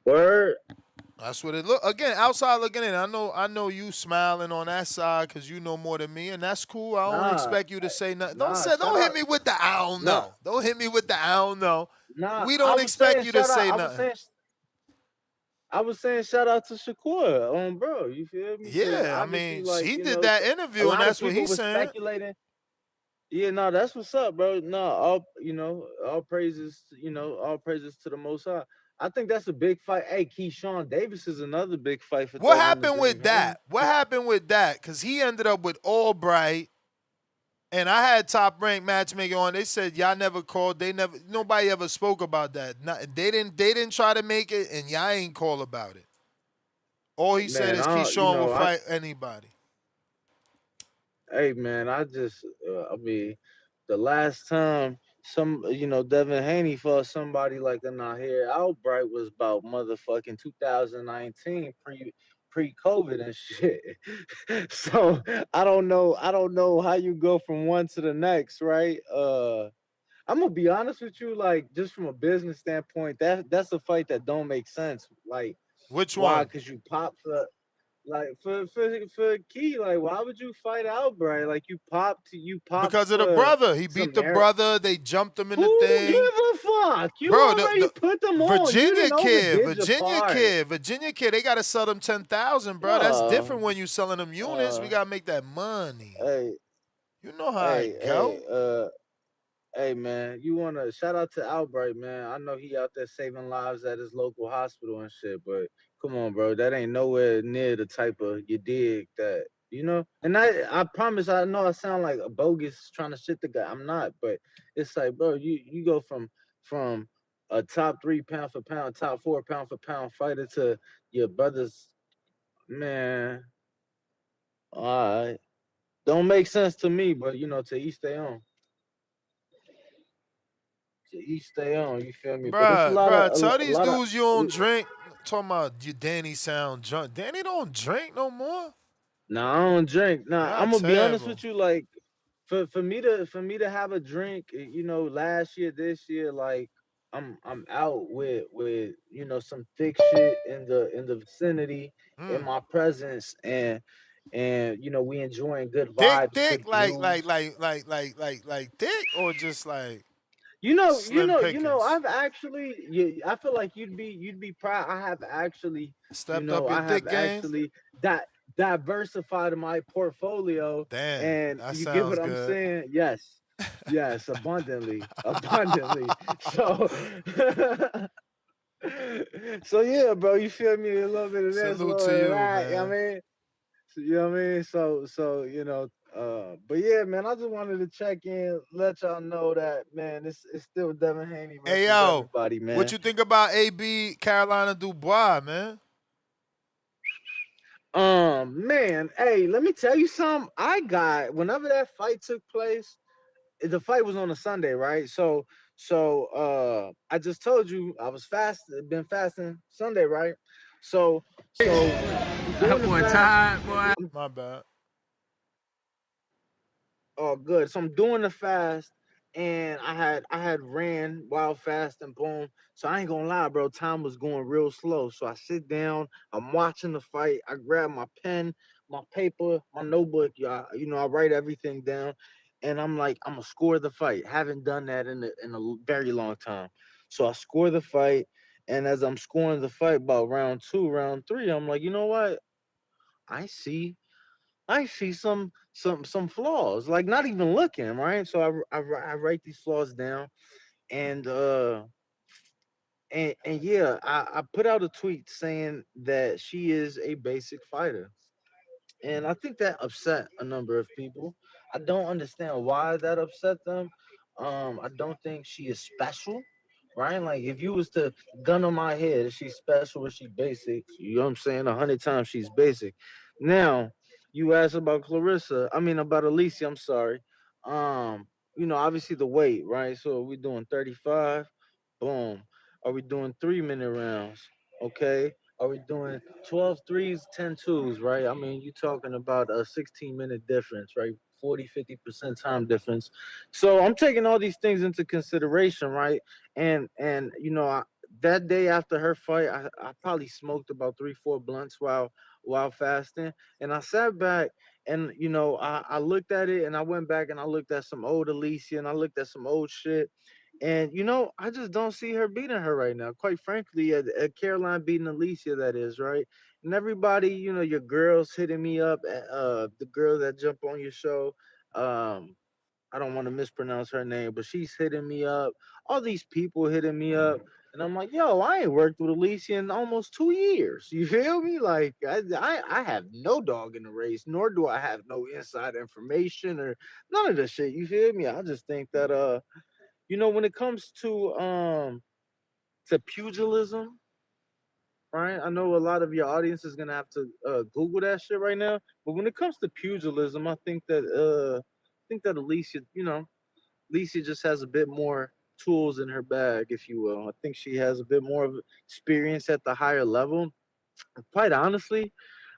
Word. That's what it look. Again, outside looking in, I know you smiling on that side because you know more than me, and that's cool. I don't Nah, expect you to say nothing. nah. Don't Shout hit out. me with the I don't Nah, know. Don't hit me with the I don't know. nah. We don't expect you to say nothing. I was saying shout out to Shakur, bro. You feel me? Because Yeah, I obviously, mean, like he did that a interview, and lot of that's what people he's were saying. speculating. Yeah, no, that's what's up, bro. No, all praises, all praises to the Most High. I think that's a big fight. Hey, Keyshawn Davis is another big fight for What throwing in the happened Devin with Haney. that? What happened with that? Because he ended up with Albright, and I had Top Rank Matchmaker on. They said y'all never called. Nobody ever spoke about that. They didn't try to make it, and y'all ain't call about it. All he said Man, is Keyshawn will I fight anybody. Hey man, I mean, the last time Devin Haney fought somebody like the Nahir Albright was about motherfucking 2019 pre-COVID and shit. So I don't know how you go from one to the next, right? I'm gonna be honest with you, like just from a business standpoint, that's a fight that don't make sense. Like, Which why? one? Because you pop like for Key, like why would you fight Albright? Like you popped Because of the for brother. He beat some the air. brother. They jumped him in the Who thing. give a fuck? You Bro, already the put them on. You Virginia didn't kid, overdid your Virginia part. kid, Virginia kid, they gotta sell them 10,000, bro. That's Uh, different when you selling them units. We uh, gotta make that money. hey, You know how hey, it hey, go. hey, man. You wanna shout out to Albright, man? I know he out there saving lives at his local hospital and shit, but come on, bro, that ain't nowhere near the type of you dig that. And I promise, I know I sound like a bogus trying to shit the guy. I'm not, but it's like, bro, you go from a top 3 pound for pound, top 4 pound for pound fighter to your brother's man. All right, Don't make sense to me, but you know, to each their own. To each their own. You feel me? But it's Tell a these lot of. dudes you don't drink. Talking about you, Danny sound drunk. Danny don't drink no more. Nah, I don't drink. Nah, Y'all I'm gonna be honest terrible. with you. Like, for me to have a drink, you know, last year, this year, like, I'm out with you know some thick shit in the vicinity, in Mm. my presence, and you know we enjoying good Thick, vibes, thick, good views. thick, or just like You slim know, pickings. I've actually, I feel like you'd be proud. I have actually, Stepped up your thick game. that diversified my portfolio, Damn, and that you get sounds what I'm good. saying? Yes, yes, abundantly, abundantly. So, so yeah, bro, you feel me? A little bit of this, a Salute little to bit of you, that. You know man. what I mean? You know what I mean? So you know, but yeah, man, I just wanted to check in, let y'all know that man, it's still Devin Haney Hey versus yo, everybody, what man. you think about AB Carolina Dubois, man? Man, hey, let me tell you something. I got whenever that fight took place, the fight was on a Sunday, right? So I just told you I was been fasting Sunday, right? So so I'm That doing the boy fast. tired, boy. My bad. Oh, good. So I'm doing the fast, and I had ran while fasting. Boom. So I ain't gonna lie, bro. Time was going real slow. So I sit down. I'm watching the fight. I grab my pen, my paper, my notebook. Y'all, you know, I write everything down, and I'm like, I'm gonna score the fight. Haven't done that in a very long time. So I score the fight, and as I'm scoring the fight, about round two, round three, I'm like, you know what? I see I see some flaws, like not even looking, right? So I write these flaws down, and and yeah, I put out a tweet saying that she is a basic fighter, and I think that upset a number of people. I don't understand why that upset them. I don't think she is special, right? Like if you was to gun on my head, is she special or is she basic? You know what I'm saying? 100 times she's basic. Now, you asked about Clarissa. I mean about Alicia. I'm sorry. You know, obviously the weight, right? So are we doing 35? Boom. Are we doing 3 minute rounds? Okay. Are we doing 12 threes, 10 twos, right? I mean, you're talking about a 16-minute difference, right? 40, 50% time difference. So I'm taking all these things into consideration, right? And you know, that day after her fight, I probably smoked about 3, 4 blunts while fasting. And I sat back and you know, I looked at it and I went back and I looked at some old Alicia and I looked at some old shit. And you know, I just don't see her beating her right now. Quite frankly, at Caroline beating Alicia, that is right. And everybody, you know, your girls hitting me up, the girl that jump on your show. Um, I don't want to mispronounce her name, but she's hitting me up. All these people hitting me up, and I'm like, yo, I ain't worked with Alicia in almost 2 years. You feel me? Like, I have no dog in the race, nor do I have no inside information or none of this shit. You feel me? I just think that you know, when it comes to pugilism, right? I know a lot of your audience is gonna have to Google that shit right now. But when it comes to pugilism, I think that Alicia, you know, Alicia just has a bit more tools in her bag, if you will. I think she has a bit more of experience at the higher level. Quite honestly,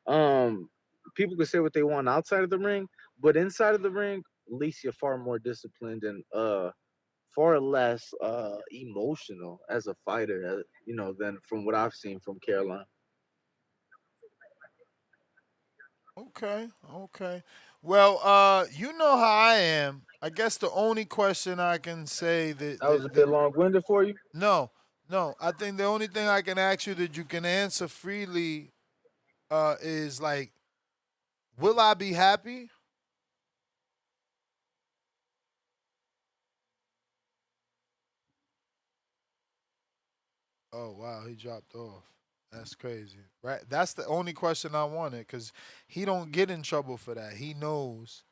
um, people can say what they want outside of the ring, but inside of the ring, Alicia far more disciplined and far less emotional as a fighter, you know, than from what I've seen from Caroline. Okay, okay. Well, you know how I am. I guess the only question I can say That was a bit long winded for you. no, no. I think the only thing I can ask you that you can answer freely is like, will I be happy? Oh wow, he dropped off. That's crazy, right? That's the only question I wanted because he don't get in trouble for that. He knows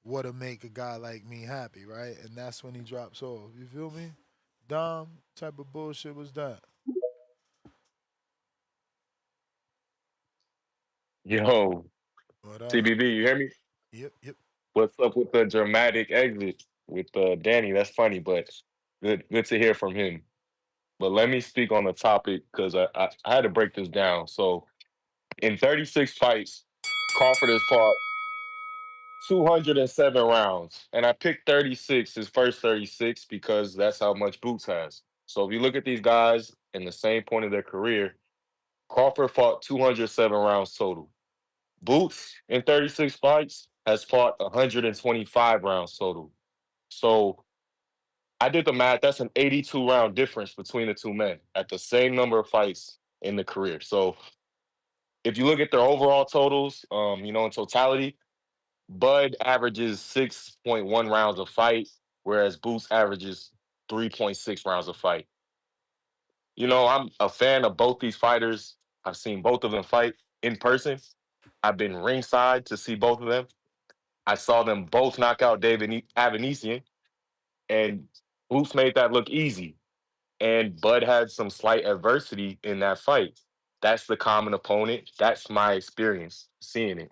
what'll make a guy like me happy, right? And that's when he drops off. You feel me? Dom type of bullshit was that? Yo, What up? CBB, you hear me? Yep, yep. What's up with the dramatic exit with Danny? That's funny, but good to hear from him. But let me speak on the topic because I had to break this down. So in 36 fights, Crawford has fought 207 rounds. And I picked 36, his first 36, because that's how much Boots has. So if you look at these guys in the same point of their career, Crawford fought 207 rounds total. Boots in 36 fights has fought 125 rounds total. So I did the math. That's an 82 round difference between the two men at the same number of fights in the career. So if you look at their overall totals, in totality, Bud averages 6.1 rounds a fight, whereas Boots averages 3.6 rounds a fight. I'm a fan of both these fighters. I've seen both of them fight in person. I've been ringside to see both of them. I saw them both knock out David Avanesian, and Boots made that look easy. And Bud had some slight adversity in that fight. That's the common opponent. That's my experience seeing it.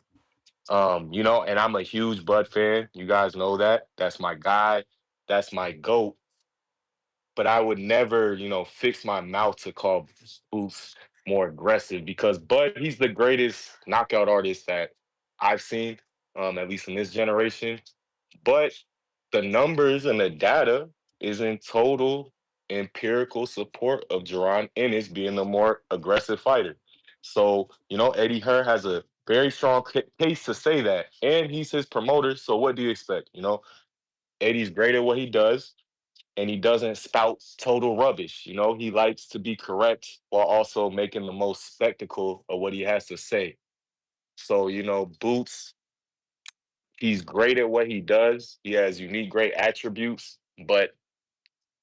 And I'm a huge Bud fan. You guys know that. That's my guy. That's my GOAT. But I would never, fix my mouth to call Boots more aggressive because Bud, he's the greatest knockout artist that I've seen, at least in this generation. But the numbers and the data is in total empirical support of Jaron Ennis being the more aggressive fighter. So, Eddie Hearn has a very strong case to say that. And he's his promoter. So what do you expect? Eddie's great at what he does and he doesn't spout total rubbish. He likes to be correct while also making the most spectacle of what he has to say. So, Boots, he's great at what he does. He has unique, great attributes. But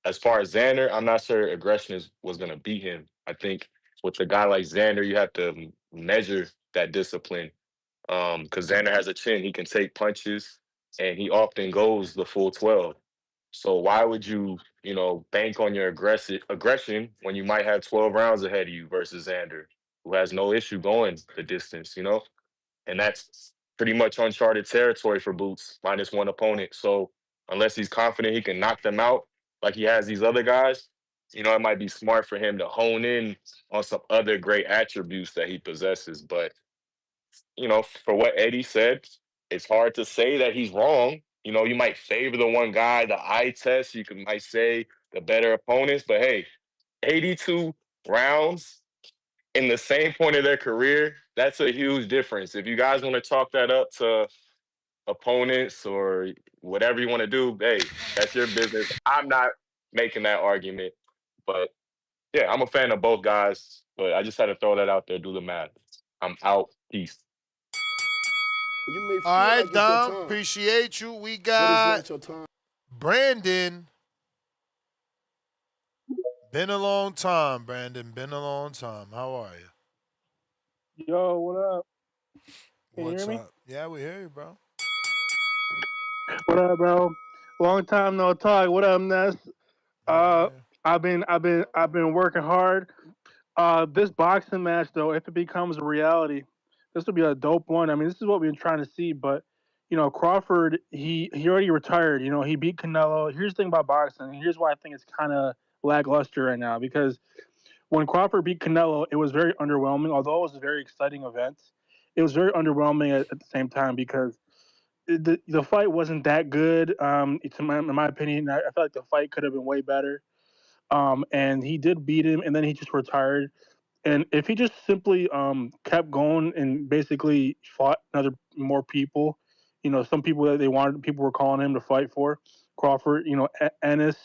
as far as Xander, I'm not sure aggression was going to beat him. I think with a guy like Xander, you have to measure that discipline. Because Xander has a chin, he can take punches, and he often goes the full 12. So why would you, bank on your aggression when you might have 12 rounds ahead of you versus Xander, who has no issue going the distance. And that's pretty much uncharted territory for Boots, minus one opponent. So unless he's confident he can knock them out like he has these other guys, it might be smart for him to hone in on some other great attributes that he possesses. But, for what Eddie said, it's hard to say that he's wrong. You might favor the one guy, the eye test, might say the better opponents, but hey, 82 rounds in the same point of their career, that's a huge difference. If you guys want to chalk that up to opponents or whatever you want to do, hey, that's your business. I'm not making that argument. But yeah, I'm a fan of both guys, but I just had to throw that out there, do the math. I'm out. Peace. You may All feel right, like it's your Dom. time, Appreciate you. We but it's got not your time. Brandon. Been a long time, Brandon. Been a long time. How are you? Yo, what up? Can you hear What's me? up? Yeah, we hear you, bro. What up, bro? Long time no talk. What up, Ness? Uh, Yeah. I've been working hard. This boxing match though, if it becomes a reality, this will be a dope one. I mean, this is what we've been trying to see, but Crawford, he already retired. He beat Canelo. Here's the thing about boxing, and here's why I think it's kind of lackluster right now because when Crawford beat Canelo, it was very underwhelming. Although it was a very exciting event, it was very underwhelming at the same time because the fight wasn't that good. In my opinion, I feel like the fight could have been way better. And he did beat him, and then he just retired. And if he just simply kept going and basically fought another more people, some people that they wanted, people were calling him to fight for Crawford. Ennis,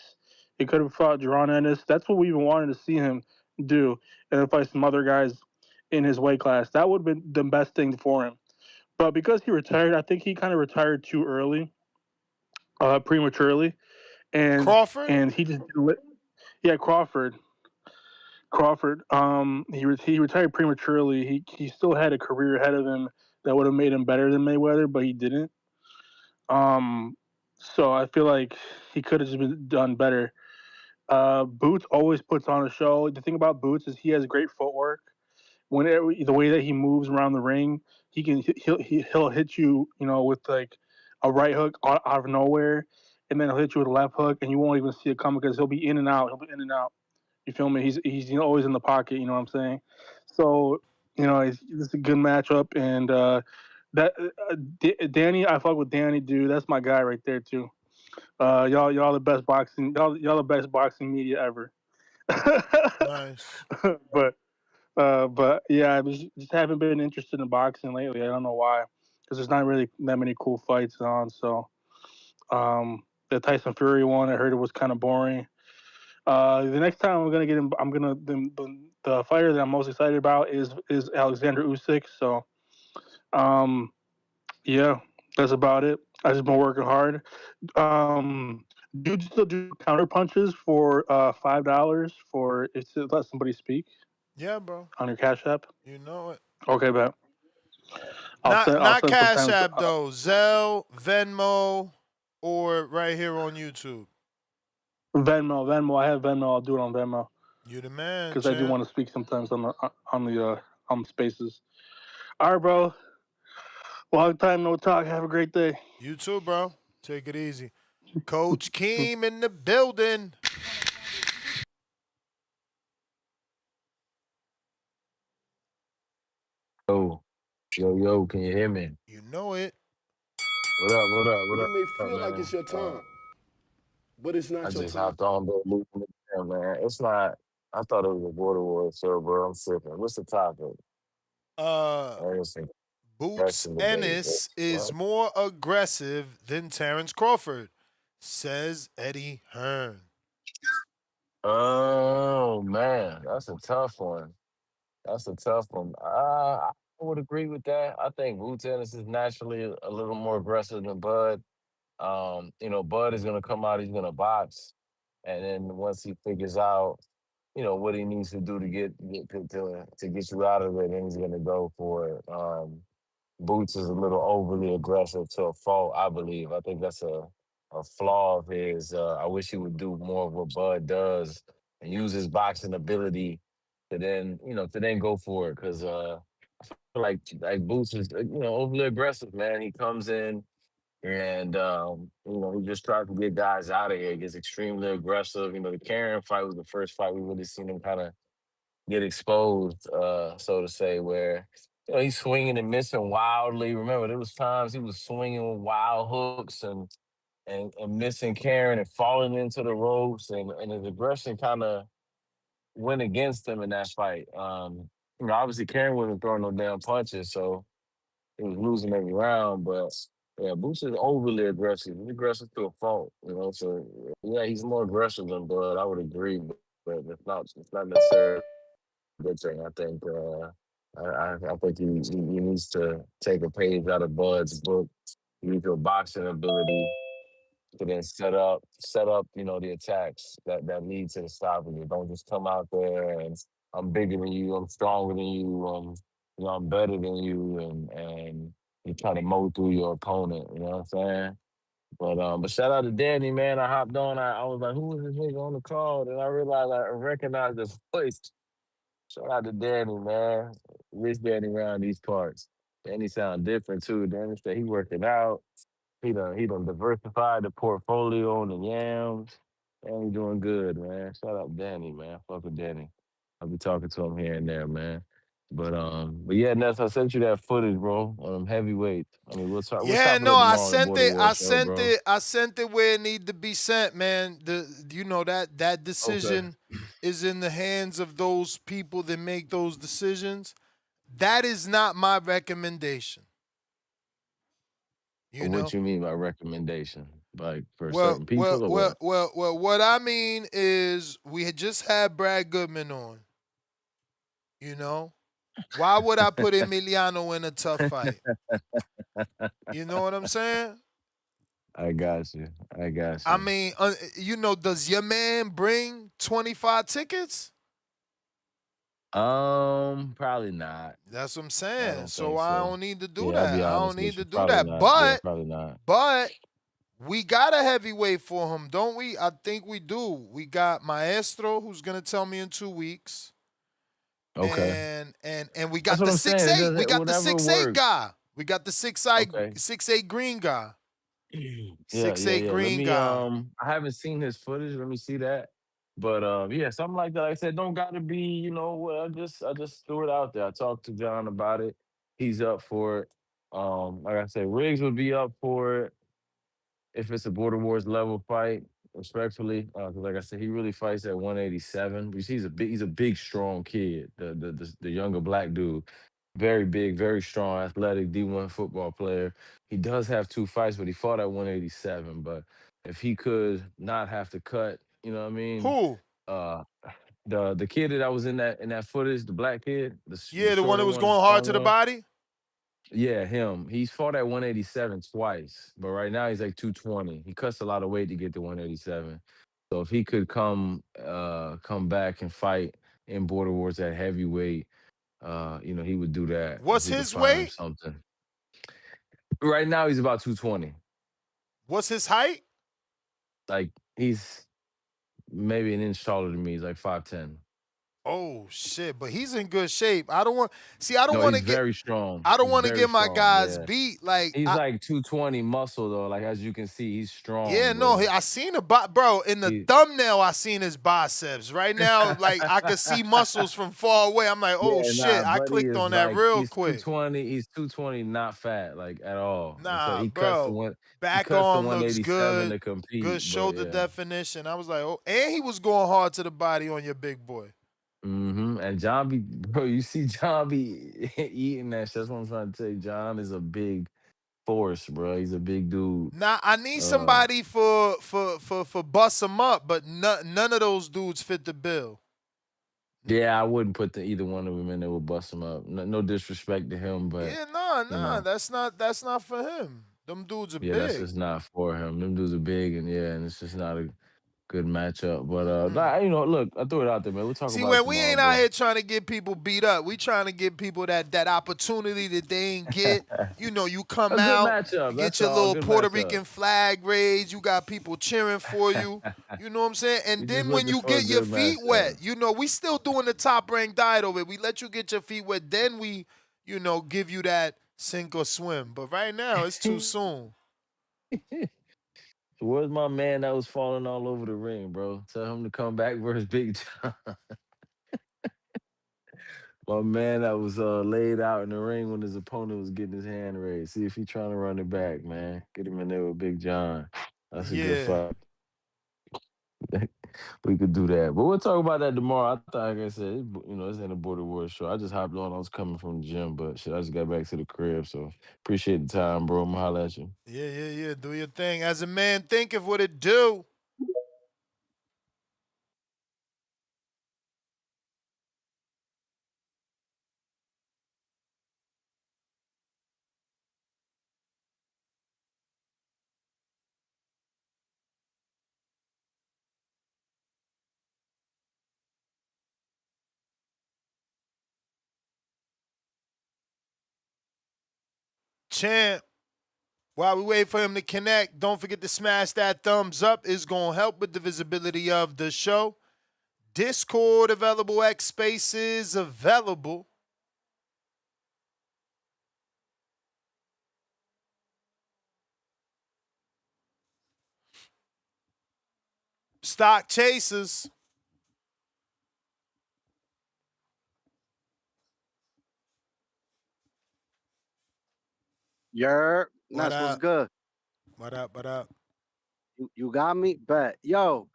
he could have fought Jaron Ennis. That's what we even wanted to see him do, and then fight some other guys in his weight class. That would have been the best thing for him. But because he retired, I think he kind of retired too early, prematurely, and Crawford? and he just didn't yeah, Crawford. Crawford. He retired prematurely. He still had a career ahead of him that would have made him better than Mayweather, but he didn't. Um, so I feel like he could have just been done better. Boots always puts on a show. The thing about Boots is he has great footwork. Whenever the way that he moves around the ring, he'll hit you, with like a right hook out of nowhere, and then he'll hit you with a left hook, and you won't even see it coming because he'll be in and out. He'll be in and out. You feel me? He's always in the pocket. You know what I'm saying? So it's a good matchup, and Danny, I fuck with Danny, dude. That's my guy right there too. Y'all the best boxing. Y'all the best boxing media ever. Nice. But yeah, I just haven't been interested in boxing lately. I don't know why, because there's not really that many cool fights on. So the Tyson Fury one, I heard it was kind of boring. The next time I'm gonna get him, the fighter that I'm most excited about is Alexander Usyk. So yeah, that's about it. I just been working hard. Do you still do counter punches for $5 for if to let somebody speak Yeah, bro. on your Cash App? You know it. Okay, bet. I'll Not send Cash sometimes. App though. Zelle, Venmo, or right here on YouTube. Venmo. I have Venmo. I'll do it on Venmo You the man, because I do champ. want to speak sometimes on spaces. All right, bro. Long time no talk. Have a great day. You too, bro. Take it easy. Coach Keem in the building. Yo, can you hear me? You know it. What up? What up? What You up, may what up, feel like man? it's your time, but it's I not your just time. hopped on the loop in the gym, man. It's not. I thought it was a border war, so bro, I'm sipping. What's the topic? Uh I ain't think Boots question debate. Ennis is What? more aggressive than Terrence Crawford, says Eddie Hearn. Oh man, that's a tough one. That's a tough one. I would agree with that. I think Wu Tennis is naturally a little more aggressive than Bud. Bud is gonna come out, he's gonna box. And then once he figures out, what he needs to do to to get you out of it, then he's gonna go for it. Boots is a little overly aggressive to a fault, I believe. I think that's a flaw of his. I wish he would do more of what Bud does and use his boxing ability to then go for it. Because I feel like Boots is overly aggressive, man. He comes in and he just tries to get guys out of here. He gets extremely aggressive. The Karen fight was the first fight we really seen him kind of get exposed, so to say, where he's swinging and missing wildly. Remember, there was times he was swinging with wild hooks and missing Karen and falling into the ropes, and his aggression kind of went against him in that fight. Obviously Karen wasn't throwing no damn punches, so he was losing every round, but. Yeah, Boots is overly aggressive. He's aggressive to a fault. So yeah, he's more aggressive than Bud. I would agree, but it's not necessarily good thing. I think I think he needs to take a page out of Bud's book. Use your boxing ability to then set up the attacks that lead to the stopping you. Don't just come out there and I'm bigger than you, I'm stronger than you, I'm better than you, and you try to mow through your opponent. You know what I'm saying? But shout out to Danny, man. I hopped on. I was like, who is this nigga on the call? And I realized I recognized his voice. Shout out to Danny, man. Rich Danny around these parts. Danny sound different too. Danny said he working out. He done diversified the portfolio on the yams. And he doing good, man. Shout out Danny, man. Fuck with Danny. I'll be talking to him here and there, man. But yeah, Ness, I sent you that footage, bro. Heavyweight. I mean, we'll Yeah, chop it no, up I tomorrow on the sent Border it. War I show, sent bro. it. I sent it where it need to be sent, man. That Okay. decision is in the hands of those people that make those decisions. That is not my recommendation. You What know. you mean by recommendation? Like for Well, certain well, people or well, what? well, well. What I mean is, we had just had Brad Goodman on. You know, why would I put Emiliano in a tough fight? You know what I'm saying? I got you. I got I you. mean, does your man bring 25 tickets? Probably not. That's what I'm I saying. don't So think I so. don't need to do Yeah, I'll that. be I don't honest need with to you. do Probably that. not. Yeah, But probably not. but we got a heavyweight for him, don't we? I think we do. We got Maestro, who's gonna tell me in 2 weeks, Okay. and we That's got what the I'm six saying. It eight. We doesn't got the whatever 6'8" works. guy. We got the 6'8" Okay. 6'8" green guy. Yeah, yeah, 6'8" yeah. Let green me guy. I haven't seen his footage. Let me see that. But yeah, something like that. Like I said, don't gotta be, I just threw it out there. I talked to John about it. He's up for it. Like I said, Riggs would be up for it if it's a Border Wars level fight, respectfully. 'Cause like I said, he really fights at 187. Because he's a big, strong kid. The younger black dude. Very big, very strong, athletic D1 football player. He does have two fights, but he fought at 187. But if he could not have to cut, you know what I mean? Who? Uh the kid that I was in that footage, the black kid, the Yeah, the one that shorter was one, the going hard strong to the one. body. Yeah, him. He's fought at 187 twice, but right now he's like 220. He cuts a lot of weight to get to 187. So if he could come back and fight in Border Wars at heavyweight, he would do that if What's we could his find him weight? something. Right now he's about 220. What's his height? Like he's maybe an inch taller than me. He's like 5'10". Oh shit! But he's in good shape. I don't want. See, I don't No, want he's to get. very strong. I don't He's want to very get my strong. guys Yeah. beat. Like, He's like 220 muscle though. Like as you can see, he's yeah, strong, no, bro. I seen bro, in the He thumbnail. I seen his biceps. Right now, like I could see muscles from far away. I'm like, oh Yeah, shit! nah, I buddy clicked is on that like real he's quick. 220. He's 220, not fat, like at all. And so Nah, bro. he Back cuts the arm looks 187 good. to Good compete. But shoulder yeah. definition. I was like, oh, and he was going hard to the body on your big boy. And John be bro, you see John be eating that shit. That's what I'm trying to tell you. John is a big force, bro. He's a big dude. Now I need Uh somebody for bust him up, but none of those dudes fit the bill. yeah, I wouldn't put either one of them in there with bust him up. No, no disrespect to him, but Yeah, nah, you nah. know, That's not for him. Them dudes are yeah, that's big. just not for him. Them dudes are big and yeah, and it's just not a good matchup. But Mm-mm. look, I threw it out there, man. We'll talk See, about it when we tomorrow, ain't out bro. here trying to get people beat up, we trying to give people that opportunity that they ain't get. You know, you come A good out, matchup. you get That's your all. little Good Puerto matchup. Rican flag raised, you got people cheering for you. You know what I'm saying? We And just then when looking you for a get your good feet matchup. wet, we still doing the top ranked diet over it. We let you get your feet wet, then we, give you that sink or swim. But right now, it's too soon. So where's my man that was falling all over the ring, bro? Tell him to come back versus Big John. My man that was laid out in the ring when his opponent was getting his hand raised. See if he trying to run it back, man. Get him in there with Big John. That's a good Yeah. fight. We could do that. But we'll talk about that tomorrow. I thought, like I said, this ain't a Border Wars show. I just hopped on. I was coming from the gym, but shit, I just got back to the crib. So appreciate the time, bro. I'm going to holler at you. Yeah, yeah, yeah. Do your thing. As a man, think of what it do. Champ. While we wait for him to connect, don't forget to smash that thumbs up. It's going to help with the visibility of the show. Discord available, X Spaces available. Stock chasers. What Ness, what's up? good? What up? What up? You got me? Bet. Does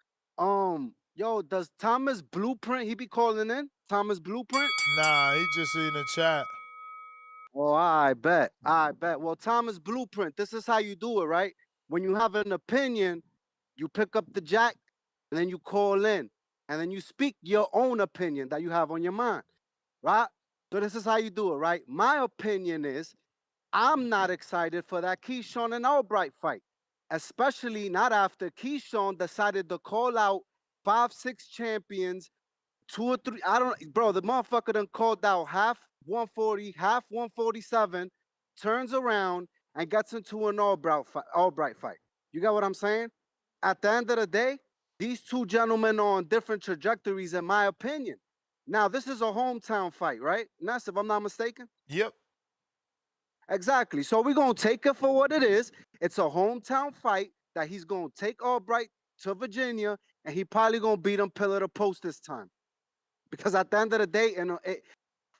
Thomas Blueprint, he be calling in? Thomas Blueprint? Nah, he just in the chat. Oh, I bet. I bet. Well, Thomas Blueprint, this is how you do it, right? When you have an opinion, you pick up the jack and then you call in. And then you speak your own opinion that you have on your mind, right? So this is how you do it, right? My opinion is I'm not excited for that Keyshawn and Albright fight, especially not after Keyshawn decided to call out 5'6" champions, 2 or 3. I don't, bro. The motherfucker done called out half 140, half 147, turns around and gets into an Albright fight. You got what I'm saying? At the end of the day, these two gentlemen are on different trajectories, in my opinion. Now, this is a hometown fight, right? Ness, if I'm not mistaken. Yep. Exactly. So we're gonna take it for what it is. It's a hometown fight that he's gonna take Albright to Virginia, and he probably gonna beat him pillar to post this time. Because at the end of the day,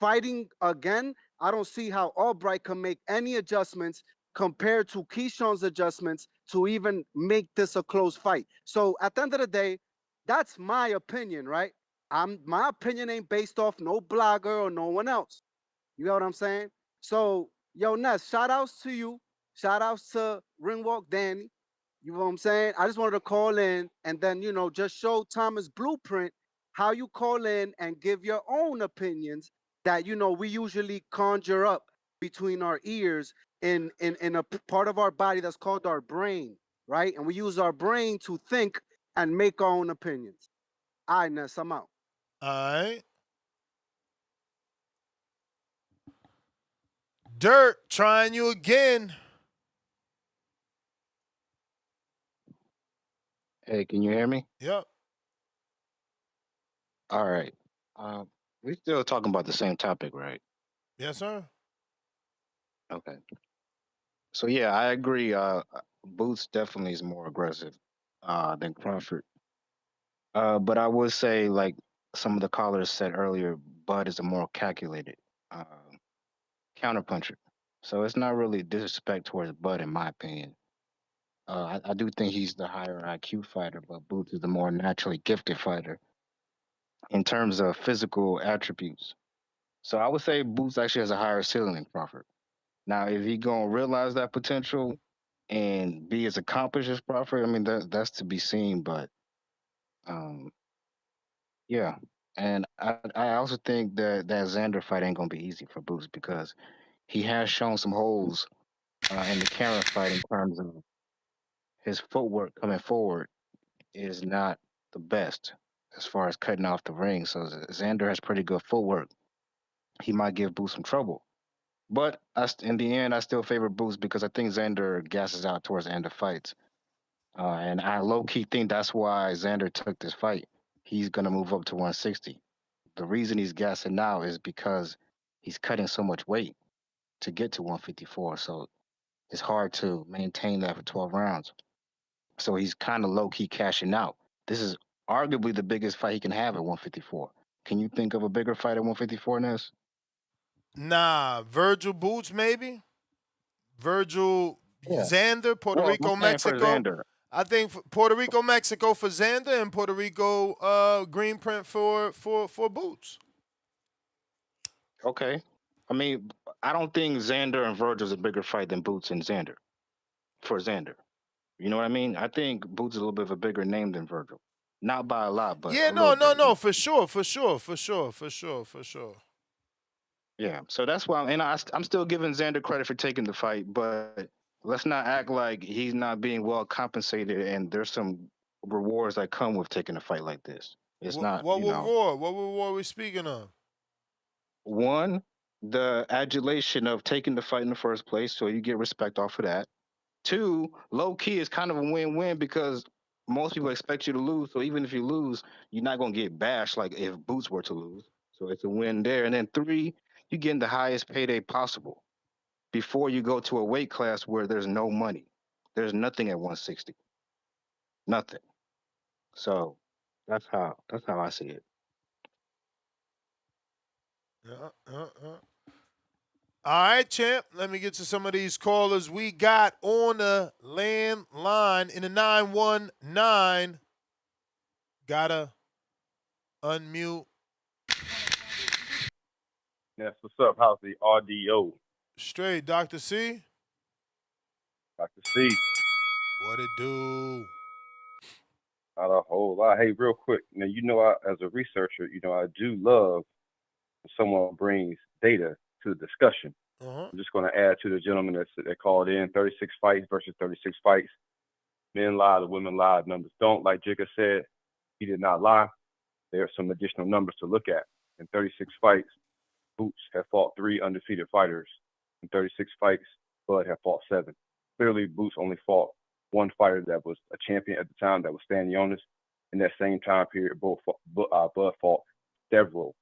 fighting again, I don't see how Albright can make any adjustments compared to Keyshawn's adjustments to even make this a close fight. So at the end of the day, that's my opinion, right? My opinion ain't based off no blogger or no one else. You know what I'm saying? So, yo, Ness, shout outs to you. Shout outs to Ringwalk Danny. You know what I'm saying? I just wanted to call in and then, just show Thomas Blueprint how you call in and give your own opinions that, we usually conjure up between our ears in a part of our body that's called our brain, right? And we use our brain to think and make our own opinions. All right, Ness, I'm out. All right. Dirt, trying you again. Hey, can you hear me? Yep. All right. We still talking about the same topic, right? Yes, sir. Okay. So yeah, I agree. Boots definitely is more aggressive than Crawford. But I would say, like some of the callers said earlier, Bud is a more calculated uh, counterpuncher. So it's not really disrespect towards Bud, in my opinion. I do think he's the higher IQ fighter, but Boots is the more naturally gifted fighter in terms of physical attributes. So I would say Boots actually has a higher ceiling than Crawford. Now, if he gonna realize that potential and be as accomplished as Crawford, I mean that's to be seen. But um, yeah, and I also think that Xander fight ain't gonna be easy for Boots because he has shown some holes in the camera fight in terms of his footwork coming forward is not the best as far as cutting off the ring. So Xander has pretty good footwork. He might give Boots some trouble. But in the end, I still favor Boots because I think Xander gasses out towards the end of fights. And I low key think that's why Xander took this fight. He's going to move up to 160. The reason he's gassing now is because he's cutting so much weight to get to 154. So it's hard to maintain that for 12 rounds. So he's kind of low key cashing out. This is arguably the biggest fight he can have at 154. Can you think of a bigger fight at 154, Ness? Nah, Virgil Boots, maybe. Virgil Yeah. Xander, Puerto Well, I'm Rico, saying for Mexico. Xander. I think Puerto Rico, Mexico for Xander, and Puerto Rico green print for Boots. Okay. I mean, I don't think Xander and Virgil's a bigger fight than Boots and Xander for Xander. You know what I mean? I think Boots is a little bit of a bigger name than Virgil. Not by a lot, but Yeah, a little bit. no, for sure, for sure, for sure, for sure, for sure. Yeah. So that's why, I'm still giving Xander credit for taking the fight, but let's not act like he's not being well compensated and there's some rewards that come with taking a fight like this. It's not, What reward? What reward we speaking of? one, the adulation of taking the fight in the first place, so you get respect off of that. Two, low key is kind of a win-win because most people expect you to lose. So even if you lose, you're not gonna get bashed like if Boots were to lose. So it's a win there. And then three, you're getting the highest payday possible before you go to a weight class where there's no money. There's nothing at 160. Nothing. So that's how I see it. All right, champ. Let me get to some of these callers we got on the landline in the 919. Gotta unmute. Yes, what's up? How's the RDO? Straight, Dr. C. Dr. C. What it do? Not a whole lot. Hey, real quick. Now, as a researcher, I do love when someone brings data to the discussion. Uh-huh. I'm just going to add to the gentleman that called in 36 fights versus 36 fights. Men lie, the women lie, the numbers don't. Like Jigga said, he did not lie. There are some additional numbers to look at. In 36 fights, Boots have fought 3 undefeated fighters. In 36 fights, Bud have fought 7. Clearly, Boots only fought one fighter that was a champion at the time, that was Stan Jonas. In that same time period, Bud fought several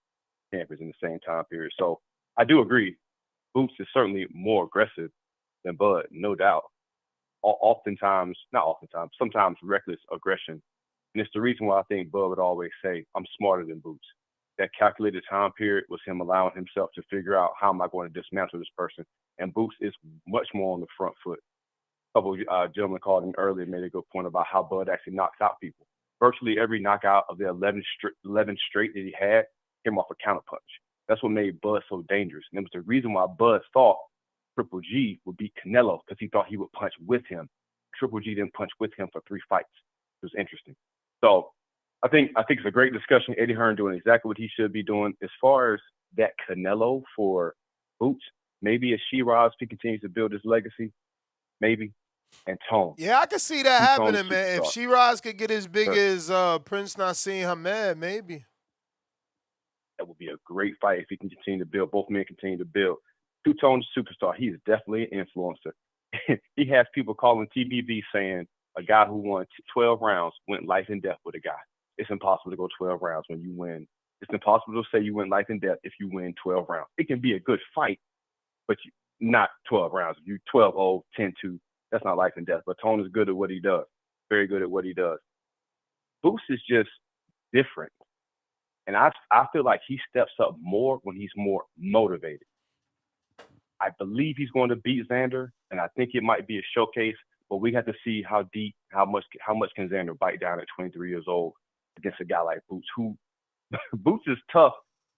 champions in the same time period. So I do agree. Boots is certainly more aggressive than Bud, no doubt. Oftentimes, not oftentimes, sometimes reckless aggression. And it's the reason why I think Bud would always say, I'm smarter than Boots. That calculated time period was him allowing himself to figure out how am I going to dismantle this person. And Boots is much more on the front foot. A couple of gentlemen called in earlier made a good point about how Bud actually knocks out people. Virtually every knockout of the 11 straight that he had came off a counter punch. That's what made Bud so dangerous. And it was the reason why Bud thought Triple G would beat Canelo because he thought he would punch with him. Triple G didn't punch with him for 3 fights. It was interesting. So I think it's a great discussion. Eddie Hearn doing exactly what he should be doing. As far as that Canelo for Boots, maybe as Shiraz, if he continues to build his legacy, maybe. And Tone. Yeah, I could see that Tone happening, man. If superstar. Shiraz could get as big Sure. as Prince Nassim Hamed, maybe. That would be a great fight if he can continue to build. Both men continue to build. Two-Tone superstar. He is definitely an influencer. He has people calling TBV saying a guy who won 12 rounds went life and death with a guy. It's impossible to go 12 rounds when you win. It's impossible to say you went life and death if you win 12 rounds. It can be a good fight, but not 12 rounds. If you 12-0, 10-2, that's not life and death. But Tone is good at what he does. Very good at what he does. Boost is just different. And I feel like he steps up more when he's more motivated. I believe he's going to beat Xander, and I think it might be a showcase, but we have to see how deep, how much can Xander bite down at 23 years old against a guy like Boots, who Boots is tough.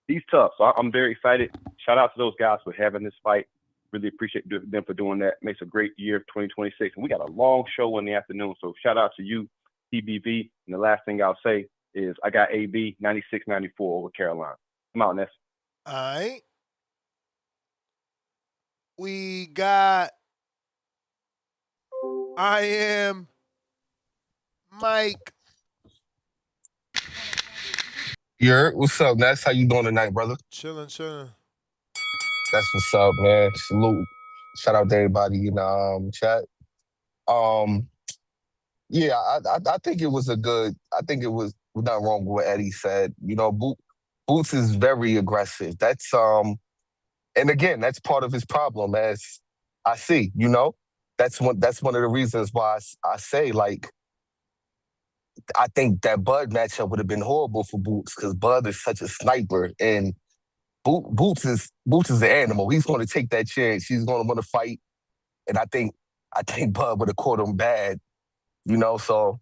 He's tough. So I'm very excited. Shout out to those guys for having this fight. Really appreciate them for doing that. Makes a great year of 2026. And we got a long show in the afternoon. So shout out to you, TBV. And the last thing I'll say is I got AB 96-94 over Carolina. Come out, Ness. All right. We got I am Mike. What's up, Ness? How you doing tonight, brother? Chilling. That's what's up, man. Salute. Shout out to everybody in the chat. Um, yeah, I think it was a good. I think it was not wrong with what Eddie said. Boots is very aggressive. And again, that's part of his problem. As I see, that's one of the reasons why I say like I think that Bud matchup would have been horrible for Boots because Bud is such a sniper and Boots is an animal. He's going to take that chance. He's going to want to fight, and I think Bud would have caught him bad. So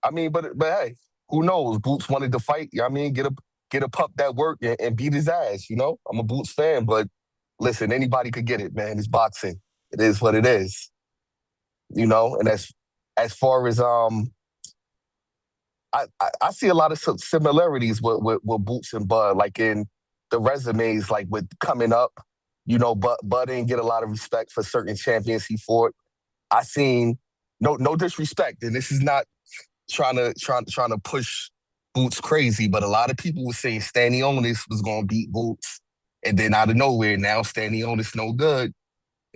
I mean, but hey, who knows? Boots wanted to fight. I mean, get a pup that work and beat his ass. I'm a Boots fan, but listen, anybody could get it, man. It's boxing. It is what it is. And as far as I see a lot of similarities with Boots and Bud, like in the resumes, like with coming up, Bud didn't get a lot of respect for certain champions he fought. I seen no disrespect, and this is not trying to push Boots crazy, but a lot of people were saying Stanionis was gonna beat Boots, and then out of nowhere now Stanionis no good,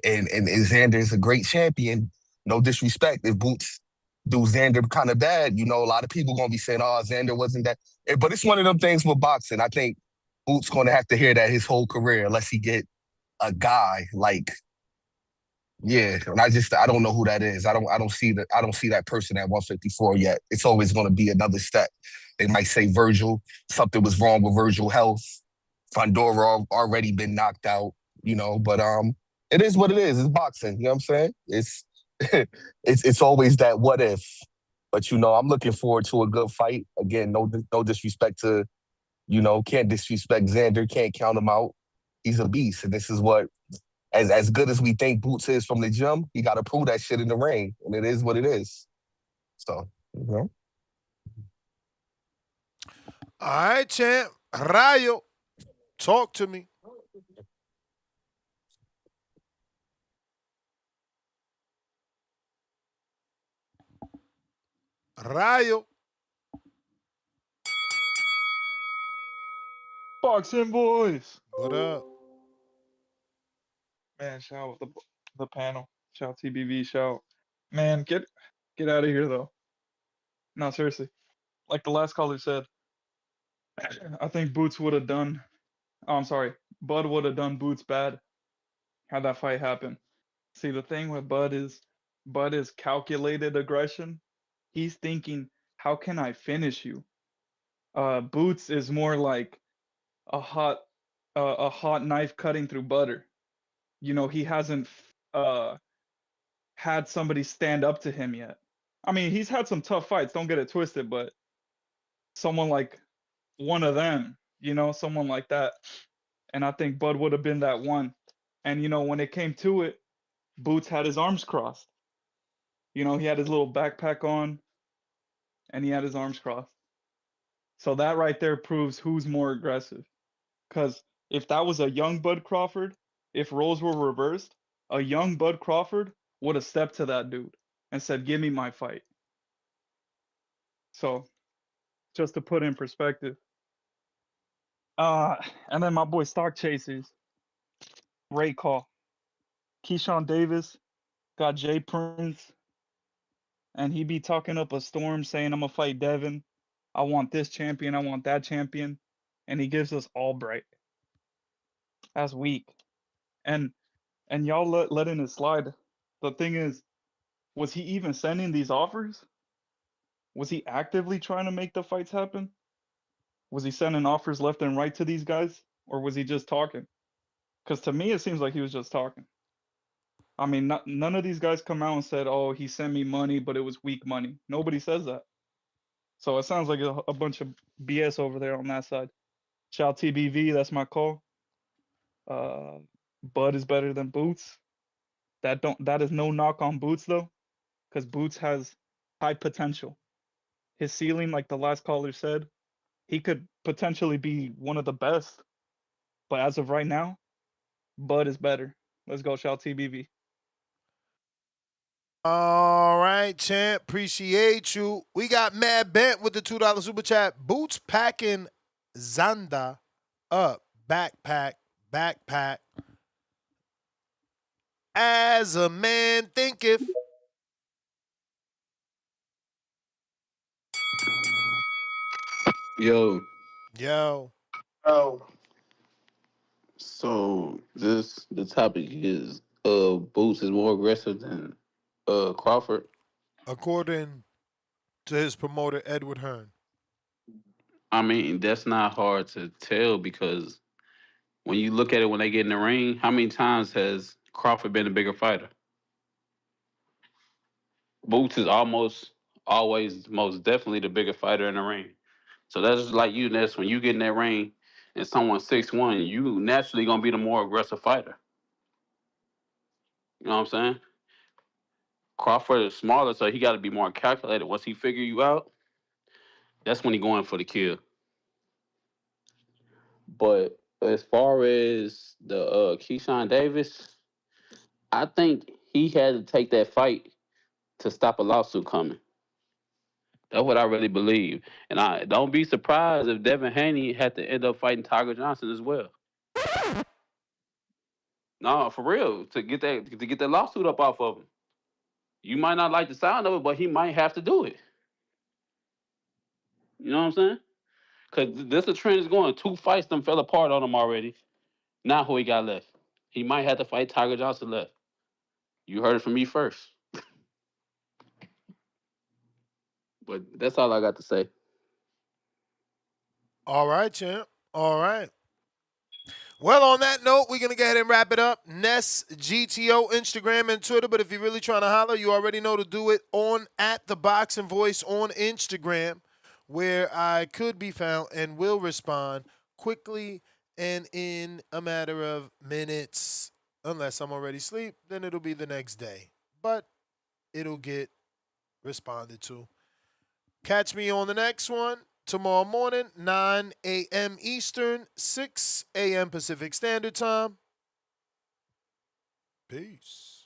and Xander's a great champion. No disrespect, if Boots do Xander kind of bad, a lot of people gonna be saying, "Oh, Xander wasn't that." But it's one of them things with boxing. I think Boots gonna have to hear that his whole career, unless he get a guy like, yeah. And I don't know who that is. I don't see that person at 154 yet. It's always gonna be another step. They might say Virgil, something was wrong with Virgil health. Fandora already been knocked out, but it is what it is. It's boxing, you know what I'm saying? It's it's always that what if. But I'm looking forward to a good fight. Again, no disrespect to, can't disrespect Xander, can't count him out. He's a beast. And this is what as good as we think Boots is from the gym, he gotta prove that shit in the ring. And it is what it is. So, All right, champ. Rayo. Talk to me. Rayo. Boxing boys. What up? Man, shout out the panel. Shout TBV. Shout. Man, get out of here though. No, seriously. Like the last caller said, I think Boots would have done. Oh, I'm sorry. Bud would have done Boots bad How'd that fight happen? See, the thing with Bud is calculated aggression. He's thinking, how can I finish you? Boots is more like a hot a hot knife cutting through butter. You know, he hasn't uh had somebody stand up to him yet. I mean, he's had some tough fights, don't get it twisted, but someone like one of them, you know, someone like that. And I think Bud would have been that one. And you know, when it came to it, Boots had his arms crossed. You know, he had his little backpack on and he had his arms crossed. So that right there proves who's more aggressive. Because if that was a young Bud Crawford, if roles were reversed, a young Bud Crawford would have stepped to that dude and said, "Give me my fight." So just to put in perspective. Uh, and then my boy Stock Chasers, great call. Keyshawn Davis got Jay Prince, and he be talking up a storm saying, "I'm gonna fight Devin. I want this champion. I want that champion," and he gives us Albright. That's weak. And y'all letting it slide. The thing is, was he even sending these offers? Was he actively trying to make the fights happen? Was he sending offers left and right to these guys, or was he just talking? Because to me, it seems like he was just talking. I mean, none of these guys come out and said, "Oh, he sent me money, but it was weak money." Nobody says that. So it sounds like a bunch of BS over there on that side. Shout TBV, that's my call. Uh, Bud is better than Boots. That is no knock on Boots though, because Boots has high potential. His ceiling, like the last caller said, he could potentially be one of the best. But as of right now, Bud is better. Let's go, shout TBV. All right, champ. Appreciate you. We got Mad Bent with the $2 super chat. Boots packing Xander up. Backpack, backpack. As a man thinketh. Yo, Yo. oh, so the topic is Boots is more aggressive than Crawford. According to his promoter, Edward Hearn. I mean, that's not hard to tell because when you look at it when they get in the ring, how many times has Crawford been a bigger fighter? Boots is almost always most definitely the bigger fighter in the ring. So that's just like you, Ness, when you get in that ring and someone's 6'1", you naturally gonna be the more aggressive fighter. You know what I'm saying? Crawford is smaller, so he got to be more calculated. Once he figure you out, that's when he going for the kill. But as far as the Keyshawn Davis, I think he had to take that fight to stop a lawsuit coming. That's what I really believe. And I don't be surprised if Devin Haney had to end up fighting Tiger Johnson as well. No, for real, to get that lawsuit up off of him. You might not like the sound of it, but he might have to do it. You know what I'm saying? Because this a trend is going. Two fights them fell apart on him already. Now who he got left? He might have to fight Tiger Johnson left. You heard it from me first. But that's all I got to say. All right, champ. All right. Well, on that note, we're going to go ahead and wrap it up. Ness, GTO, Instagram, and Twitter. But if you're really trying to holler, you already know to do it on at the Boxing Voice on Instagram, where I could be found and will respond quickly and in a matter of minutes. Unless I'm already asleep, then it'll be the next day. But it'll get responded to. Catch me on the next one tomorrow morning, 9 a.m. Eastern, 6 a.m. Pacific Standard Time. Peace.